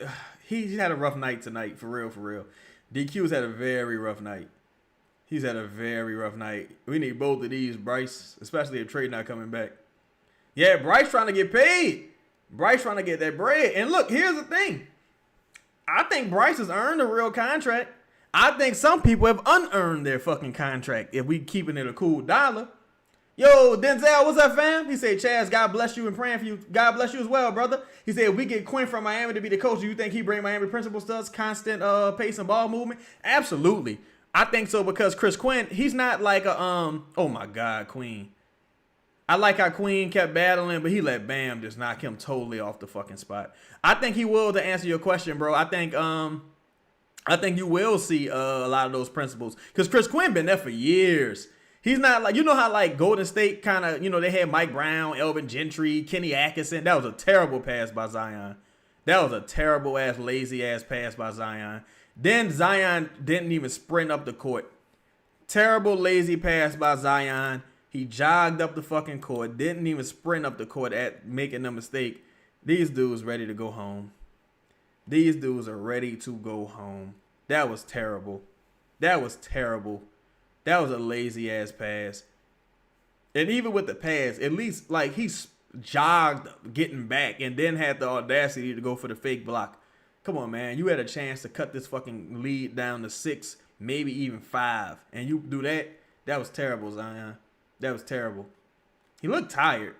he's had a rough night tonight, for real. DQ's had a very rough night. He's had a very rough night. We need both of these, Bryce, especially if Trey not coming back. Yeah, Bryce trying to get paid. Bryce trying to get that bread. And look, here's the thing. I think Bryce has earned a real contract. I think some people have unearned their fucking contract if we keeping it a cool dollar. Yo, Denzel, what's up, fam? He said, Chaz, God bless you and praying for you. God bless you as well, brother. He said, if we get Quinn from Miami to be the coach, do you think he bring Miami principles to us? Constant pace and ball movement? Absolutely. I think so because Chris Quinn, he's not like a, oh my God, Queen. I like how Queen kept battling, but he let Bam just knock him totally off the fucking spot. I think he will, to answer your question, bro. I think I think you will see a lot of those principles because Chris Quinn been there for years. He's not like, you know how like Golden State kind of, you know, they had Mike Brown, Elvin Gentry, Kenny Atkinson. That was a terrible pass by Zion. That was a terrible ass, lazy ass pass by Zion. Then Zion didn't even sprint up the court. Terrible, lazy pass by Zion. He jogged up the fucking court. Didn't even sprint up the court at making a mistake. These dudes ready to go home. These dudes are ready to go home. That was terrible. That was terrible. That was a lazy ass pass. And even with the pass, at least like he jogged getting back and then had the audacity to go for the fake block. Come on, man. You had a chance to cut this fucking lead down to 6, maybe even 5. And you do that? That was terrible, Zion. That was terrible. He looked tired.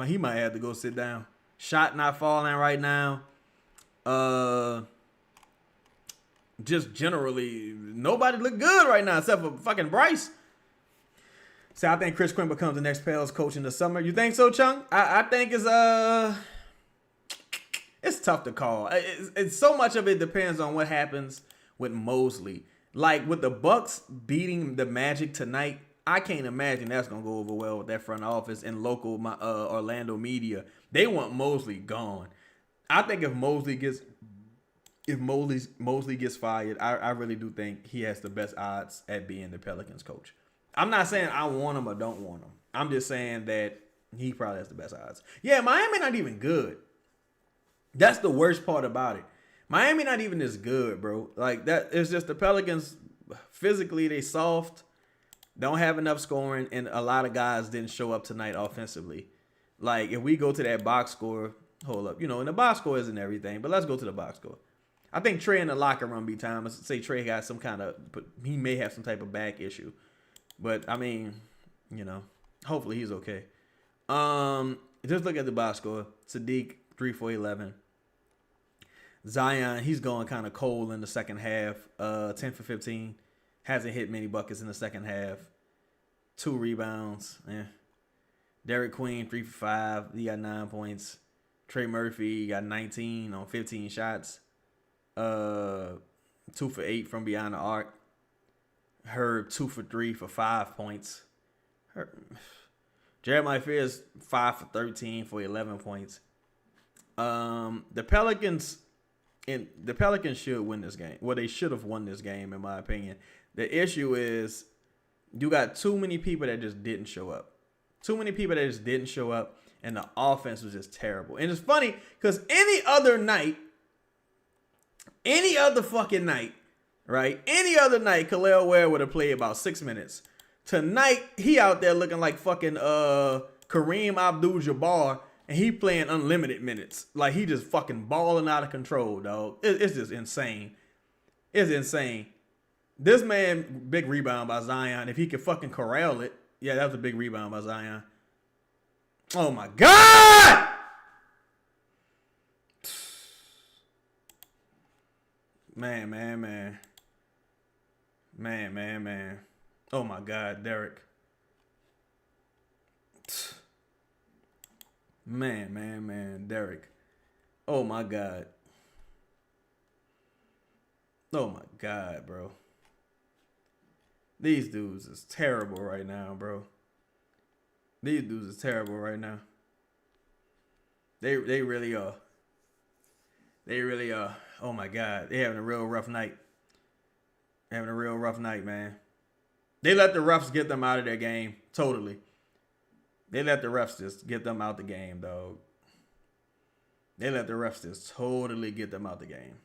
He might have to go sit down. Shot not falling right now. Just generally, nobody look good right now except for fucking Bryce. So I think Chris Quinn becomes the next Pels coach in the summer. You think so, Chung? I think it's tough to call. It's so much of it depends on what happens with Mosley. Like with the Bucks beating the Magic tonight, I can't imagine that's gonna go over well with that front office and local Orlando media. They want Mosley gone. I think if Mosley gets fired, I really do think he has the best odds at being the Pelicans coach. I'm not saying I want him or don't want him. I'm just saying that he probably has the best odds. Yeah, Miami not even good. That's the worst part about it. Miami not even as good, bro. Like that, it's just the Pelicans physically they soft, don't have enough scoring, and a lot of guys didn't show up tonight offensively. Like if we go to that box score, hold up, and the box score isn't everything, but let's go to the box score. I think Trey in the locker room be time. Let's say Trey got some kind of, but he may have some type of back issue. But I mean, hopefully he's okay. Just look at the box score. Sadiq 3 for 11. Zion, he's going kind of cold in the second half. 10 for 15. Hasn't hit many buckets in the second half. 2 rebounds. Derek Queen 3 for 5. He got 9 points. Trey Murphy got 19 on 15 shots. 2 for 8 from beyond the arc. Herb 2 for 3 for 5 points. Jeremiah Fears 5 for 13 for 11 points. The Pelicans should win this game. Well, they should have won this game, in my opinion. The issue is you got too many people that just didn't show up. Too many people that just didn't show up, and the offense was just terrible. And it's funny because any other fucking night, right? Any other night, Khalil Ware would have played about 6 minutes. Tonight, he out there looking like fucking Kareem Abdul-Jabbar, and he playing unlimited minutes. Like, he just fucking balling out of control, dog. It's just insane. It's insane. This man, big rebound by Zion. If he could fucking corral it. Yeah, that was a big rebound by Zion. Oh, my God! Man. Oh, my God, Derek. Man, Derek. Oh, my God. Oh, my God, bro. These dudes is terrible right now, bro. These dudes is terrible right now. They really are. They really are. Oh, my God. They having a real rough night. Having a real rough night, man. They let the refs get them out of their game. Totally. They let the refs just get them out the game, dog. They let the refs just totally get them out the game.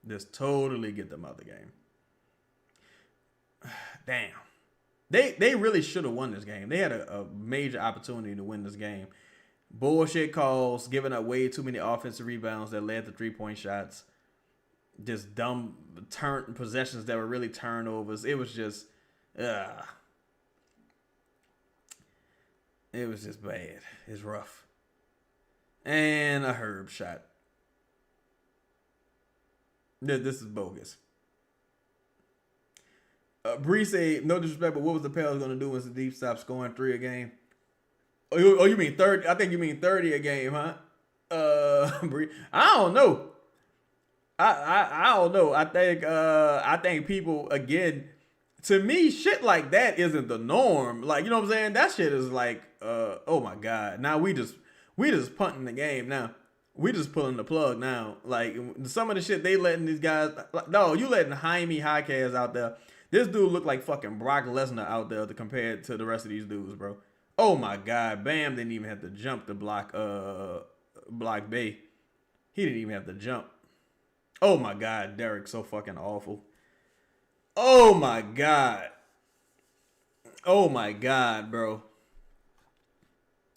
Just totally get them out the game. Damn. They really should have won this game. They had a major opportunity to win this game. Bullshit calls, giving up way too many offensive rebounds that led to 3-point shots. Just dumb possessions that were really turnovers. It was just, it was just bad. It's rough. And a Herb shot. This is bogus. Bree said, no disrespect, but what was the Pels going to do when Sadiq stopped scoring 3 a game? Oh, you mean 30? I think you mean 30 a game, huh? Bree, I don't know. I don't know. I think people again. To me, shit like that isn't the norm. Like, you know what I'm saying? That shit is like, oh my god. Now we just punting the game now. We just pulling the plug now. Like some of the shit they letting these guys. Like, no, you letting Jaime Jaquez out there. This dude look like fucking Brock Lesnar out there to compare it to the rest of these dudes, bro. Oh my god, Bam didn't even have to jump to block Bay. He didn't even have to jump. Oh my god, Derek, so fucking awful. Oh my god. Oh my god, bro.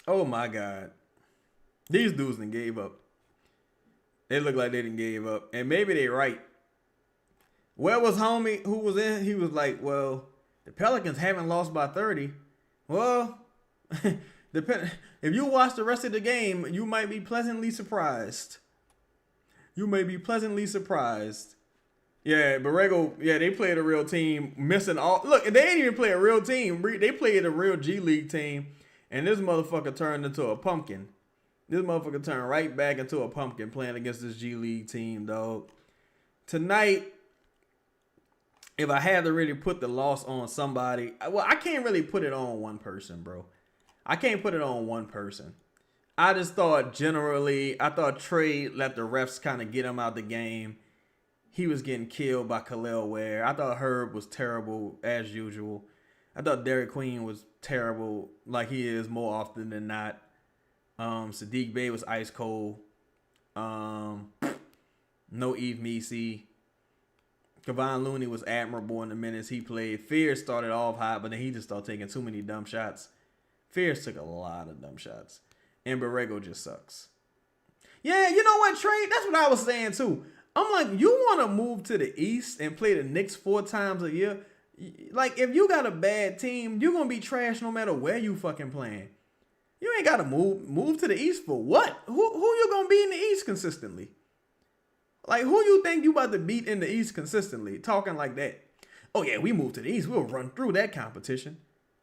Oh my god. These dudes done gave up. They look like they didn't gave up. And maybe they right. Where was homie who was in? He was like, well, the Pelicans haven't lost by 30. Well, if you watch the rest of the game, you might be pleasantly surprised. You may be pleasantly surprised. Yeah, Borrego, yeah, they played a real team, missing all. Look, they didn't even play a real team. They played a real G League team, and this motherfucker turned into a pumpkin. This motherfucker turned right back into a pumpkin playing against this G League team, dog. Tonight, if I had to really put the loss on somebody, well, I can't really put it on one person, bro. I can't put it on one person. I just thought generally, I thought Trey let the refs kind of get him out the game. He was getting killed by Khalil Ware. I thought Herb was terrible as usual. I thought Derek Queen was terrible like he is more often than not. Sadiq Bey was ice cold. No Eve Messi. Kevon Looney was admirable in the minutes he played. Fierce started off hot, but then he just started taking too many dumb shots. Fierce took a lot of dumb shots. And Borrego just sucks. Yeah, you know what, Trey? That's what I was saying too. I'm like, you want to move to the East and play the Knicks 4 times a year? Like, if you got a bad team, you're going to be trash no matter where you fucking playing. You ain't got to move to the East for what? Who you going to be in the East consistently? Like, who you think you about to beat in the East consistently? Talking like that. Oh, yeah, we moved to the East. We'll run through that competition.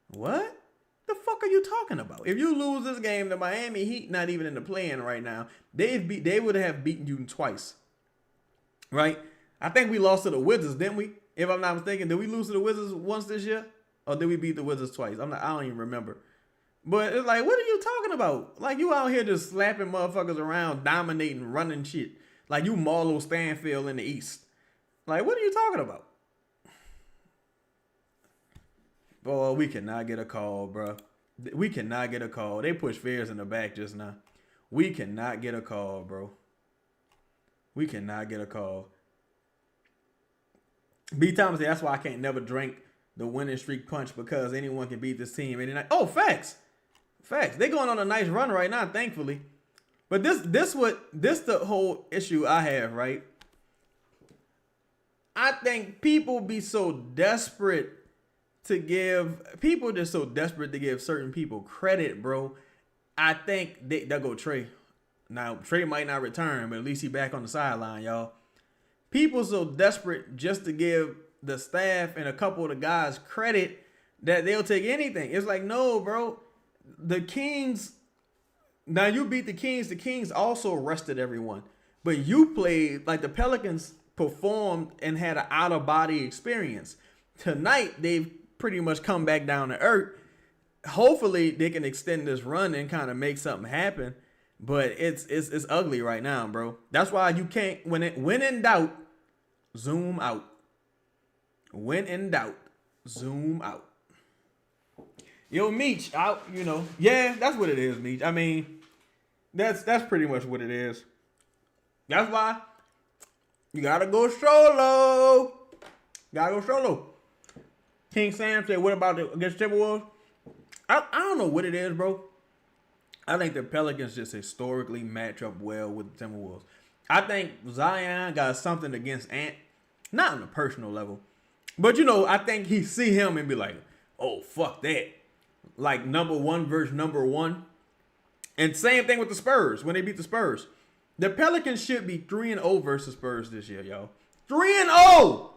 What? The fuck are you talking about? If you lose this game, the Miami Heat not even in the play-in right now, they would have beaten you twice. Right? I think we lost to the Wizards, didn't we? If I'm not mistaken, did we lose to the Wizards once this year? Or did we beat the Wizards twice? I don't even remember. But it's like, what are you talking about? Like, you out here just slapping motherfuckers around, dominating, running shit. Like you Marlo Stanfield in the East. Like, what are you talking about? Boy, we cannot get a call, bro. We cannot get a call. They pushed Fierce in the back just now. We cannot get a call, bro. We cannot get a call. B. Thomas said, that's why I can't never drink the winning streak punch because anyone can beat this team any night. Oh, facts. Facts. They're going on a nice run right now, thankfully. But this the whole issue I have, right? I think people be so desperate to give certain people credit, bro. I think they'll go Trey. Now, Trey might not return, but at least he back on the sideline, y'all. People so desperate just to give the staff and a couple of the guys credit that they'll take anything. It's like, no, bro. The Kings, now you beat the Kings. The Kings also rested everyone. But you played, like the Pelicans performed and had an out-of-body experience. Tonight, they've pretty much come back down to earth. Hopefully, they can extend this run and kind of make something happen. But it's ugly right now, bro. That's why you can't, when in doubt, zoom out. When in doubt, zoom out. Yo, Meech, out, you know. Yeah, that's what it is, Meech. I mean, that's pretty much what it is. That's why you gotta go solo. Gotta go solo. King Sam said, what about against Timberwolves? I don't know what it is, bro. I think the Pelicans just historically match up well with the Timberwolves. I think Zion got something against Ant. Not on a personal level. But, you know, I think he see him and be like, oh, fuck that. Like, number one versus number one. And same thing with the Spurs when they beat the Spurs. The Pelicans should be 3-0 versus Spurs this year, y'all. 3-0!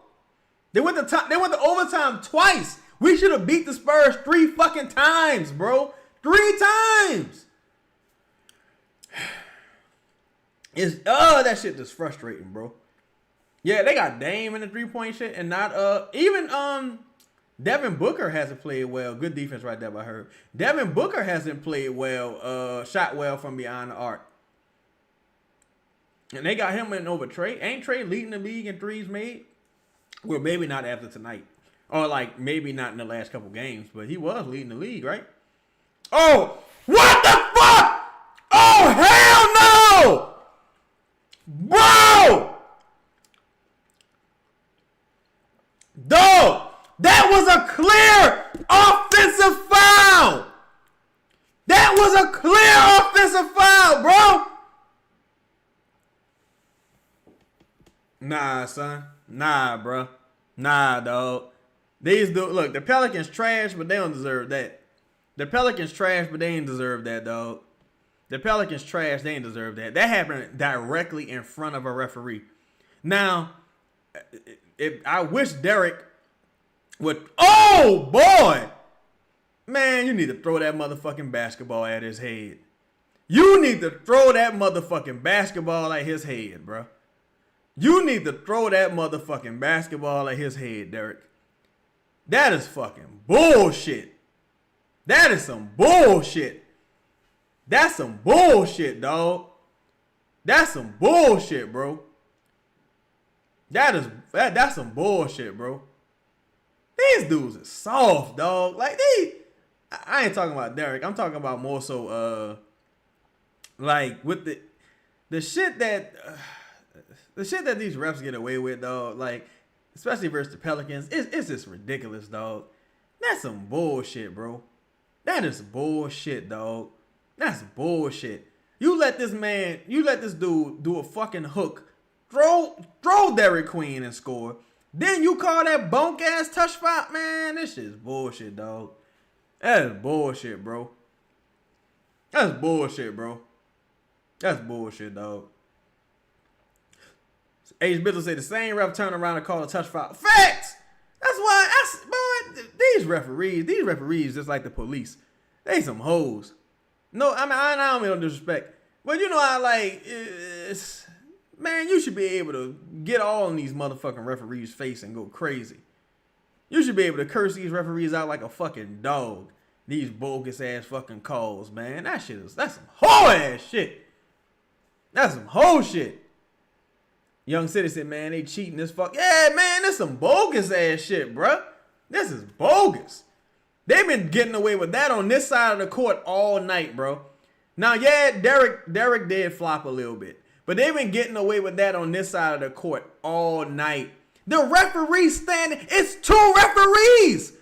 They went to overtime twice. We should have beat the Spurs 3 fucking times, bro. 3 times. That shit just frustrating, bro. Yeah, they got Dame in the 3-point shit, and not even Devin Booker hasn't played well. Good defense right there by her. Devin Booker hasn't played well, shot well from behind the arc. And they got him in over Trey. Ain't Trey leading the league in threes made? Well, maybe not after tonight. Or like maybe not in the last couple games, but he was leading the league, right? Oh, what the fuck? Oh, hell no! Bro! Dog! That was a clear offensive foul! That was a clear offensive foul, bro! Nah, son. Nah, bro. Nah, dog. These dudes, look, the Pelicans trash, but they don't deserve that. The Pelicans trash, but they ain't deserve that, dog. The Pelicans trash, they ain't deserve that. That happened directly in front of a referee. Now, I wish Derek would. Oh, boy! Man, you need to throw that motherfucking basketball at his head. You need to throw that motherfucking basketball at his head, bro. You need to throw that motherfucking basketball at his head, Derek. That is fucking bullshit. That is some bullshit. That's some bullshit, dog. That's some bullshit, bro. That's some bullshit, bro. These dudes are soft, dog. Like I ain't talking about Derek. I'm talking about more so like with the shit that these refs get away with, dog. Like especially versus the Pelicans, it's just ridiculous, dog. That's some bullshit, bro. That is bullshit, dog. That's bullshit. You let this dude do a fucking hook, throw Dairy Queen and score. Then you call that bunk ass touch spot, man. This shit's bullshit, dog. That is bullshit, bro. That's bullshit, bro. That's bullshit, dog. H. Bizzle said the same ref turned around and called a touch foul. Facts! That's why, boy, these referees just like the police. They some hoes. No, I mean, I don't mean no disrespect. But you know how, like, man, you should be able to get all in these motherfucking referees' face and go crazy. You should be able to curse these referees out like a fucking dog. These bogus ass fucking calls, man. That's some hoe ass shit. That's some hoe shit. Young Citizen, man, they cheating this fuck. Yeah, man, this some bogus ass shit, bruh. This is bogus. They've been getting away with that on this side of the court all night, bro. Now, yeah, Derek did flop a little bit. But they've been getting away with that on this side of the court all night. The referee standing, it's 2 referees.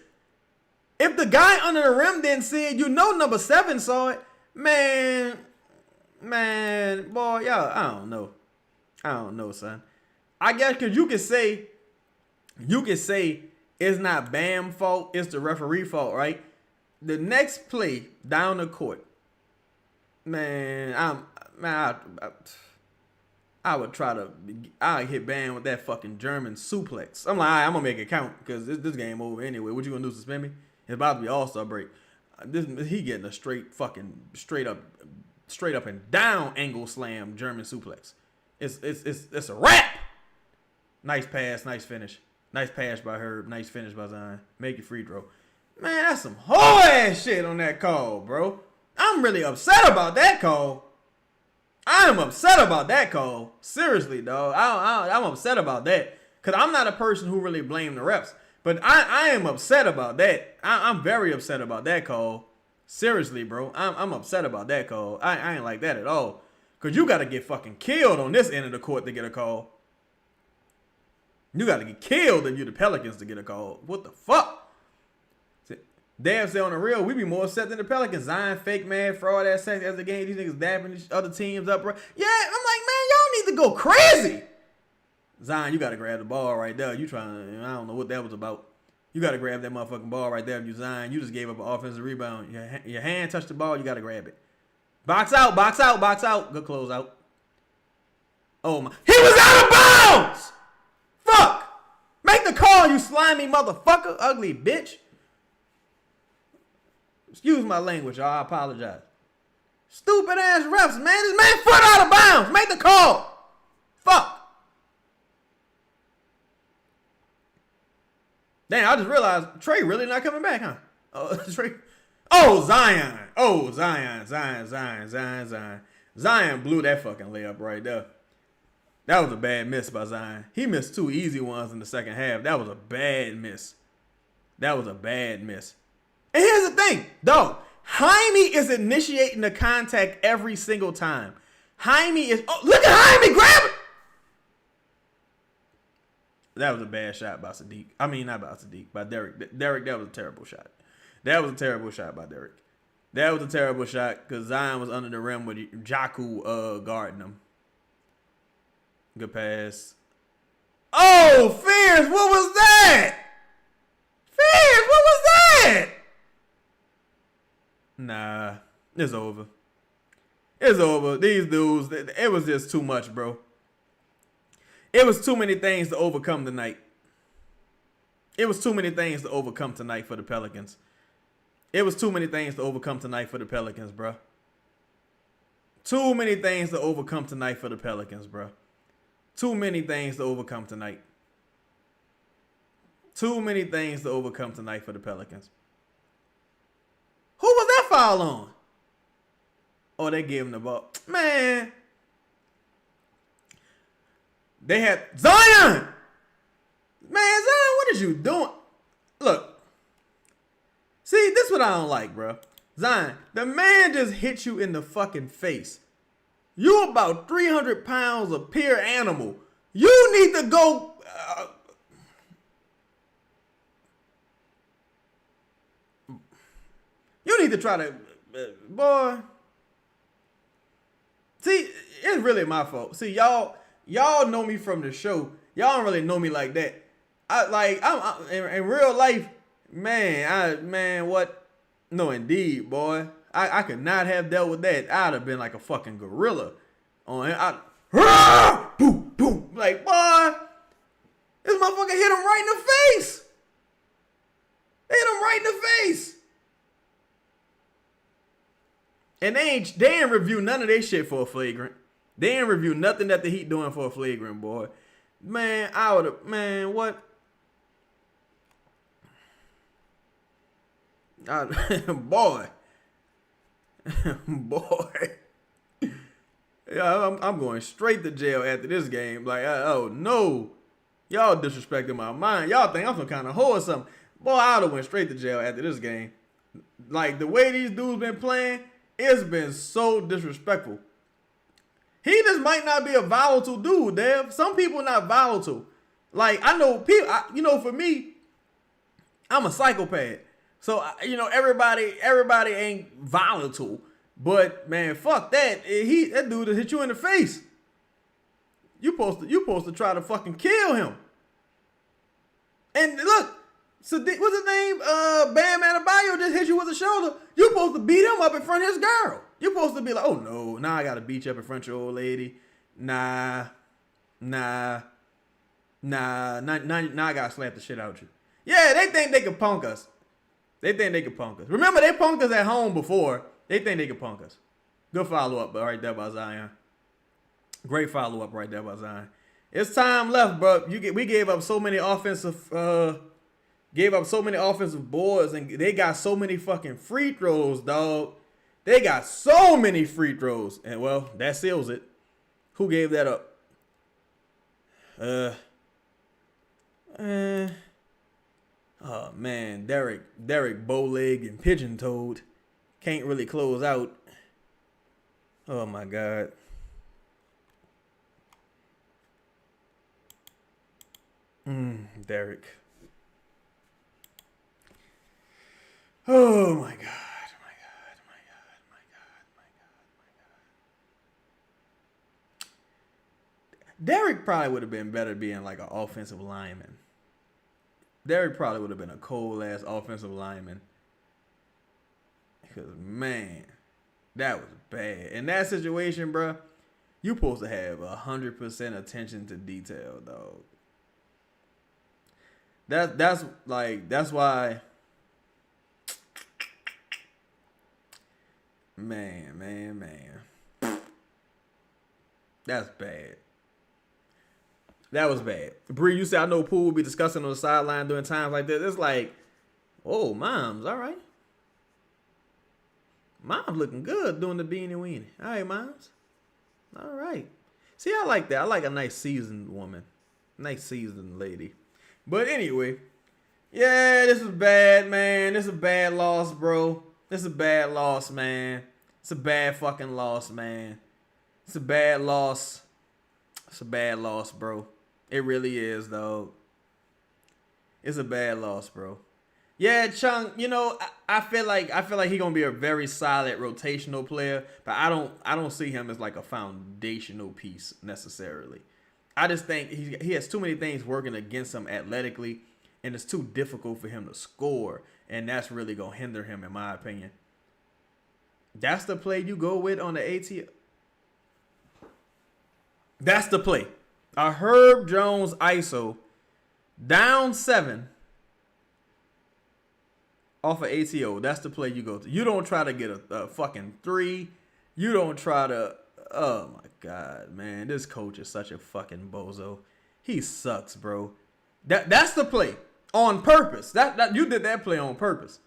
If the guy under the rim didn't see it, you know number 7 saw it. Man, boy, y'all, I don't know, son. I guess because you can say it's not Bam's fault, it's the referee fault, right? The next play down the court, man, I would I'd hit Bam with that fucking German suplex. I'm like, all right, I'm gonna make it count because this game over anyway. What you gonna do, suspend me? It's about to be All-Star break. He getting a straight up and down angle slam German suplex. It's a wrap. Nice pass, nice finish. Nice pass by Herb, nice finish by Zion. Make your free throw. Man, that's some whole ass shit on that call, bro. I'm really upset about that call. I am upset about that call. Seriously, dog. I'm upset about that. Because I'm not a person who really blame the refs. But I am upset about that. I'm very upset about that call. Seriously, bro. I'm upset about that call. I ain't like that at all. Because you got to get fucking killed on this end of the court to get a call. You got to get killed if you're the Pelicans to get a call. What the fuck? Damn, say on the real, we be more upset than the Pelicans. Zion, fake man, fraud ass sex as the game. These niggas dapping these other teams up, bro. Yeah, I'm like, man, y'all need to go crazy. Zion, you got to grab the ball right there. You trying to, I don't know what that was about. You got to grab that motherfucking ball right there. You Zion, you just gave up an offensive rebound. Your hand touched the ball, you got to grab it. Box out, box out, box out. Good close out. Oh my. He was out of bounds! Fuck! Make the call, you slimy motherfucker. Ugly bitch. Excuse my language, y'all. I apologize. Stupid ass refs, man. This man foot out of bounds. Make the call. Fuck. Damn, I just realized Trey really not coming back, huh? Trey. Oh, Zion. Oh, Zion. Zion blew that fucking layup right there. That was a bad miss by Zion. He missed 2 easy ones in the second half. That was a bad miss. And here's the thing, dog. Jaime is initiating the contact every single time. Jaime is. Oh, look at Jaime, grab it. That was a bad shot by Sadiq. I mean, not by Sadiq, by Derek. Derek, that was a terrible shot. That was a terrible shot by Derek. That was a terrible shot because Zion was under the rim with Jaku guarding him. Good pass. Oh, Fierce, what was that? Fierce, what was that? Nah, it's over. It's over. These dudes, it was just too much, bro. It was too many things to overcome tonight. It was too many things to overcome tonight for the Pelicans. It was too many things to overcome tonight for the Pelicans, bro. Too many things to overcome tonight for the Pelicans, bro. Too many things to overcome tonight. Too many things to overcome tonight for the Pelicans. Who was that foul on? Oh, they gave him the ball. Man. They had Zion. Man, Zion, what is you doing? Look. See, this is what I don't like, bro. Zion, the man just hit you in the fucking face. You about 300 pounds of pure animal. You need to go. You need to try to, boy. See, it's really my fault. See, y'all know me from the show. Y'all don't really know me like that. I'm in real life, man. What? No, indeed, boy. I could not have dealt with that. I'd have been like a fucking gorilla. Boom, boom. Like, boy, this motherfucker hit him right in the face. They hit him right in the face. And they ain't review none of their shit for a flagrant. They ain't review nothing that the Heat doing for a flagrant, boy. Man, I would have, man, what? Boy. Boy. Yeah, I'm going straight to jail after this game. Like, oh, no. Y'all disrespecting my mind. Y'all think I'm some kind of hoe or something. Boy, I would have went straight to jail after this game. Like, the way these dudes been playing, it's been so disrespectful. He just might not be a volatile dude, Dev. Some people not volatile. Like, I know people, for me, I'm a psychopath. So, everybody ain't volatile. But, man, fuck that. That dude will hit you in the face. You supposed to try to fucking kill him. And look, Sadiq, what's his name? Bam Adebayo just hit you with a shoulder. You supposed to beat him up in front of his girl. You supposed to be like, oh no, now I gotta beat you up in front of your old lady. Nah, I gotta slap the shit out you. Yeah, they think they can punk us. Remember, they punked us at home before. They think they can punk us. Good follow-up right there by Zion. Great follow-up right there by Zion. It's time left, bro. We gave up so many offensive boards, and they got so many fucking free throws, dog. They got so many free throws. And, well, that seals it. Who gave that up? Oh, man. Derek bow-legged and pigeon-toed. Can't really close out. Oh, my God. Derek. Oh, my God. Derek probably would have been better being like an offensive lineman. Derek probably would have been a cold-ass offensive lineman. Because, man, that was bad. In that situation, bro, you supposed to have 100% attention to detail, dog. That's why, man. That's bad. That was bad. Bree, you said I know Poole will be discussing on the sideline during times like this. It's like, oh, Mom's all right. Mom's looking good doing the beanie weenie. All right, Moms. All right. See, I like that. I like a nice seasoned woman. Nice seasoned lady. But anyway, yeah, this is bad, man. This is a bad loss, bro. This is a bad loss, man. It's a bad fucking loss, man. It's a bad loss. It's a bad loss, bro. It really is, dog. It's a bad loss, bro. Yeah, Chung, you know, I feel like he's gonna be a very solid rotational player, but I don't see him as like a foundational piece necessarily. I just think he has too many things working against him athletically, and it's too difficult for him to score, and that's really gonna hinder him, in my opinion. That's the play you go with on the ATL. That's the play. A Herb Jones ISO down 7 off of ATO. That's the play you go to. You don't try to get a fucking 3. You don't try to. Oh my God, man. This coach is such a fucking bozo. He sucks, bro. That's the play on purpose. That you did that play on purpose.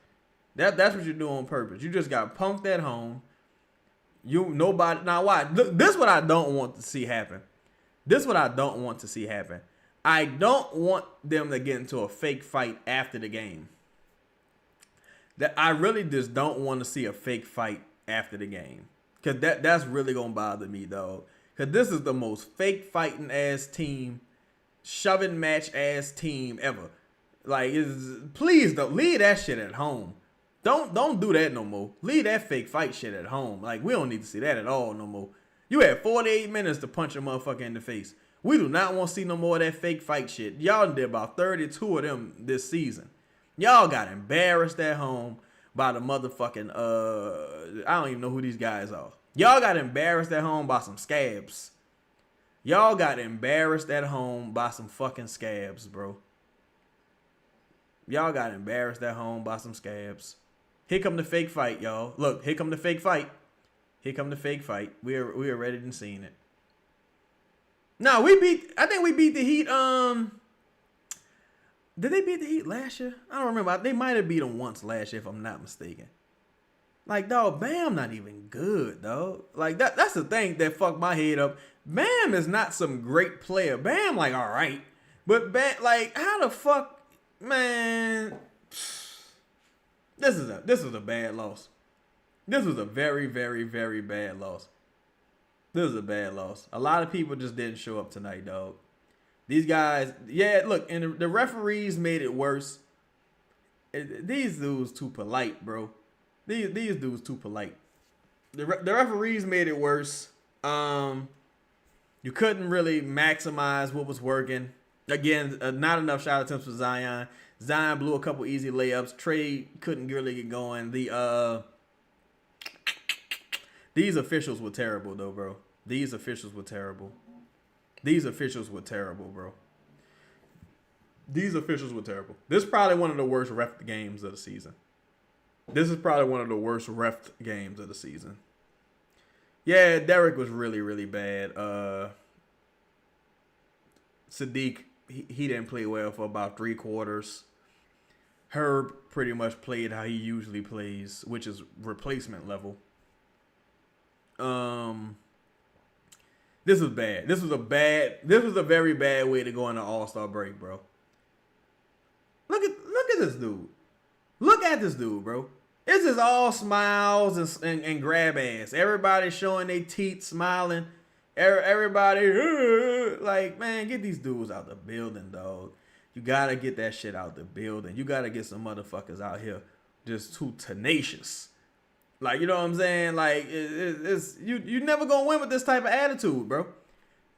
That's what you do on purpose. You just got punked at home. Nobody. Now why? This is what I don't want to see happen. This is what I don't want to see happen. I don't want them to get into a fake fight after the game. That I really just don't want to see a fake fight after the game. Cause that's really gonna bother me, dog. Cause this is the most fake fighting ass team, shoving match ass team ever. Like, please don't leave that shit at home. Don't do that no more. Leave that fake fight shit at home. Like, we don't need to see that at all no more. You had 48 minutes to punch a motherfucker in the face. We do not want to see no more of that fake fight shit. Y'all did about 32 of them this season. Y'all got embarrassed at home by the motherfucking, I don't even know who these guys are. Y'all got embarrassed at home by some scabs. Y'all got embarrassed at home by some fucking scabs, bro. Y'all got embarrassed at home by some scabs. Here come the fake fight, y'all. Look, here come the fake fight. Here come the fake fight. We are ready and seeing it. No, I think we beat the Heat. Did they beat the Heat last year? I don't remember. They might have beat them once last year, if I'm not mistaken. Like, dog, Bam not even good, dog. Like, that's the thing that fucked my head up. Bam is not some great player. Bam, like, all right. But, Bam, like, how the fuck, man. This is a bad loss. This was a very, very, very bad loss. This was a bad loss. A lot of people just didn't show up tonight, dog. These guys, yeah, look, and the referees made it worse. These dudes too polite, bro. These dudes too polite. The referees made it worse. You couldn't really maximize what was working. Again, not enough shot attempts for Zion. Zion blew a couple easy layups. Trey couldn't really get going. These officials were terrible, though, bro. These officials were terrible. These officials were terrible, bro. These officials were terrible. This is probably one of the worst ref games of the season. This is probably one of the worst ref games of the season. Yeah, Derek was really, really bad. Sadiq, he didn't play well for about 3 quarters. Herb pretty much played how he usually plays, which is replacement level. This was bad. This was a very bad way to go on an All-Star break, bro. Look at this dude. Look at this dude, bro. This is all smiles and grab ass. Everybody showing their teeth, smiling. Everybody, like, man, get these dudes out the building, dog. You gotta get that shit out the building. You gotta get some motherfuckers out here just too tenacious. Like, you know what I'm saying? Like, it's you never gonna win with this type of attitude, bro.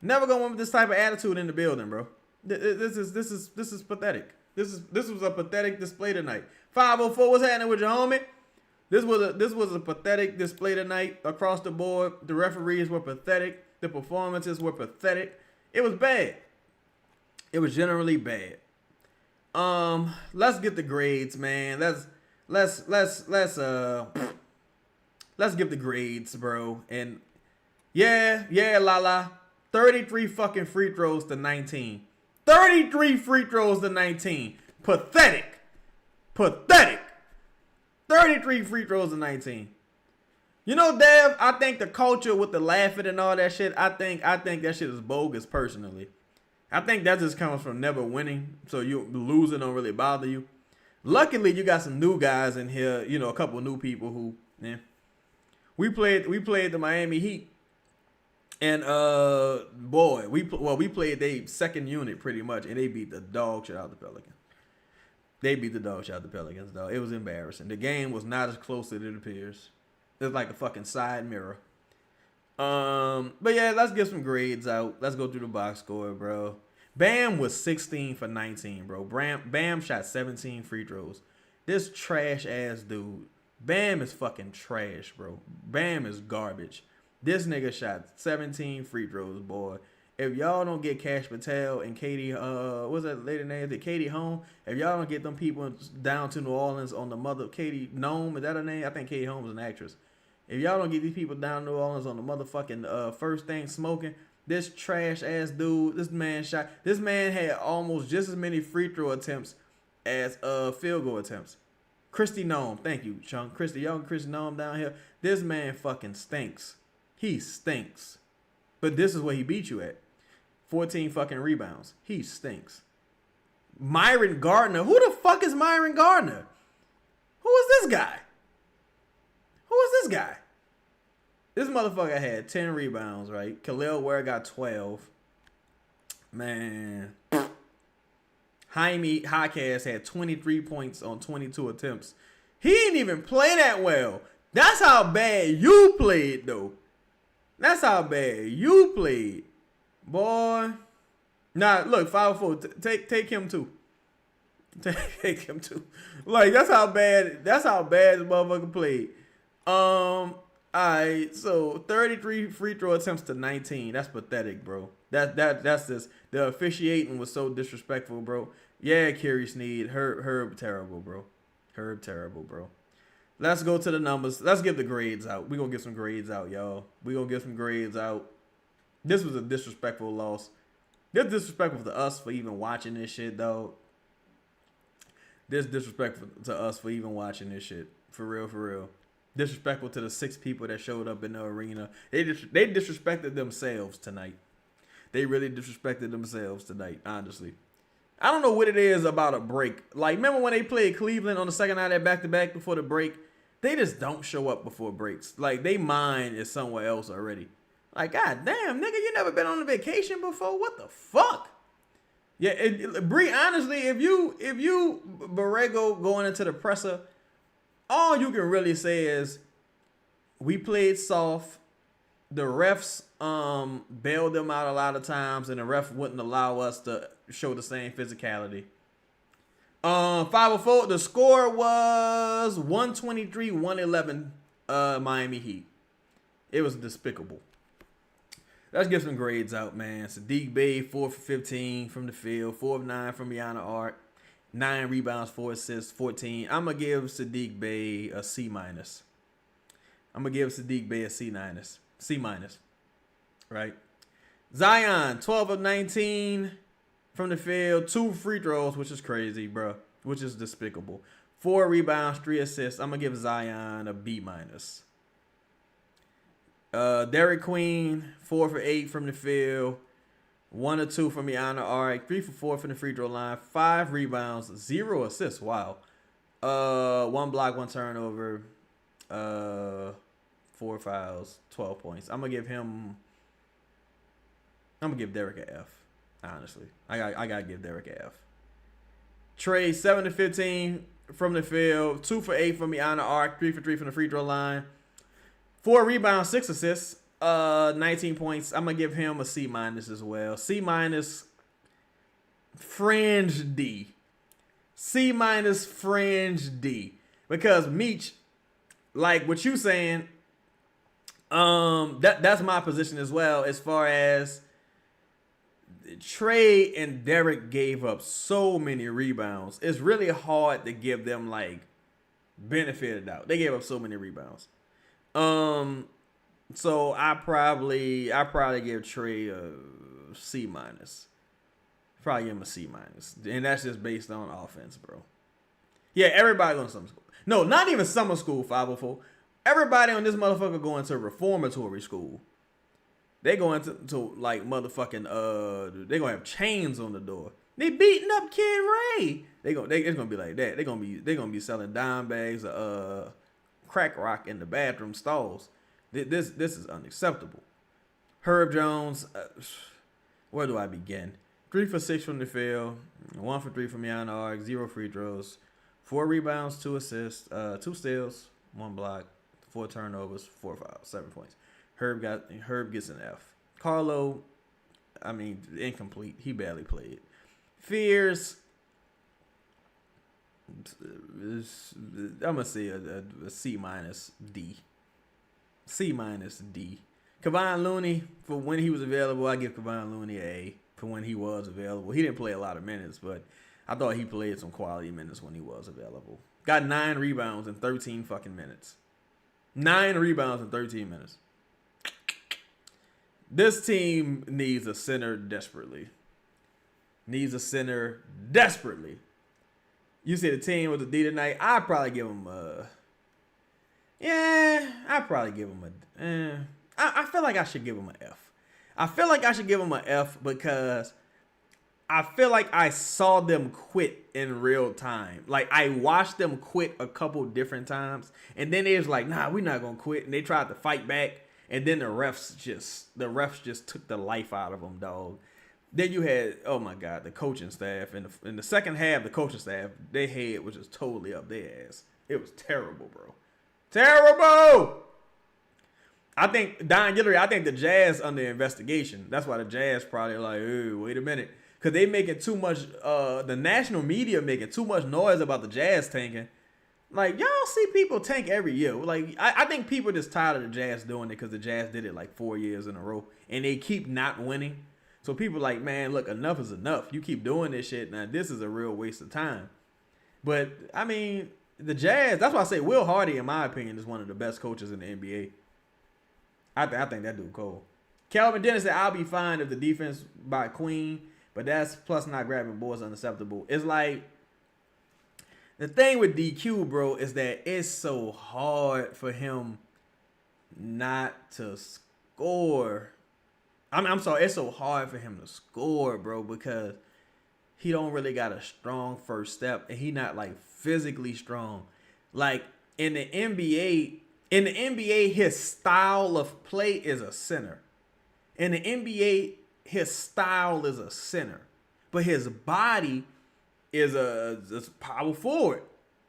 Never gonna win with this type of attitude in the building, bro. This is pathetic. This was a pathetic display tonight. 504, what's happening with your homie? This was a pathetic display tonight across the board. The referees were pathetic. The performances were pathetic. It was bad. It was generally bad. Let's get the grades, man. Let's give the grades, bro. And yeah, Lala. 33 fucking free throws to 19. 33 free throws to 19. Pathetic. 33 free throws to 19. You know, Dev, I think the culture with the laughing and all that shit, I think that shit is bogus personally. I think that just comes from never winning, so you losing don't really bother you. Luckily, you got some new guys in here, you know, a couple new people who, yeah. We played the Miami Heat, and boy, we played their second unit pretty much, and they beat the dog shit out of the Pelicans. They beat the dog shit out of the Pelicans, though. It was embarrassing. The game was not as close as it appears. It was like a fucking side mirror. But yeah, let's get some grades out. Let's go through the box score, bro. Bam was 16 for 19, bro. Bam shot 17 free throws. This trash ass dude. Bam is fucking trash, bro. Bam is garbage. This nigga shot 17 free throws, boy. If y'all don't get Cash Patel and Katie, what's that lady name? Is it Katie Holmes? If y'all don't get them people down to New Orleans on the mother Katie Nome, is that her name? I think Katie Holmes is an actress. If y'all don't get these people down to New Orleans on the motherfucking first thing smoking, this trash ass dude, this man had almost just as many free throw attempts as field goal attempts. Christy Nome, thank you, Chunk. Young Christy Nome down here. This man fucking stinks. He stinks. But this is what he beat you at. 14 fucking rebounds. He stinks. Myron Gardner. Who the fuck is Myron Gardner? Who is this guy? This motherfucker had 10 rebounds, right? Khalil Ware got 12. Man. Jaime Jaquez had 23 points on 22 attempts. He didn't even play that well. That's how bad you played, though. That's how bad you played. Boy. Nah, look, 5-4. Take him too. Take him too. Like, that's how bad this motherfucker played. Alright, so 33 free throw attempts to 19. That's pathetic, bro. That's just the officiating was so disrespectful, bro. Yeah, Kerry Sneed, Herb terrible, bro. Let's go to the numbers. Let's give the grades out. We're gonna get some grades out, y'all. This was a disrespectful loss. This disrespectful to us for even watching this shit, though. This disrespectful to us for even watching this shit. For real. Disrespectful to the 6 people that showed up in the arena. They disrespected themselves tonight. They really disrespected themselves tonight, honestly. I don't know what it is about a break. Like, remember when they played Cleveland on the second night at back-to-back before the break? They just don't show up before breaks. Like, they mind is somewhere else already. Like, god damn, nigga, you never been on a vacation before? What the fuck? Yeah, Bree, honestly, if you Borrego going into the presser, all you can really say is we played soft. The refs bailed them out a lot of times, and the ref wouldn't allow us to show the same physicality. 5-4. The score was 123-111. Miami Heat. It was despicable. Let's get some grades out, man. Sadiq Bey, 4 for 15 from the field, 4 of 9 from Rihanna Art, 9 rebounds, 4 assists, 14. I'm gonna give Sadiq Bey a C-. C-. Right? Zion, 12 of 19 from the field, 2 free throws, which is crazy, bro. Which is despicable. 4 rebounds, 3 assists. I'm gonna give Zion a B-. Derek Queen, 4 for 8 from the field, 1 or 2 from Rihanna Art, 3 for 4 from the free throw line, 5 rebounds, 0 assists. Wow. 1 block, 1 turnover, 4 fouls, 12 points. I'm gonna give Derek an F. Honestly, I gotta give Derek an F. Trey, 7 to 15 from the field, 2 for 8 from Rihanna Art, 3 for 3 from the free throw line, 4 rebounds, 6 assists, 19 points. I'm gonna give him a C- as well. C- fringe D. C- fringe D. Because Meech, like what you saying, that's my position as well. As far as Trey and Derek gave up so many rebounds, it's really hard to give them like benefit of doubt. They gave up so many rebounds. So I probably give Trey a C minus. Probably give him a C minus, and that's just based on offense, bro. Yeah, everybody going to summer school. No, not even summer school. 504. Everybody on this motherfucker going to reformatory school. They going to like motherfucking they gonna have chains on the door. They beating up Kid Ray. It's gonna be like that. They gonna be selling dime bags of crack rock in the bathroom stalls. This is unacceptable. Herb Jones, where do I begin? 3 for 6 from the field, 1 for 3 from Jan Arg, 0 free throws, 4 rebounds, 2 assists, 2 steals, 1 block, 4 turnovers, 4 fouls, 7 points. Herb gets an F. Carlo, I mean, incomplete. He barely played. Fears, I'm gonna say a C minus D. C minus D. Kevon Looney, for when he was available, I give Kevon Looney an A. For when he was available, he didn't play a lot of minutes, but I thought he played some quality minutes when he was available. Got 9 rebounds in 13 fucking minutes. 9 rebounds in 13 minutes. This team needs a center desperately. You see the team with the D tonight, I'd probably give him a... Yeah, I'd probably give him a... I feel like I should give him an F. I feel like I should give him an F because I feel like I saw them quit in real time. Like, I watched them quit a couple different times, and then they was like, nah, we're not going to quit, and they tried to fight back. And then the refs just took the life out of them, dog. Then you had, oh my God, the coaching staff. In the second half, the coaching staff, their head was just totally up their ass. It was terrible, bro. Terrible! I think the Jazz under investigation. That's why the Jazz probably like, hey, wait a minute. Because they making too much, the national media making too much noise about the Jazz tanking. Like, y'all see people tank every year. Like, I think people just tired of the Jazz doing it because the Jazz did it like 4 years in a row. And they keep not winning. So people like, man, look, enough is enough. You keep doing this shit. Now, this is a real waste of time. But, I mean, the Jazz, that's why I say Will Hardy, in my opinion, is one of the best coaches in the NBA. I think that dude cool. Calvin Dennis said, I'll be fine if the defense by Queen. But that's plus not grabbing boards unacceptable. It's like, the thing with DQ, bro, is that it's so hard for him not to score. I'm sorry, it's so hard for him to score, bro, because he don't really got a strong first step, and he not like physically strong. Like in the NBA, his style of play is a center. In the NBA, his style is a center, but his body is a power forward.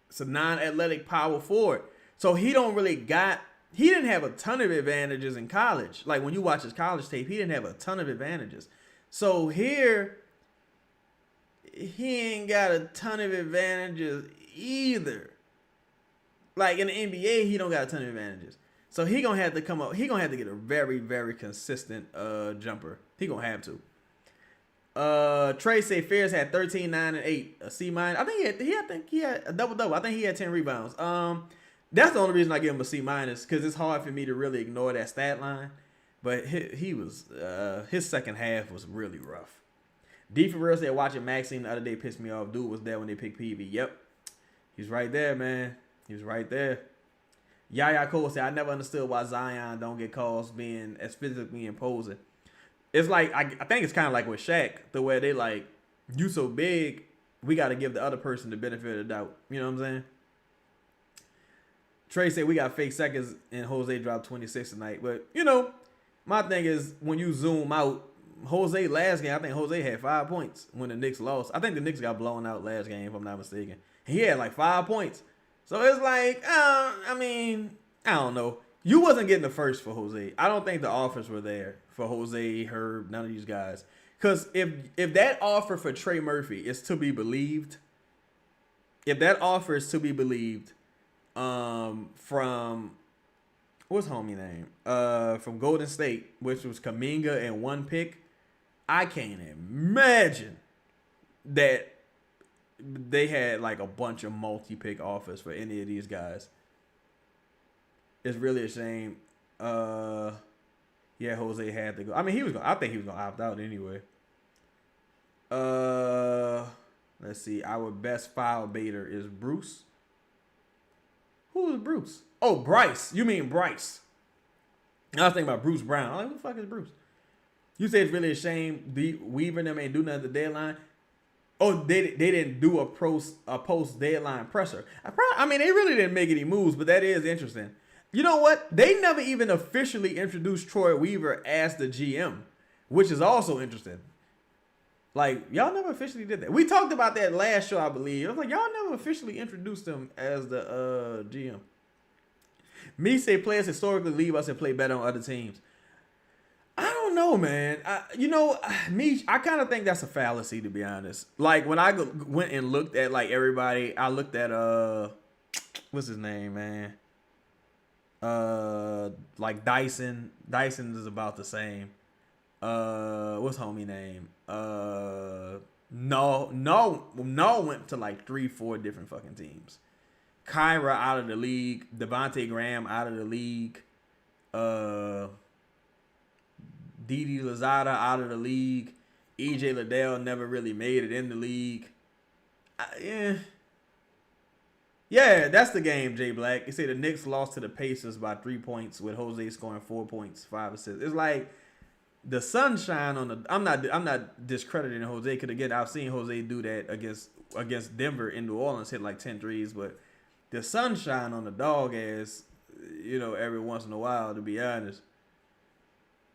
It's a non-athletic power forward. So he didn't have a ton of advantages in college. Like when you watch his college tape, he didn't have a ton of advantages. So here, he ain't got a ton of advantages either. Like in the NBA, he don't got a ton of advantages. So he gonna have to come up. He gonna have to get a very, very consistent jumper. He gonna have to. Trey say Fairs had 13, 9, and 8. A C minus. I think he had a double. I think he had 10 rebounds. That's the only reason I give him a C minus, because it's hard for me to really ignore that stat line. But he was his second half was really rough. D for real said watching Maxine the other day pissed me off. Dude was there when they picked PV. Yep. He's right there, man. He was right there. Yaya Cole said, I never understood why Zion don't get calls being as physically imposing. It's like, I think it's kind of like with Shaq, the way they like, you so big, we got to give the other person the benefit of the doubt. You know what I'm saying? Trey said we got fake seconds and Jose dropped 26 tonight. But, you know, my thing is when you zoom out, Jose last game, I think Jose had 5 points when the Knicks lost. I think the Knicks got blown out last game, if I'm not mistaken. He had like 5 points. So it's like, I mean, I don't know. You wasn't getting the first for Jose. I don't think the offers were there for Jose, Herb, none of these guys. Because if that offer for Trey Murphy is to be believed, from what's homie name? From Golden State, which was Kuminga and 1 pick, I can't imagine that they had like a bunch of multi-pick offers for any of these guys. It's really a shame. Yeah, Jose had to go. I mean, I think he was gonna opt out anyway. Let's see. Our best foul baiter is Bruce. Who is Bruce? Oh, Bryce. You mean Bryce? I was thinking about Bruce Brown. I'm like, who the fuck is Bruce? You say it's really a shame Weaver and them ain't do nothing at the deadline. Oh, they didn't do a post deadline presser. I mean, they really didn't make any moves, but that is interesting. You know what? They never even officially introduced Troy Weaver as the GM, which is also interesting. Like, y'all never officially did that. We talked about that last show, I believe. I was like, y'all never officially introduced him as the GM. Me say players historically leave us and play better on other teams. I don't know, man. I kind of think that's a fallacy, to be honest. Like, when I went and looked at, like, everybody, I looked at, what's his name, man? Like, Dyson. Dyson is about the same. What's homie name? No went to, like, 3-4 different fucking teams. Kyra out of the league. Devontae Graham out of the league. Didi Lozada out of the league. EJ Liddell never really made it in the league. Yeah, that's the game, Jay Black. You say the Knicks lost to the Pacers by 3 points with Jose scoring 4 points, 5 assists. It's like the sunshine on the. I'm not discrediting Jose, because again, I've seen Jose do that against Denver in New Orleans, hit like 10 threes, but the sunshine on the dog ass, every once in a while, to be honest.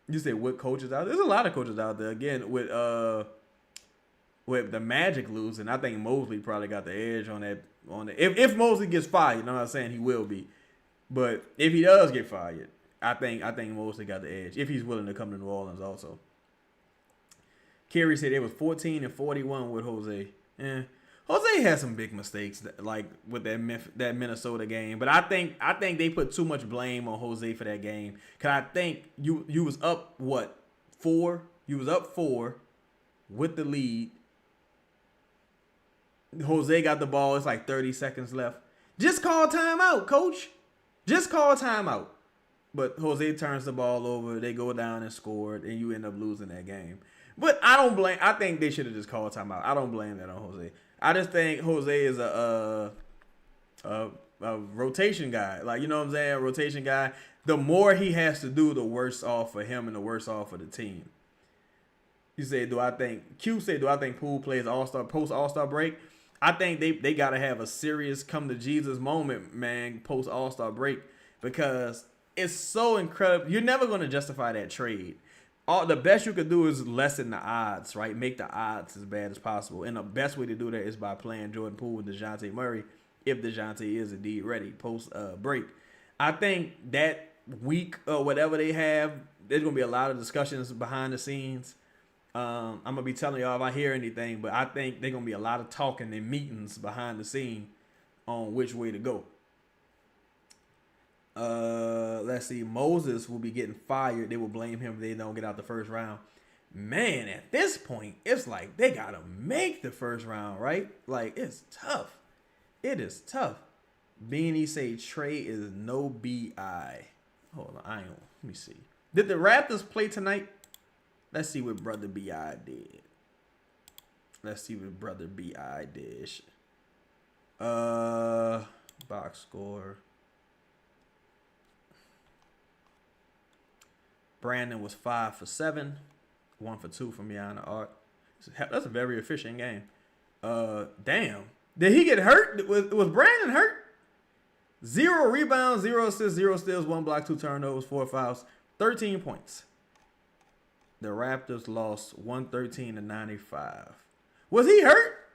You say what coaches out there? There's a lot of coaches out there. Again, with the Magic losing, I think Mosley probably got the edge on that. If Mosley gets fired, I'm not saying he will be, but if he does get fired, I think Mosley got the edge if he's willing to come to New Orleans also. Kerry said it was 14-41 with Jose. Jose had some big mistakes, like with that Minnesota game, but I think they put too much blame on Jose for that game. Cause I think you was up 4? You was up 4 with the lead. Jose got the ball. It's like 30 seconds left. Just call timeout, coach. Just call timeout. But Jose turns the ball over. They go down and scored, and you end up losing that game. But I think they should have just called timeout. I don't blame that on Jose. I just think Jose is a rotation guy. Like, you know what I'm saying? A rotation guy. The more he has to do, the worse off for him and the worse off for the team. Q say, do I think Poole plays post All-Star break? I think they got to have a serious come to Jesus moment, man, post All-Star break, because it's so incredible. You're never going to justify that trade. The best you could do is lessen the odds, right? Make the odds as bad as possible. And the best way to do that is by playing Jordan Poole and DeJounte Murray, if DeJounte is indeed ready post break. I think that week or whatever they have, there's going to be a lot of discussions behind the scenes. I'm going to be telling y'all if I hear anything, but I think there's going to be a lot of talking and meetings behind the scene on which way to go. Let's see. Moses will be getting fired. They will blame him if they don't get out the first round. Man, at this point, it's like they got to make the first round, right? Like, it's tough. It is tough. Beanie say Trey is no BI. Hold on. Let me see. Did the Raptors play tonight? Let's see what Brother B.I. did. Box score. Brandon was 5 for 7. 1 for 2 from Yana Art. That's a very efficient game. Damn. Did he get hurt? Was Brandon hurt? 0 rebounds, 0 assists, 0 steals, 1 block, 2 turnovers, 4 fouls, 13 points. The Raptors lost 113-95. Was he hurt?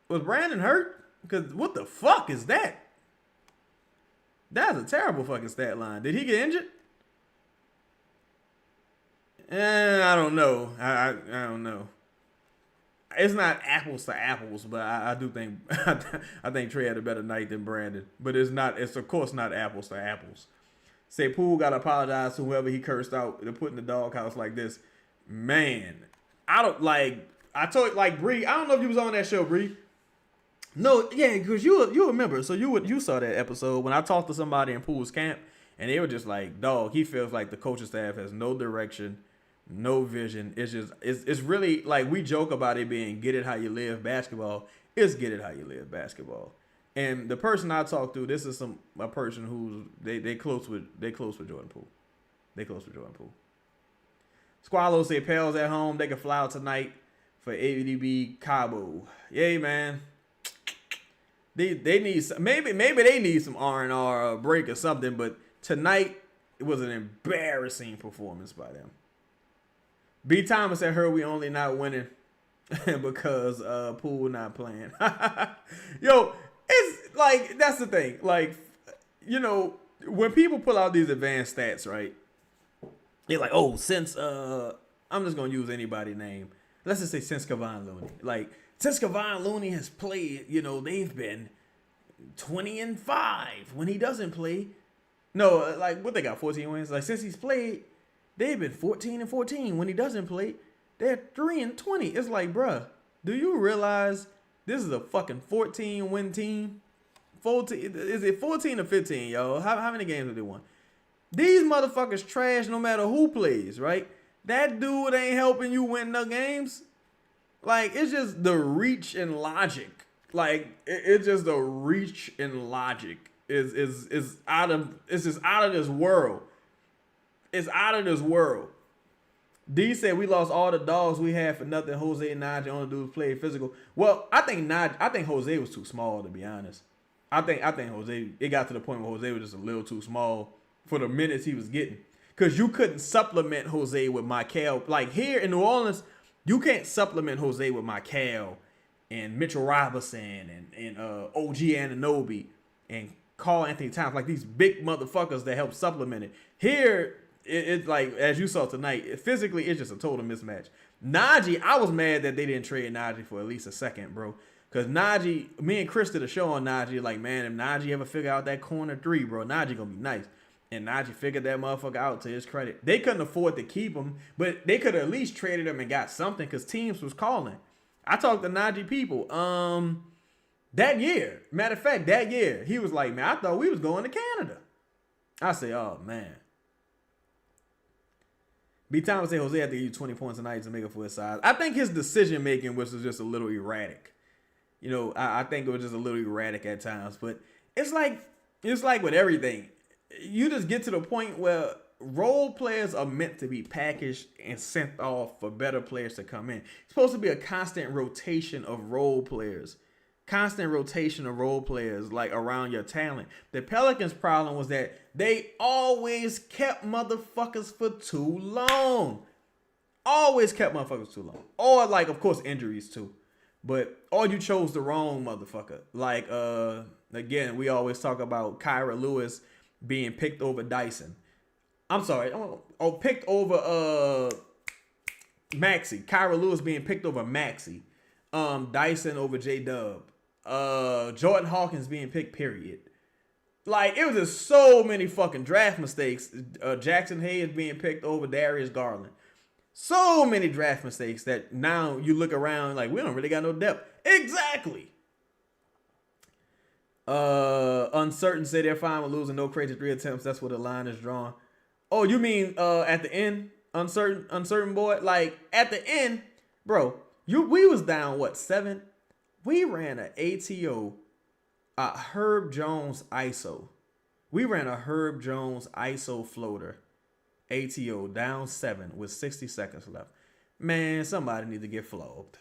Was Brandon hurt? Because what the fuck is that? That's a terrible fucking stat line. Did he get injured? I don't know. I don't know. It's not apples to apples, but I do think I think Trey had a better night than Brandon. But it's not. It's of course not apples to apples. Say Poole got to apologize to whoever he cursed out to put in the doghouse like this. Man, I don't like. I told like Bree. I don't know if you was on that show, Bree. No, yeah, because you remember. So you saw that episode when I talked to somebody in Poole's camp, And they were just like, dog, he feels like the coaching staff has no direction, no vision. It's really like we joke about it being get it how you live basketball. It's get it how you live basketball. And the person I talked to, this is a person who's they close with Jordan Poole. They close with Jordan Poole. Squallow say Pels at home. They can fly out tonight for ADB Cabo. Yay, man. They need maybe they need some R&R break or something, but tonight it was an embarrassing performance by them. B. Thomas said, "Heard we only not winning because Poole not playing." Yo, it's like that's the thing. Like, you know, when people pull out these advanced stats, right? They're like, oh, since I'm just gonna use anybody's name. Let's just say since Kevon Looney. Like, since Kevon Looney has played, you know, they've been 20-5 when he doesn't play. No, like what they got, 14 wins. Like since he's played, they've been 14-14 when he doesn't play. They're 3-20. It's like, bruh, do you realize this is a fucking 14-win team? 14 is it 14 or 15, yo? How many games have they won? These motherfuckers trash no matter who plays, right? That dude ain't helping you win no games. Like, it's just the reach and logic. Like, it's just the reach and logic is just out of this world. It's out of this world. D said we lost all the dogs we had for nothing. Jose and Najee, only dudes played physical. Well, I think Jose was too small, to be honest. I think Jose, it got to the point where Jose was just a little too small for the minutes he was getting. Because you couldn't supplement Jose with Michael. Like here in New Orleans, you can't supplement Jose with Michael and Mitchell Robinson and OG Anunoby and Karl Anthony Towns. Like these big motherfuckers that help supplement it. Here, it's like, as you saw tonight, physically, it's just a total mismatch. Najee, I was mad that they didn't trade Najee for at least a second, bro. Because Najee, me and Chris did a show on Najee. Like, man, if Najee ever figure out that corner three, bro, Najee gonna be nice. And Najee figured that motherfucker out to his credit. They couldn't afford to keep him, but they could have at least traded him and got something because teams was calling. I talked to Najee people. That year, matter of fact, that year, he was like, man, I thought we was going to Canada. I say, oh, man. B. Thomas said Jose had to give you 20 points a night to make up for his size. I think his decision-making was just a little erratic. You know, I think it was just a little erratic at times. But it's like with everything. You just get to the point where role players are meant to be packaged and sent off for better players to come in. It's supposed to be a constant rotation of role players. Like around your talent. The Pelicans' problem was that they always kept motherfuckers for too long. Or like, of course, injuries too. Or you chose the wrong motherfucker. Like, again, we always talk about Kyra Lewis being picked over Dyson. I'm sorry. Picked over Maxey. Kyra Lewis being picked over Maxey. Dyson over J-Dub. Jordan Hawkins being picked, period. Like, it was just so many fucking draft mistakes. Jackson Hayes being picked over Darius Garland. So many draft mistakes that now you look around like, we don't really got no depth. Exactly. Uncertain say they're fine with losing no crazy 3 attempts. That's where the line is drawn. Oh, you mean at the end? Uncertain boy? Like, at the end, bro, we was down, 7? We ran an ATO, a Herb Jones ISO. We ran a Herb Jones ISO floater, ATO, down 7 with 60 seconds left. Man, somebody need to get flogged.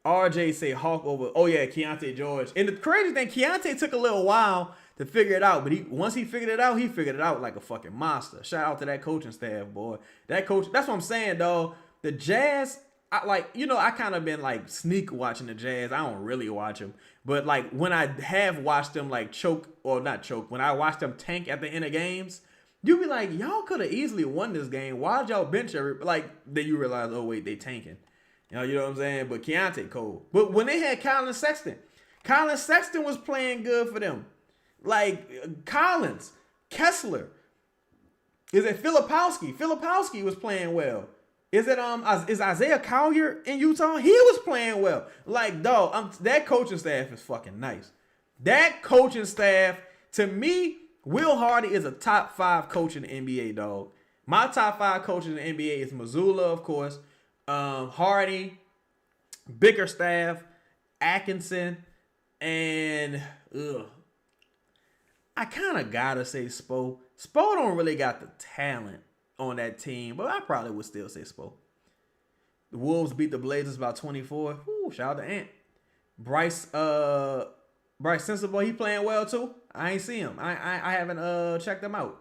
RJ say Hawk over. Oh yeah, Keontae George. And the crazy thing, Keontae took a little while to figure it out, but once he figured it out like a fucking monster. Shout out to that coaching staff, boy. That coach. That's what I'm saying, dog. The Jazz. I kind of been like sneak watching the Jazz. I don't really watch them, but like when I have watched them like when I watch them tank at the end of games, you be like, y'all could have easily won this game. Why'd y'all bench then you realize, oh wait, they tanking. You know what I'm saying? But Keontae cold. But when they had Colin Sexton was playing good for them. Like Collins, Kessler. Is it Filipowski? Filipowski was playing well. Is Isaiah Collier in Utah? He was playing well. Like, dog, that coaching staff is fucking nice. That coaching staff To me, Will Hardy is a top 5 coach in the NBA, dog. My top 5 coaches in the NBA is Mazzulla, of course, Hardy, Bickerstaff, Atkinson, and I kind of gotta say Spo. Spo don't really got the talent on that team, but I probably would still say Spo. The Wolves beat the Blazers by 24. Woo, shout out to Ant. Bryce Sensible, he playing well too. I ain't see him. I haven't checked him out.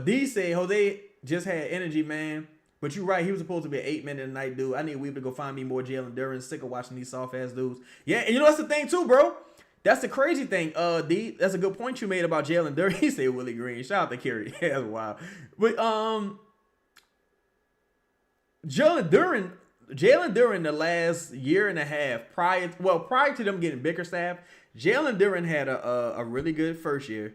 D said Jose just had energy, man. But you're right, he was supposed to be an 8-minute a night dude. I need Weaver to go find me more Jalen Duren. Sick of watching these soft ass dudes. Yeah, and you know that's the thing too, bro. That's the crazy thing. D, that's a good point you made about Jalen Duren. He said Willie Green. Shout out to Kerry. Yeah, that's wild. But Jalen Duren the last year and a half prior to them getting Bickerstaff, Jalen Duren had a really good first year.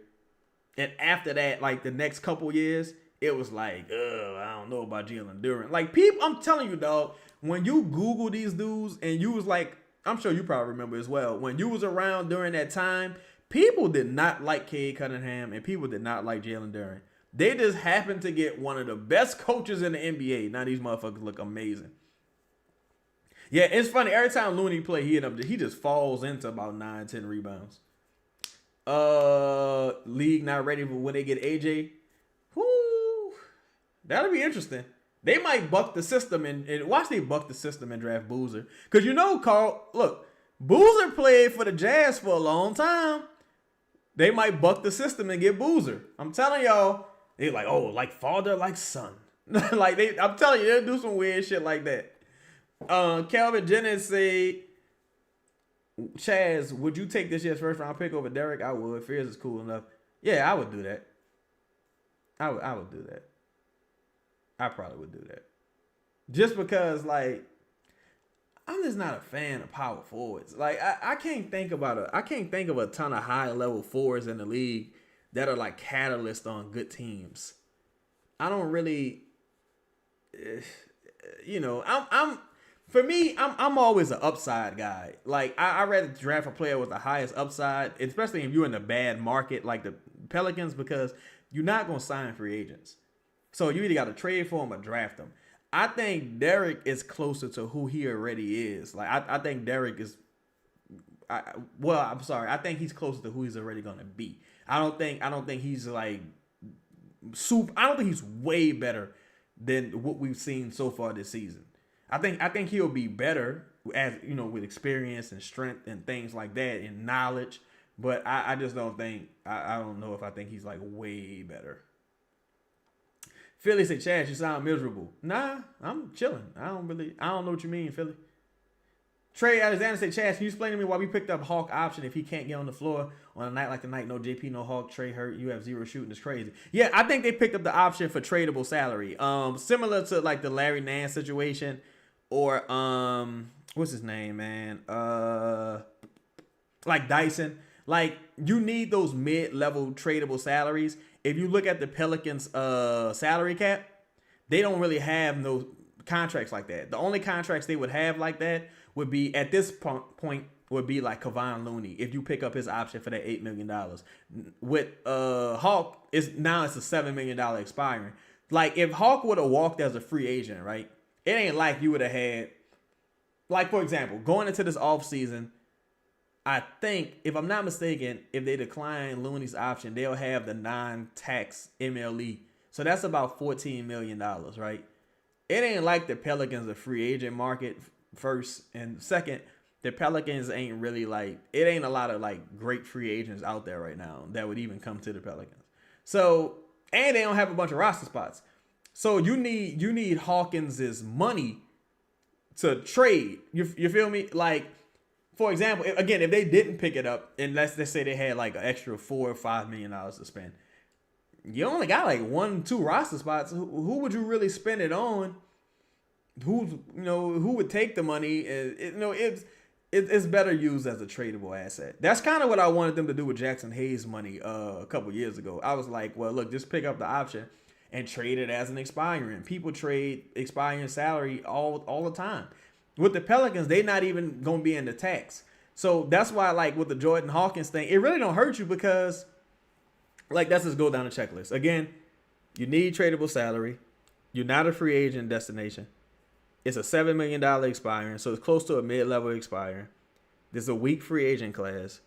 And after that, like the next couple years, it was like, I don't know about Jalen Duren. Like people, I'm telling you, dog, when you Google these dudes and you was like, I'm sure you probably remember as well, when you was around during that time, people did not like Cade Cunningham and people did not like Jalen Duren. They just happened to get one of the best coaches in the NBA. Now these motherfuckers look amazing. Yeah, it's funny. Every time Looney play, he just falls into about 9-10 rebounds. League not ready for when they get AJ. Whoo, that'll be interesting. They might buck the system and watch they buck the system and draft Boozer. Cause you know, Carl, look, Boozer played for the Jazz for a long time. They might buck the system and get Boozer. I'm telling y'all, they're like, oh, like father, like son. I'm telling you, they'll do some weird shit like that. Calvin Jennings say, Chaz, would you take this year's first round pick over Derek? I would. Fears is cool enough. Yeah, I would do that. I would do that. I probably would do that. Just because, like, I'm just not a fan of power forwards. Like, I can't think of a ton of high level forwards in the league that are like catalysts on good teams. I don't really, For me, I'm always an upside guy. Like, I rather draft a player with the highest upside, especially if you're in a bad market like the Pelicans, because you're not going to sign free agents. So you either got to trade for them or draft them. I think Derek is closer to who he already is. Like, I think Derek is, I'm sorry. I think he's closer to who he's already going to be. I don't think he's like super. I don't think he's way better than what we've seen so far this season. I think he'll be better as with experience and strength and things like that and knowledge. But I just don't think I don't know if I think he's like way better. Philly said, Chad, you sound miserable. Nah, I'm chilling. I don't know what you mean, Philly. Trey Alexander said, Chad, can you explain to me why we picked up Hawk option if he can't get on the floor on a night like the night? No JP, no Hawk, Trey hurt. You have 0 shooting. It's crazy. Yeah, I think they picked up the option for tradable salary. Similar to like the Larry Nance situation. Or what's his name, man? Like Dyson. Like, you need those mid-level tradable salaries. If you look at the Pelicans salary cap, they don't really have no contracts like that. The only contracts they would have like that would be at this point would be like Kevon Looney if you pick up his option for that $8 million. With Hawk, it's a $7 million expiring. Like, if Hawk would have walked as a free agent, right? It ain't like you would have had, like, for example, going into this offseason, I think, if I'm not mistaken, if they decline Looney's option, they'll have the non-tax MLE. So that's about $14 million, right? It ain't like the Pelicans a free agent market, first. And second, the Pelicans ain't really like, it ain't a lot of like great free agents out there right now that would even come to the Pelicans. So, and they don't have a bunch of roster spots. So you need Hawkins's money to trade. You feel me? Like, for example, if they didn't pick it up, and let's say they had like an extra $4 or $5 million to spend, you only got like 1-2 roster spots. Who would you really spend it on? Who would take the money? It's better used as a tradable asset. That's kind of what I wanted them to do with Jackson Hayes' money a couple years ago. I was like, well, look, just pick up the option and trade it as an expiring. People trade expiring salary all the time. With the Pelicans, they're not even going to be in the tax. So that's why, like with the Jordan Hawkins thing, it really don't hurt you because, like, let's just go down the checklist again. You need tradable salary. You're not a free agent destination. It's a $7 million expiring, so it's close to a mid-level expiring. There's a weak free agent class,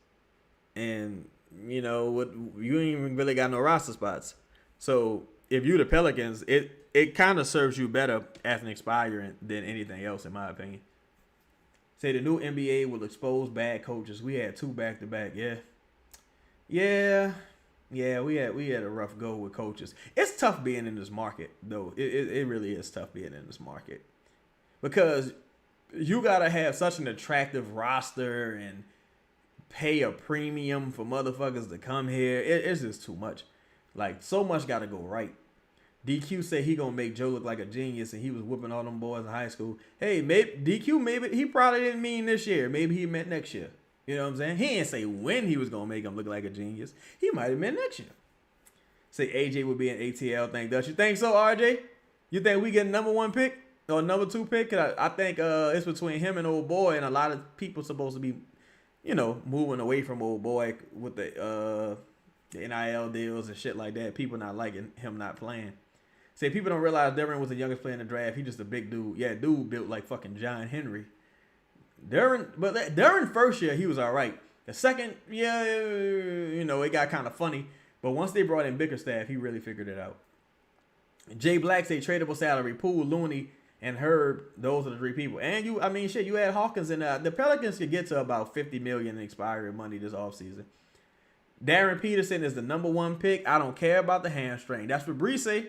and you ain't even really got no roster spots. So if you the Pelicans, it kind of serves you better as an expiring than anything else, in my opinion. Say the new NBA will expose bad coaches. We had 2 back-to-back. Yeah. We had a rough go with coaches. It's tough being in this market, though. It really is tough being in this market because you gotta have such an attractive roster and pay a premium for motherfuckers to come here. It's just too much. Like, so much gotta go right. DQ said he gonna make Joe look like a genius, and he was whooping all them boys in high school. Hey, maybe he probably didn't mean this year. Maybe he meant next year. You know what I'm saying? He didn't say when he was gonna make him look like a genius. He might have meant next year. Say AJ would be an ATL thing. Does you think so, RJ? You think we get number 1 pick or number 2 pick? Cause I think it's between him and old boy, and a lot of people supposed to be, moving away from old boy with the NIL deals and shit like that. People not liking him not playing. Say people don't realize Derwin was the youngest player in the draft. He just a big dude. Yeah, dude built like fucking John Henry. Derwin first year he was all right. The second, it got kind of funny. But once they brought in Bickerstaff, he really figured it out. Jay Black say tradable salary, Poole, Looney, and Herb. Those are the 3 people. And you had Hawkins in there. The Pelicans could get to about $50 million in expiring money this offseason. Darren Peterson is the number 1 pick. I don't care about the hamstring. That's what Bree say.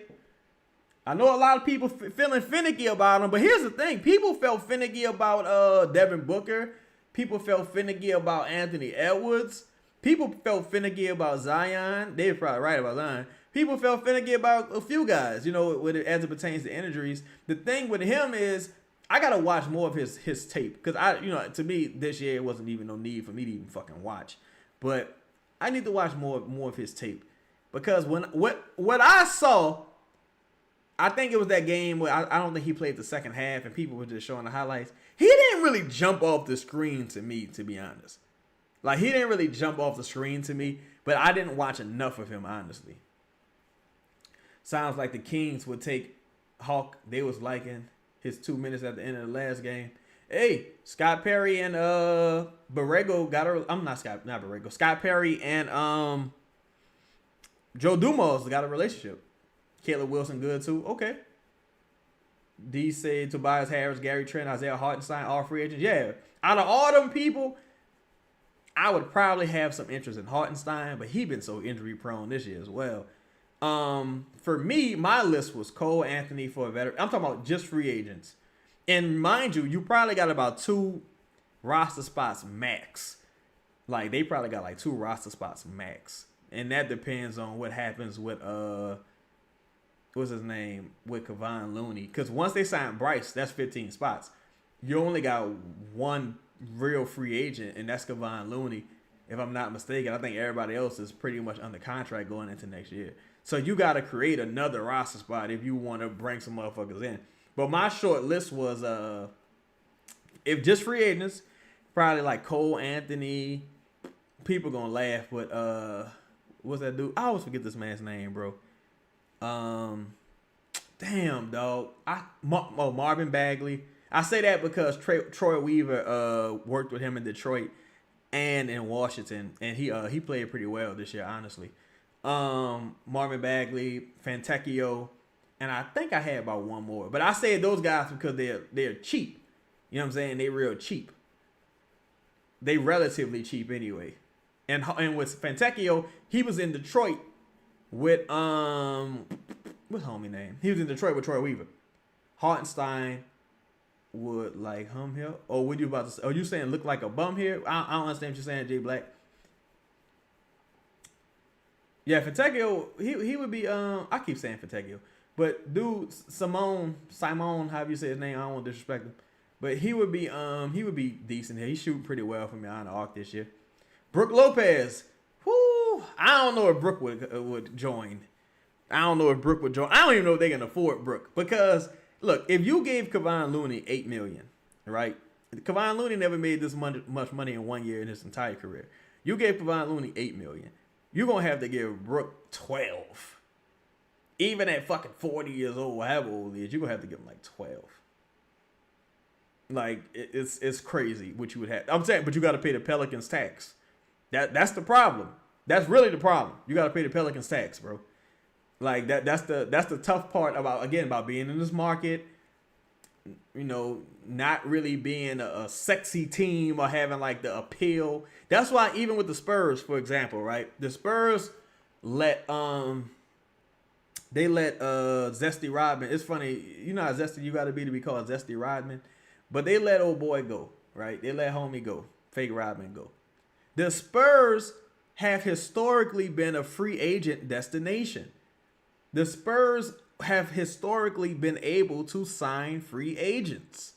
I know a lot of people feeling finicky about him, but here's the thing. People felt finicky about Devin Booker. People felt finicky about Anthony Edwards. People felt finicky about Zion. They were probably right about Zion. People felt finicky about a few guys, as it pertains to injuries. The thing with him is I got to watch more of his tape because, to me, this year it wasn't even no need for me to even fucking watch. But I need to watch more of his tape because what I saw, I think it was that game where I don't think he played the second half and people were just showing the highlights. He didn't really jump off the screen to me, to be honest. Like, he didn't really jump off the screen to me, but I didn't watch enough of him, honestly. Sounds like the Kings would take Hawk. They was liking his 2 minutes at the end of the last game. Hey, Scott Perry and Borrego got a... not Borrego. Scott Perry and Joe Dumars got a relationship. Caleb Wilson good too. Okay. D said Tobias Harris, Gary Trent, Isaiah Hartenstein, all free agents. Yeah. Out of all them people, I would probably have some interest in Hartenstein, but he been so injury prone this year as well. For me, my list was Cole Anthony for a veteran. I'm talking about just free agents. And mind you probably got about 2 roster spots max. Like, they probably got like 2 roster spots max. And that depends on what happens with what's his name, with Kevon Looney. Because once they sign Bryce, that's 15 spots. You only got 1 real free agent, and that's Kevon Looney. If I'm not mistaken, I think everybody else is pretty much under contract going into next year. So you got to create another roster spot if you want to bring some motherfuckers in. But my short list was, if just free agents, probably like Cole Anthony. People going to laugh, but what's that dude? I always forget this man's name, bro. Damn, dog. Marvin Bagley. I say that because Troy Weaver worked with him in Detroit and in Washington, and he played pretty well this year, honestly. Marvin Bagley, Fantecchio, and I think I had about 1 more. But I say those guys because they're cheap. You know what I'm saying? They real cheap. They relatively cheap anyway. And with Fantecchio, he was in Detroit with what's homie name? He was in Detroit with Troy Weaver. Hartenstein would like hum here. Or what you about to say? Are you saying look like a bum here? I don't understand what you're saying, Jay Black. Yeah, Fantecchio, he would be I keep saying Fantecchio. But dude, Simone, however you say his name, I don't want to disrespect him. But he would be decent here. He's shooting pretty well from behind the arc this year. Brook Lopez. Whoo, I don't know if Brook would join. I don't even know if they can afford Brook. Because, look, if you gave Kevon Looney $8 million, right? Kevon Looney never made this much money in 1 year in his entire career. You gave Kevon Looney $8 million. You're gonna have to give Brook 12. Even at fucking 40 years old, however old he is, you're gonna have to give him like 12. Like it's crazy what you would have. I'm saying, but you got to pay the Pelicans tax. That's the problem. That's really the problem. You got to pay the Pelicans tax, bro. Like that's the tough part about being in this market. You know, not really being a sexy team or having like the appeal. That's why even with the Spurs, for example, right? The Spurs let Zesty Rodman. It's funny, you know how zesty you got to be called Zesty Rodman. But they let old boy go, right? They let homie go, fake Rodman go. The Spurs have historically been a free agent destination. The Spurs have historically been able to sign free agents.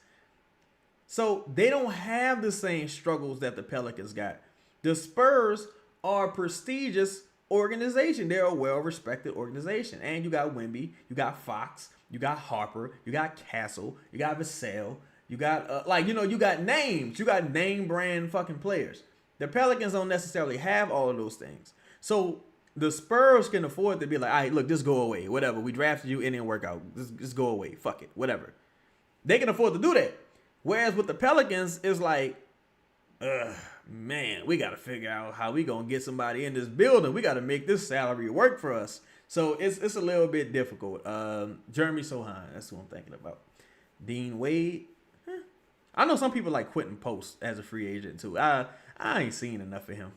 So they don't have the same struggles that the Pelicans got. The Spurs are a prestigious organization. They're a well-respected organization. And you got Wemby, you got Fox, you got Harper, you got Castle, you got Vassell. You got, you got names. You got name brand fucking players. The Pelicans don't necessarily have all of those things. So the Spurs can afford to be like, all right, look, just go away. Whatever. We drafted you, it didn't work out. Just go away. Fuck it. Whatever. They can afford to do that. Whereas with the Pelicans, it's like, man, we got to figure out how we going to get somebody in this building. We got to make this salary work for us. So it's a little bit difficult. Jeremy Sohan, that's who I'm thinking about. Dean Wade. I know some people like Quentin Post as a free agent too. I ain't seen enough of him.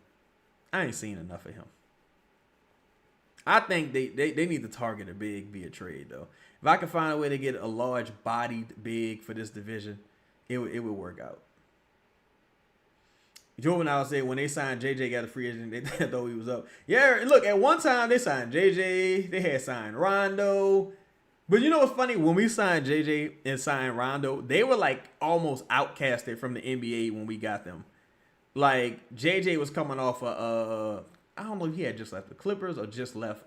I think they need to target a big via trade though. If I could find a way to get a large bodied big for this division, it would work out. Juvenile said when they signed JJ got a free agent, they thought he was up. Yeah, look, at one time they signed JJ, they had signed Rondo. But you know what's funny? When we signed JJ and signed Rondo, they were like almost outcasted from the NBA when we got them. Like JJ was coming off I don't know if he had just left the Clippers or just left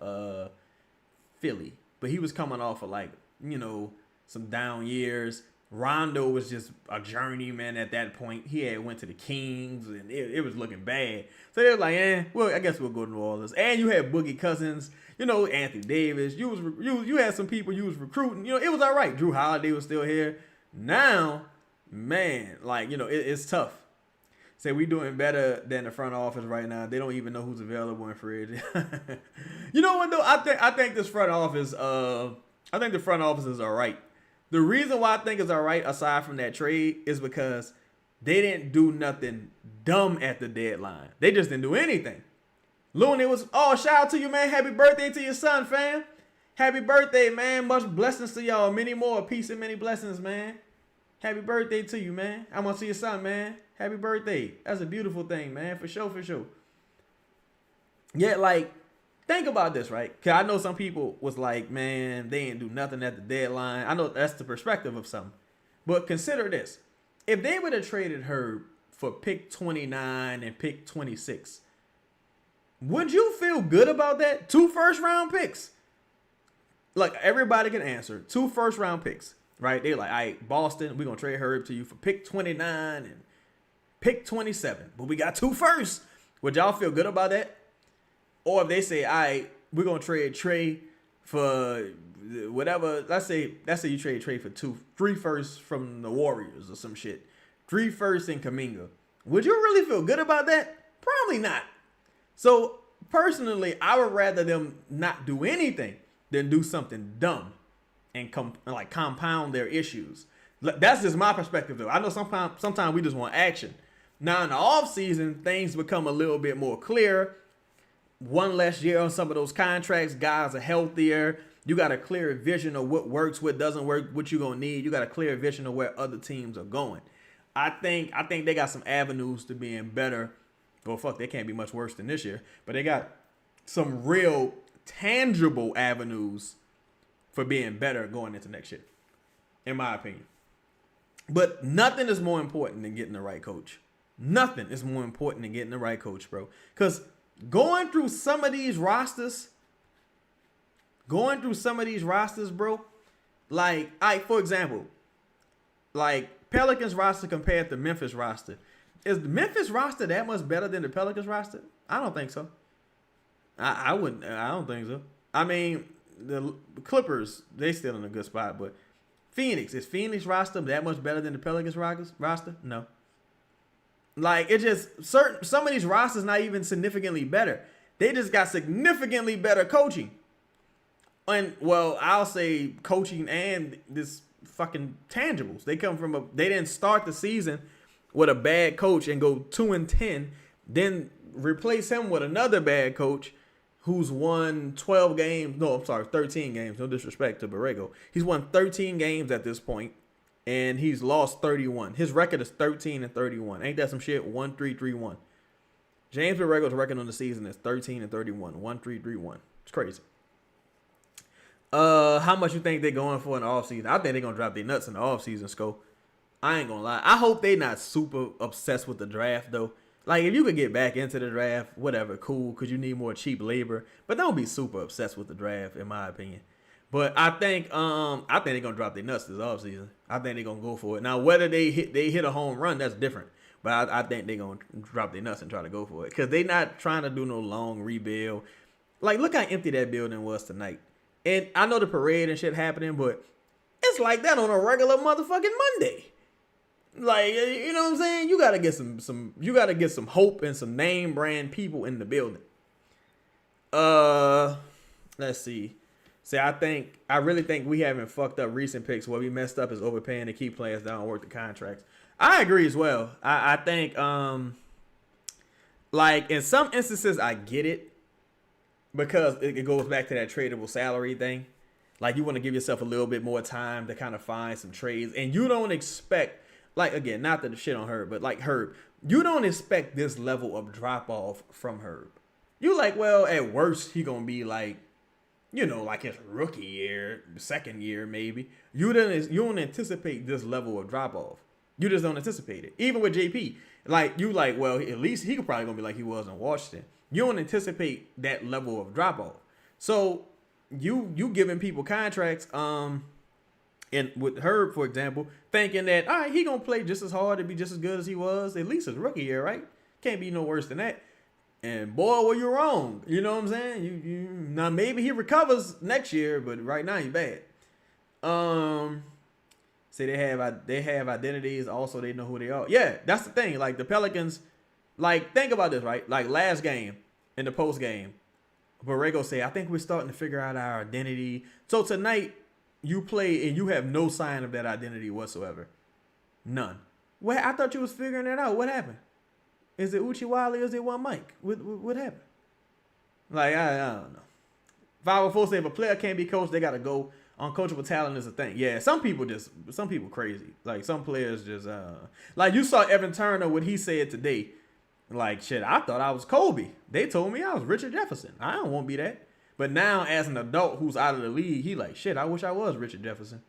Philly, but he was coming off of like, you know, some down years. Rondo was just a journeyman at that point. He had went to the Kings and it was looking bad. So they were like, well, I guess we'll go to New Orleans. And you had Boogie Cousins, you know, Anthony Davis. You had some people you was recruiting. You know, it was all right. Drew Holiday was still here. Now, man, like, you know, it's tough. Say we doing better than the front office right now. They don't even know who's available in free agent. You know what though? I think this front office. I think the front office is all right. The reason why I think it's all right, aside from that trade, is because they didn't do nothing dumb at the deadline. They just didn't do anything. Looney was, shout out to you, man. Happy birthday to your son, fam. Happy birthday, man. Much blessings to y'all. Many more. Peace and many blessings, man. Happy birthday to you, man. I want to see your son, man. Happy birthday. That's a beautiful thing, man. For sure, for sure. Yeah, like, think about this, right? Because I know some people was like, man, they ain't do nothing at the deadline. I know that's the perspective of some. But consider this. If they would have traded Herb for pick 29 and pick 26, would you feel good about that? 2 first-round picks. Look, everybody can answer. 2 first-round picks, right? They're like, all right, Boston, we're going to trade Herb to you for pick 29 and pick 27. But we got 2 firsts. Would y'all feel good about that? Or if they say, all right, we're going to trade Trey for whatever. Let's say you trade Trey for 3 firsts from the Warriors or some shit. 3 firsts in Kuminga. Would you really feel good about that? Probably not. So, personally, I would rather them not do anything than do something dumb and compound their issues. That's just my perspective, though. I know sometimes we just want action. Now, in the offseason, things become a little bit more clear. 1 less year on some of those contracts. Guys are healthier. You got a clear vision of what works, what doesn't work, what you're going to need. You got a clear vision of where other teams are going. I think they got some avenues to being better. Well, fuck, they can't be much worse than this year. But they got some real tangible avenues for being better going into next year, in my opinion. But nothing is more important than getting the right coach. Nothing is more important than getting the right coach, bro. Because going through some of these rosters, bro, like, for example, like Pelicans roster compared to Memphis roster. Is the Memphis roster that much better than the Pelicans roster? I don't think so. I wouldn't. I don't think so. I mean, the Clippers, they still in a good spot, but is Phoenix roster that much better than the Pelicans roster? No. Like, it just some of these rosters not even significantly better. They just got significantly better coaching. And well, I'll say coaching and this fucking tangibles. They didn't start the season with a bad coach and go 2-10, then replace him with another bad coach who's won 12 games. No, I'm sorry, 13 games. No disrespect to Borrego. He's won 13 games at this point, and he's lost 31. His record is 13-31. Ain't that some shit? 1-3-3-1. James Borrego's record on the season is 13-31. 1-3-3-1. It's crazy. How much you think they're going for in the offseason? I think they're going to drop their nuts in the offseason, Sco. I ain't going to lie. I hope they not super obsessed with the draft, though. Like, if you could get back into the draft, whatever, cool, because you need more cheap labor. But don't be super obsessed with the draft, in my opinion. But I think they're gonna drop their nuts this offseason. I think they're gonna go for it. Now, whether they hit a home run, that's different. But I think they're gonna drop their nuts and try to go for it. Because they're not trying to do no long rebuild. Like, look how empty that building was tonight. And I know the parade and shit happening, but it's like that on a regular motherfucking Monday. Like, you know what I'm saying? You gotta get some hope and some name brand people in the building. Let's see. I really think we haven't fucked up recent picks. What we messed up is overpaying to keep players down and work the contracts. I agree as well. I think like in some instances I get it because it goes back to that tradable salary thing. Like, you want to give yourself a little bit more time to kind of find some trades, and you don't expect. Like, again, not that the shit on Herb, but like Herb, you don't expect this level of drop off from Herb. You like, well, at worst, he gonna be like, you know, like his rookie year, second year maybe. You don't anticipate this level of drop off. You just don't anticipate it. Even with JP, like well, at least he could probably gonna be like he was in Washington. You don't anticipate that level of drop off. So you giving people contracts, and with Herb, for example, thinking that, all right, he going to play just as hard and be just as good as he was, at least his rookie year, right? Can't be no worse than that. And boy, well, you're wrong. You know what I'm saying? You now, maybe he recovers next year, but right now he's bad. Say they have identities. Also, they know who they are. Yeah, that's the thing. Like, the Pelicans, like, think about this, right? Like, last game, in the post game, Borrego said, I think we're starting to figure out our identity. So tonight, you play and you have no sign of that identity whatsoever. None. Well, I thought you was figuring that out. What happened? Is it Uchiwali or is it one Mike? What happened? Like, I don't know. 504 say if a player can't be coached, they got to go. Uncoachable talent is a thing. Yeah, some people crazy. Like, some players just, like, you saw Evan Turner, what he said today. Like, shit, I thought I was Kobe. They told me I was Richard Jefferson. I don't want to be that. But now, as an adult who's out of the league, he like, shit, I wish I was Richard Jefferson.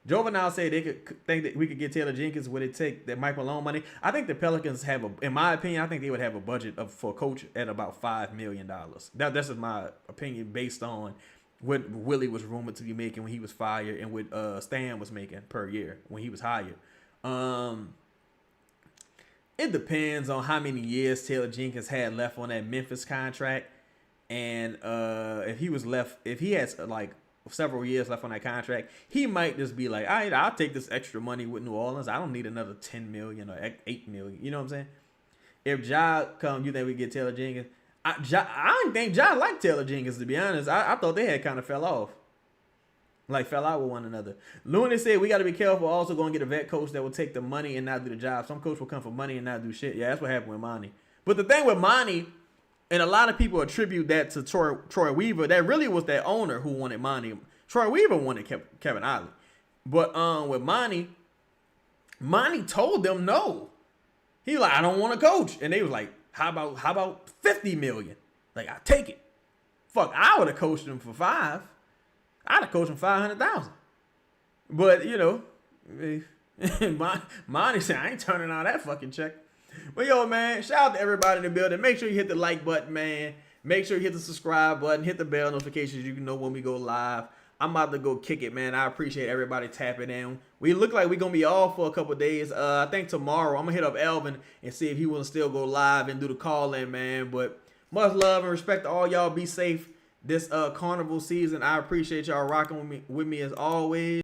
Jovenel said they could think that we could get Taylor Jenkins. Would it take that Mike Malone money? I think the Pelicans have in my opinion, I think they would have a budget for a coach at about $5 million. That's just my opinion based on what Willie was rumored to be making when he was fired and what Stan was making per year when he was hired. It depends on how many years Taylor Jenkins had left on that Memphis contract. And if he has like several years left on that contract, he might just be like, all right, I'll take this extra money with New Orleans. I don't need another $10 million or $8 million. You know what I'm saying? If Ja come, you think we get Taylor Jenkins? I don't think Ja liked Taylor Jenkins, to be honest. I thought they had kind of fell out with one another. Looney said we got to be careful. Also going to get a vet coach that will take the money and not do the job. Some coach will come for money and not do shit. Yeah, that's what happened with Monty. But the thing with Monty, and a lot of people attribute that to Troy Weaver. That really was their owner who wanted Monty. Troy Weaver wanted Kevin Ollie. But with Monty told them no. He was like, I don't want to coach. And they was like, how about $50 million? Like, I take it. Fuck, I would have coached him for $5 million. I'd have coached him $500,000. But, you know, Monty said, I ain't turning out that fucking check. But yo, man, shout out to everybody in the building. Make sure you hit the like button, man. Make sure you hit the subscribe button, hit the bell notifications. You can know when we go live. I'm about to go kick it, man. I appreciate everybody tapping in. We look like we're going to be off for a couple of days. I think tomorrow I'm going to hit up Elvin and see if he will still go live and do the call-in, man. But much love and respect to all y'all. Be safe this carnival season. I appreciate y'all rocking with me as always.